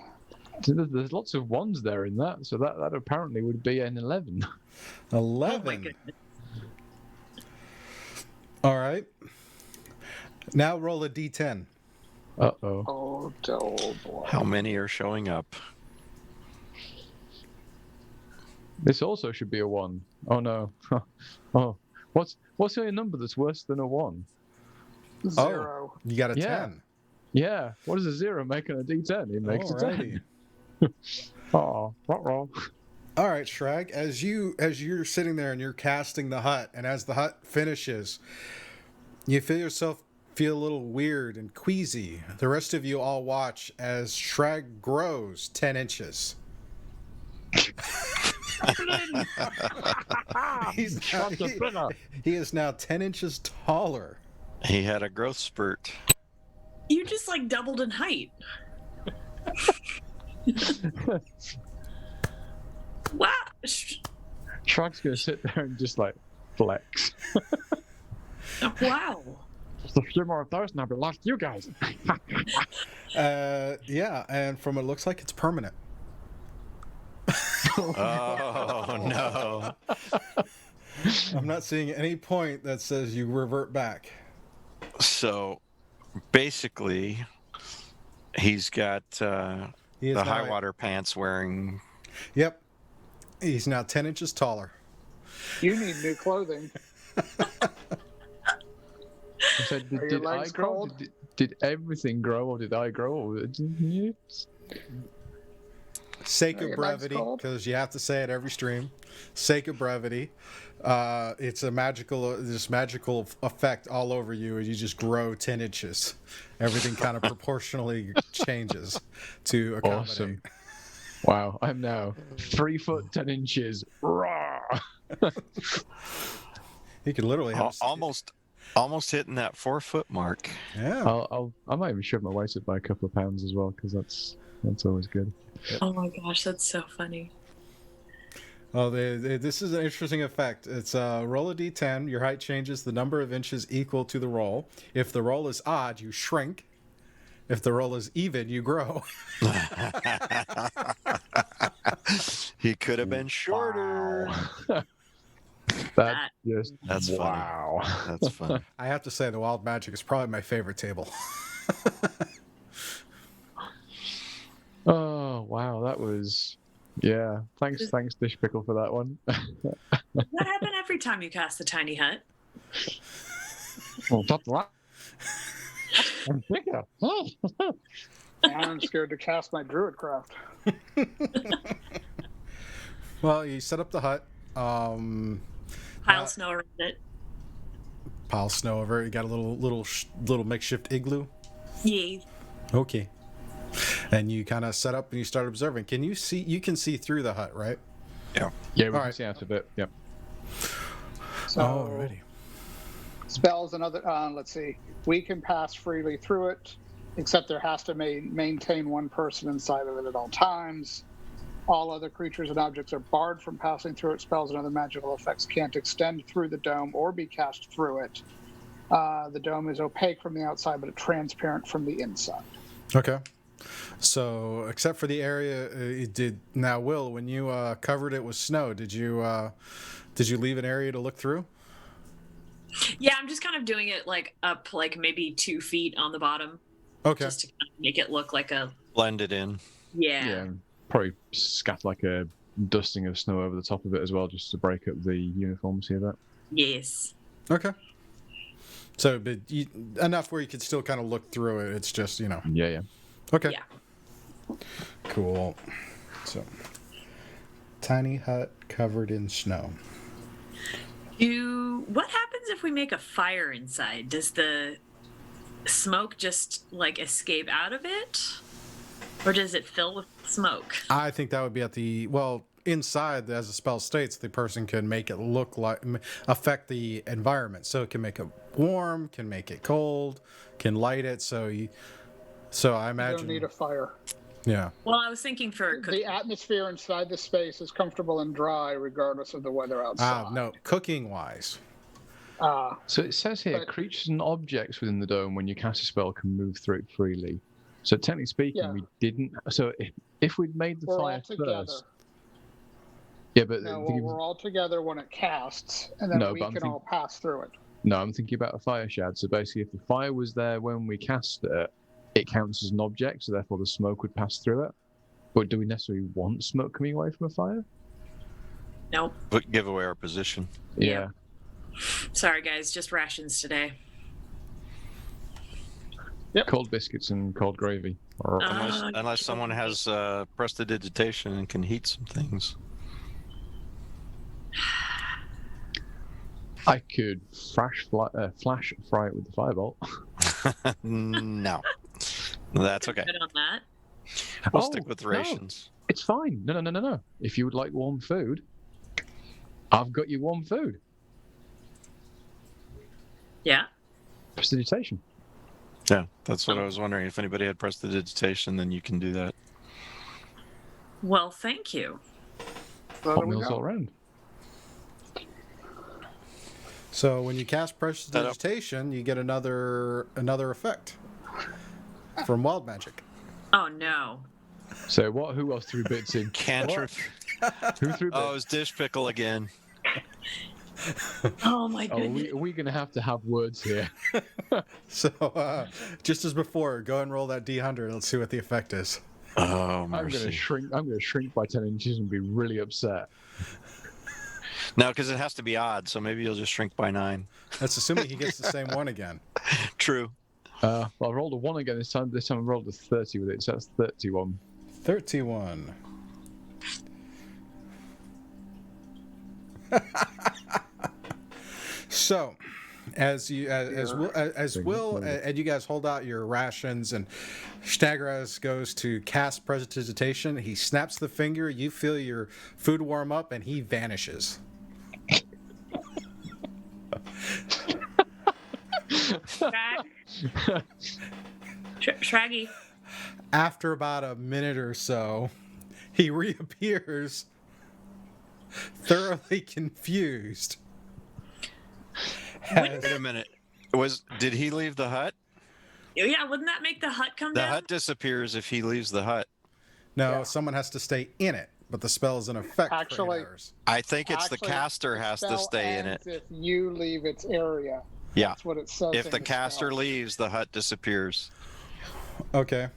there's lots of ones there in that, so that apparently would be an 11. 11. Oh my goodness. All right. Now roll a D10. Uh-oh. Oh boy. How many are showing up? This also should be a 1. Oh, no. Oh, what's a number that's worse than a 1? 0. You got a Yeah. 10. Yeah. What does a 0 make on a D10? It makes a 10. Alrighty. Oh, roll. All right, Shrag, as you're sitting there and you're casting the hut, and as the hut finishes, you feel yourself feel a little weird and queasy. The rest of you all watch as Shrag grows 10 inches. He is now 10 inches taller. He had a growth spurt. You just like doubled in height. Wow. Shrug's gonna sit there and just like flex. Wow. Just a few more of those and I'll be lost you guys. Yeah, and from it looks like it's permanent. Oh no! I'm not seeing any point that says you revert back. So basically, he's got He is the now high water pants wearing. Yep. He's now 10 inches taller. You need new clothing. So Are your did I legs grow? cold? Did everything grow, or did I grow? Or did you? Sake Are of your legs brevity, cold? because you have to say it every stream. Sake of brevity. It's a magical effect all over you as you just grow 10 inches. Everything kind of proportionally changes to accommodate. Awesome. Wow, I'm now 3 foot 10 inches. Raw. You could literally have Almost hitting that 4 foot mark. yeah. I might even shove my waist up by a couple of pounds as well, because that's always good. Oh my gosh, that's so funny. Oh, this is an interesting effect. It's roll a d10. Your height changes the number of inches equal to the roll. If the roll is odd, you shrink. If the roll is even, you grow. He could have been shorter. Wow. That's funny. wow. That's funny. I have to say, the Wild Magic is probably my favorite table. Oh wow, that was Thanks, Dish Pickle, for that one. What happened every time you cast the tiny hut? Well, top the line. I'm bigger. I'm scared to cast my druidcraft. Well, you set up the hut. Pile snow around it. Pile snow over it. You got a little makeshift igloo. Yay. Okay. And you kind of set up and you start observing. Can you see? You can see through the hut, right? Yeah. Yeah, we can Alright. see out a bit. Yep. So Alrighty. spells and other. Let's see. We can pass freely through it, except there has to maintain one person inside of it at all times. All other creatures and objects are barred from passing through it. Spells and other magical effects can't extend through the dome or be cast through it. The dome is opaque from the outside, but transparent from the inside. Okay. So, except for the area, Will, when you covered it with snow, did you leave an area to look through? Yeah, I'm just kind of doing it like up, like maybe 2 feet on the bottom, Okay. just to kind of make it look like a Blended in. yeah. Probably scatter like a dusting of snow over the top of it as well, just to break up the uniform. See that? Yes. Okay. So, but enough where you could still kind of look through it. It's just, Yeah. Okay. Yeah. Cool. So, tiny hut covered in snow. What happens if we make a fire inside? Does the smoke just like escape out of it? Or does it fill with smoke? I think that would be inside, as the spell states, the person can make it affect the environment. So it can make it warm, can make it cold, can light it. So I imagine. You don't need a fire. Yeah. Well, I was thinking for The atmosphere inside the space is comfortable and dry, regardless of the weather outside. No, cooking wise. So it says here, But- creatures and objects within the dome, when you cast a spell, can move through it freely. So technically speaking, Yeah. we didn't. So if we'd made the We're fire all together. first, yeah, but No, the well, thing is- we're all together when it casts, and then No, we but I'm can think- all pass through it. no, I'm thinking about a fire shad. So basically, if the fire was there when we cast it, it counts as an object, so therefore the smoke would pass through it. But do we necessarily want smoke coming away from a fire? Nope. But give away our position. Yeah. Sorry guys, just rations today. Cold biscuits and cold gravy. Or Unless someone has prestidigitation and can heat some things. I could flash fry it with the firebolt. No. That's okay. Good on that. We'll Oh, stick with no. rations. It's fine. No. If you would like warm food, I've got you warm food. Yeah. Prestidigitation. Yeah, that's what I was wondering. If anybody had prestidigitation, then you can do that. Well, thank you. So Hot there we meals go. all around. So when you cast prestidigitation, you get another effect from wild magic. Oh no. So what? Who else threw bits in? Cantrip. Who threw bits? Oh, it's dish pickle again. Oh my Oh, goodness. are we going to have words here? So just as before, go and roll that D100. Let's see what the effect is. Oh, I'm going to mercy. shrink. I'm going to shrink by 10 inches and be really upset. No, because it has to be odd, so maybe you'll just shrink by 9. That's assuming he gets the same one again. True. Well, I rolled a 1 again this time. This time I rolled a 30 with it, so that's 31. 31. So, as Will and you guys hold out your rations, and Stagraz goes to cast prestidigitation, he snaps the finger. You feel your food warm up, and he vanishes. Shraggy. After about a minute or so, he reappears, thoroughly confused. Wait a minute. Did he leave the hut? Yeah, wouldn't that make the hut come The down? hut disappears if he leaves the hut. No, Yeah. someone has to stay in it, but the spell is in effect for Actually- 8 hours. I think it's Actually, the caster has to spell stay in it. ends if you leave its area. Yeah. That's what it says. If in the caster spell. leaves, the hut disappears. Okay.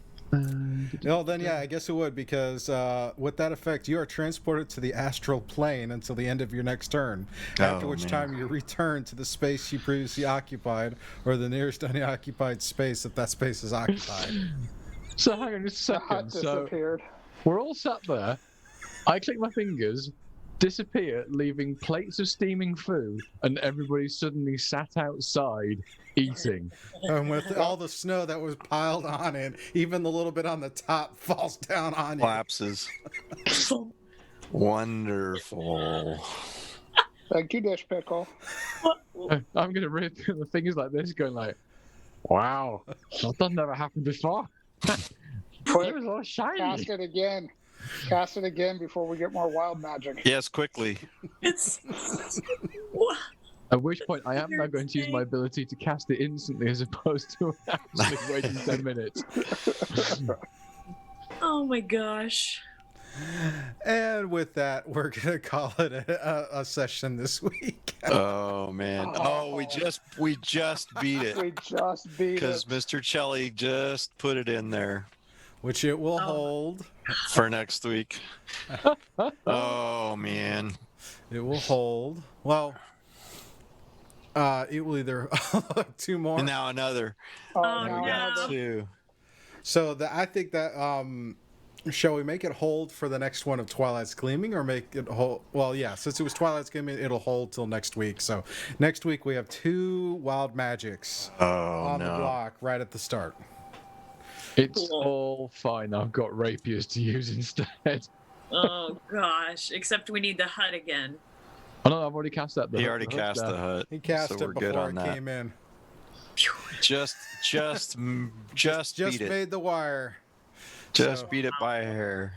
Well, then, yeah, I guess it would, because with that effect, you are transported to the astral plane until the end of your next turn, after which man. time you return to the space you previously occupied, or the nearest unoccupied space if that space is occupied. So hang on just a The hut second. So disappeared. we're all sat there. I click my fingers, disappear, leaving plates of steaming food, and everybody suddenly sat outside eating. And with all the snow that was piled on it, even the little bit on the top falls down on you. Collapses. Wonderful. Thank you, Dish Pickle. I'm gonna reappear the fingers like this, going like, "Wow, that never happened before." Quick, It was all shiny. cast it again. Cast it again before we get more wild magic. Yes, quickly. It's. At which point, I am now going to use my ability to cast it instantly, as opposed to actually waiting 10 minutes. Oh my gosh. And with that, we're going to call it a session this week. Oh man. Oh, we just beat it We just beat because it. Mr. Chelly just put it in there Which it will hold. for next week. Oh man. It will hold. Well, it will either 2 more. And now another. Oh, Oh, now We got no. 2. So I think that shall we make it hold for the next one of Twilight's Gleaming, or make it hold? Well, yeah, since it was Twilight's Gleaming, it'll hold till next week. So next week we have 2 wild magics Oh on the no. block right at the start. It's Cool. all fine. I've got rapiers to use instead. Oh gosh. Except we need the hut again. Oh no, I've already cast that. He already cast the hut. He cast so we're it good before on it that. came in. Just Just beat it. made the wire. Just so- beat it by a hair.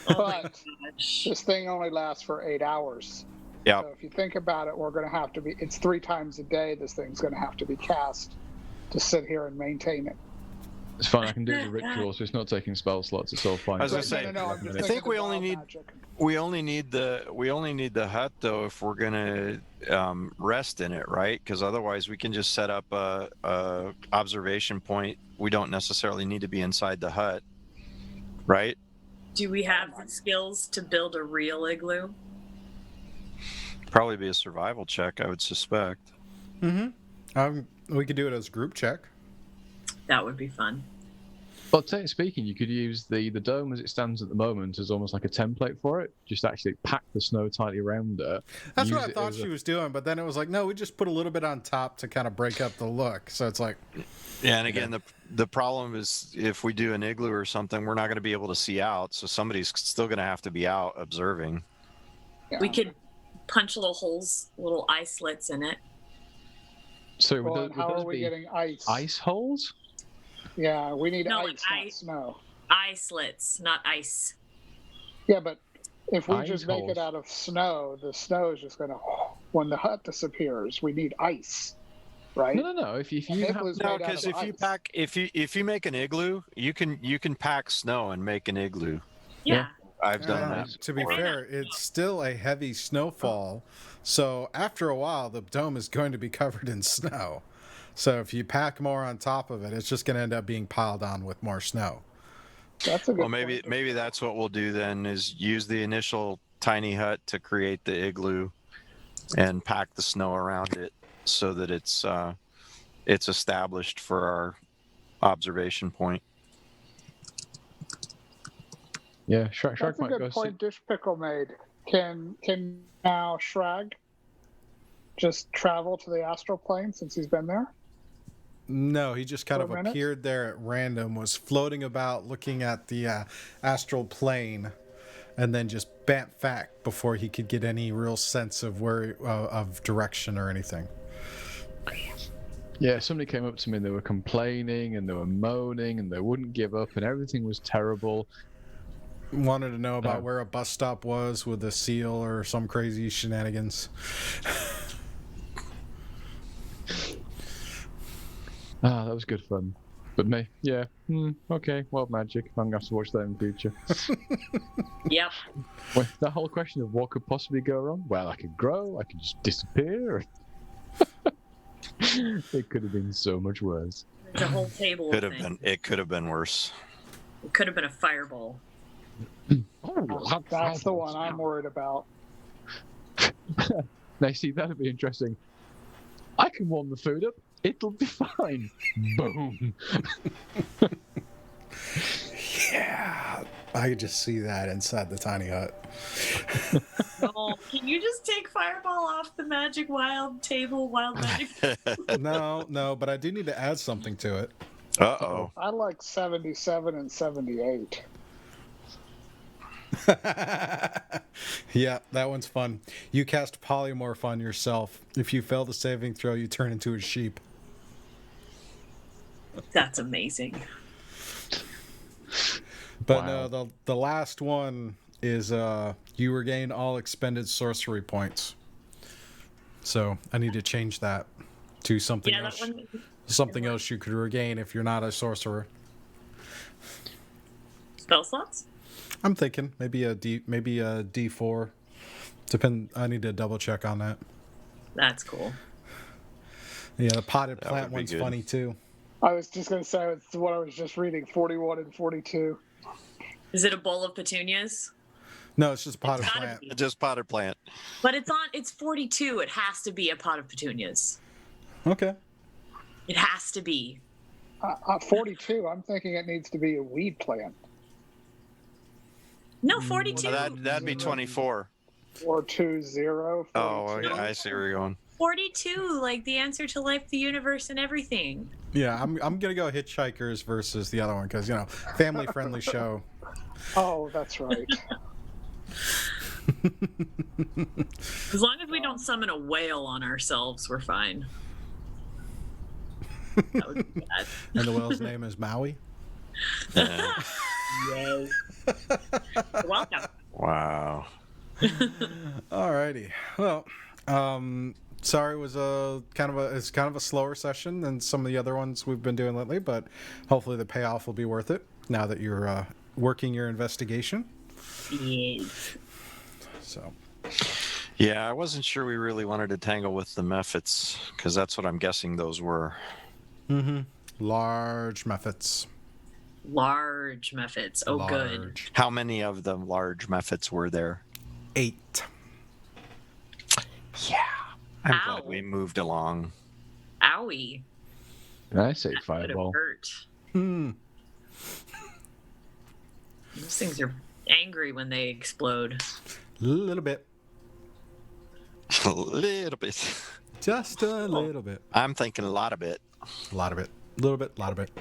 Oh my But gosh. this thing only lasts for 8 hours. Yep. So if you think about it, we're going to have to be, it's 3 times a day this thing's going to have to be cast to sit here and maintain it. It's fine. I can do the ritual, so it's not taking spell slots. It's all fine. I was gonna No, say, no, I'm just I thinking think we of only wild need- magic. We only need the hut though if we're gonna rest in it, right? Because otherwise we can just set up a observation point. We don't necessarily need to be inside the hut, right? Do we have the skills to build a real igloo? Probably be a survival check, I would suspect. Mm-hmm. We could do it as a group check. That would be fun. Well, technically speaking, you could use the dome as it stands at the moment as almost like a template for it. Just actually pack the snow tightly around it. That's use what I it thought as she was doing, but then it was like, no, we just put a little bit on top to kind of break up the look. So it's like, Yeah, and again, the problem is if we do an igloo or something, we're not going to be able to see out. So somebody's still going to have to be out observing. Yeah. We could punch little holes, little eye slits in it. So Well, would and how those are we be getting ice? ice holes? Yeah, we need No, ice, like not snow. Eye slits, not ice. Yeah, but if we Ice just make holes. it out of snow, the snow is just going to, when the hut disappears, we need ice, right? No. If you have Igloos No, made out because of if you make an igloo, you can pack snow and make an igloo. Yeah. I've done that. to be before. fair, it's still a heavy snowfall. So after a while, the dome is going to be covered in snow. So if you pack more on top of it, it's just going to end up being piled on with more snow. That's a good Well, maybe point. maybe that's what we'll do then is use the initial tiny hut to create the igloo and pack the snow around it so that it's established for our observation point. yeah, Shrek That's a might go good see. point Dish Pickle made. Can now Shrag just travel to the astral plane since he's been there? No, he just kind For of a minute? appeared there at random, was floating about looking at the astral plane, and then just bamf back before he could get any real sense of where of direction or anything. Yeah, somebody came up to me and they were complaining and they were moaning and they wouldn't give up and everything was terrible. Wanted to know about Oh. where a bus stop was with a seal or some crazy shenanigans. Ah, that was good fun. But me, yeah, okay, wild magic. I'm gonna have to watch that in the future. Yep. Well, that whole question of what could possibly go wrong? Well, I could grow, I could just disappear. It could have been so much worse. There's a whole table Could of have things. been. It could have been worse. It could have been a fireball. Oh, That's the one I'm worried about. Now, see, that'd be interesting. I can warm the food up. It'll be fine. Boom. Yeah, I could just see that inside the tiny hut. Oh, can you just take fireball off the magic wild table, wild magic? No, but I do need to add something to it. Uh-oh. I like 77 and 78. Yeah, that one's fun. You cast polymorph on yourself. If you fail the saving throw, you turn into a sheep. That's amazing. But Wow. no, the last one is you regain all expended sorcery points. So I need to change that to something Yeah, else. that one. Something else you could regain if you're not a sorcerer. Spell slots? I'm thinking maybe a D4. I need to double check on that. That's cool. Yeah, the potted That plant would be one's good. funny too. I was just going to say it's what I was just reading, 41 and 42. Is it a bowl of petunias? No, it's just a potted gotta plant. be. Just potted plant. But it's 42. It has to be a pot of petunias. Okay. It has to be. 42, I'm thinking it needs to be a weed plant. No, 42. That'd be 24. Or 20, 42. Oh, I see where you're going. 42, like the answer to life, the universe, and everything. Yeah, I'm gonna go Hitchhikers versus the other one because family friendly show. Oh, that's right. As long as we don't summon a whale on ourselves, we're fine. That would be bad. And the whale's name is Maui. Yeah. Yay. You're welcome. Wow. Alrighty. Well, sorry, it was it's kind of a slower session than some of the other ones we've been doing lately, but hopefully the payoff will be worth it now that you're working your investigation. Yes. So. Yeah, I wasn't sure we really wanted to tangle with the mephits because that's what I'm guessing those were. Mm-hmm. Large mephits. Large mephits. Oh, good. Large. How many of the large mephits were there? 8. Yeah. I'm Ow. glad we moved along. Owie. I say Would have fireball. hurt. Hmm. Those things are angry when they explode. Little bit. A little bit. Just a little bit. I'm thinking a lot of it. A lot of it. A little bit. A lot of it.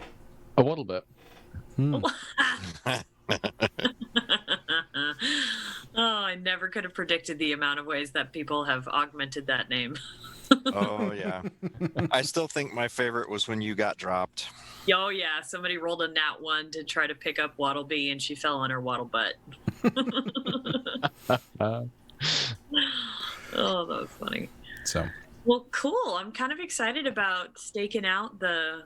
A waddle bit. Hmm. Oh, I never could have predicted the amount of ways that people have augmented that name. Oh yeah. I still think my favorite was when you got dropped. Oh yeah, somebody rolled a nat 1 to try to pick up Waddlebee, and she fell on her waddle butt. Oh, that was funny. So, Well, cool. I'm kind of excited about staking out the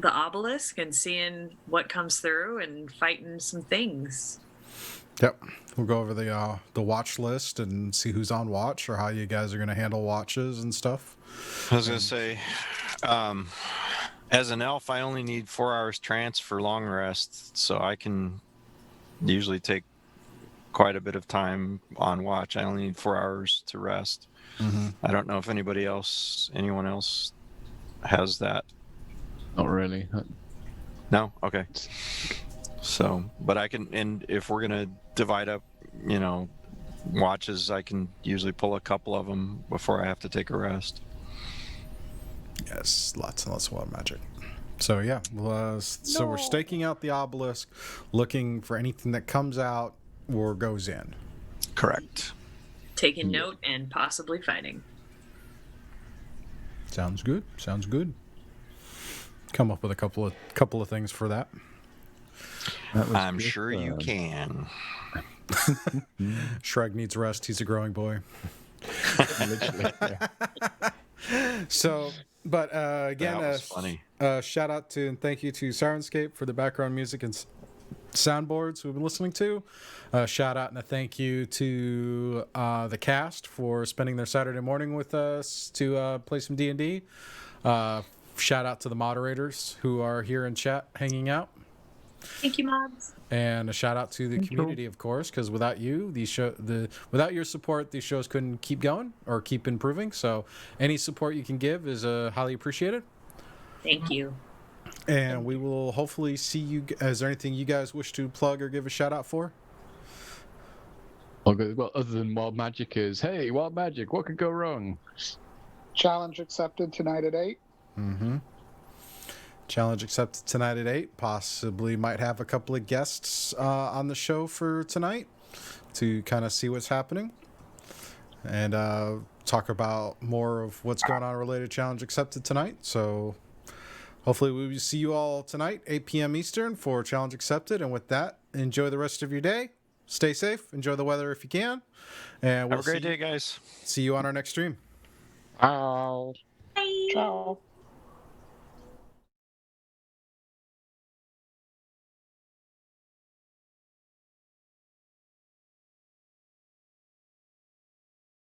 obelisk and seeing what comes through and fighting some things. yep. We'll go over the watch list and see who's on watch or how you guys are going to handle watches and stuff. I was gonna say, as an elf, I only need 4 hours trance for long rest, so I can usually take quite a bit of time on watch. I only need 4 hours to rest. Mm-hmm. I don't know if anyone else has that. Not really. No? Okay. So, but I can, and if we're going to divide up, watches, I can usually pull a couple of them before I have to take a rest. Yes, lots and lots of wild magic. So yeah, so we're staking out the obelisk, looking for anything that comes out or goes in. Correct. Taking note and possibly fighting. Sounds good. Sounds good. Come up with a couple of things for that. I'm sure you can. Shrek needs rest. He's a growing boy. Literally. Yeah. So, but again, That was funny. Shout out to and thank you to Syrinscape for the background music and soundboards we've been listening to. Shout out and a thank you to the cast for spending their Saturday morning with us to play some D&D. Shout out to the moderators who are here in chat hanging out. Thank you, mods. And a shout out to the community, of course, because without you, without your support, these shows couldn't keep going or keep improving. So any support you can give is highly appreciated. Thank you. And we will hopefully see you. Is there anything you guys wish to plug or give a shout out for? Okay, well, other than wild magic is, hey, wild magic, what could go wrong? Challenge accepted tonight at 8. Mm-hmm. Challenge accepted tonight at 8. Possibly might have a couple of guests on the show for tonight to kind of see what's happening and talk about more of what's going on related to Challenge accepted tonight. So hopefully we will see you all tonight, 8 p.m. Eastern for Challenge accepted. And with that, enjoy the rest of your day. Stay safe. Enjoy the weather if you can. And we'll Have a great day, guys. see you on our next stream. Ow. Bye. Ciao.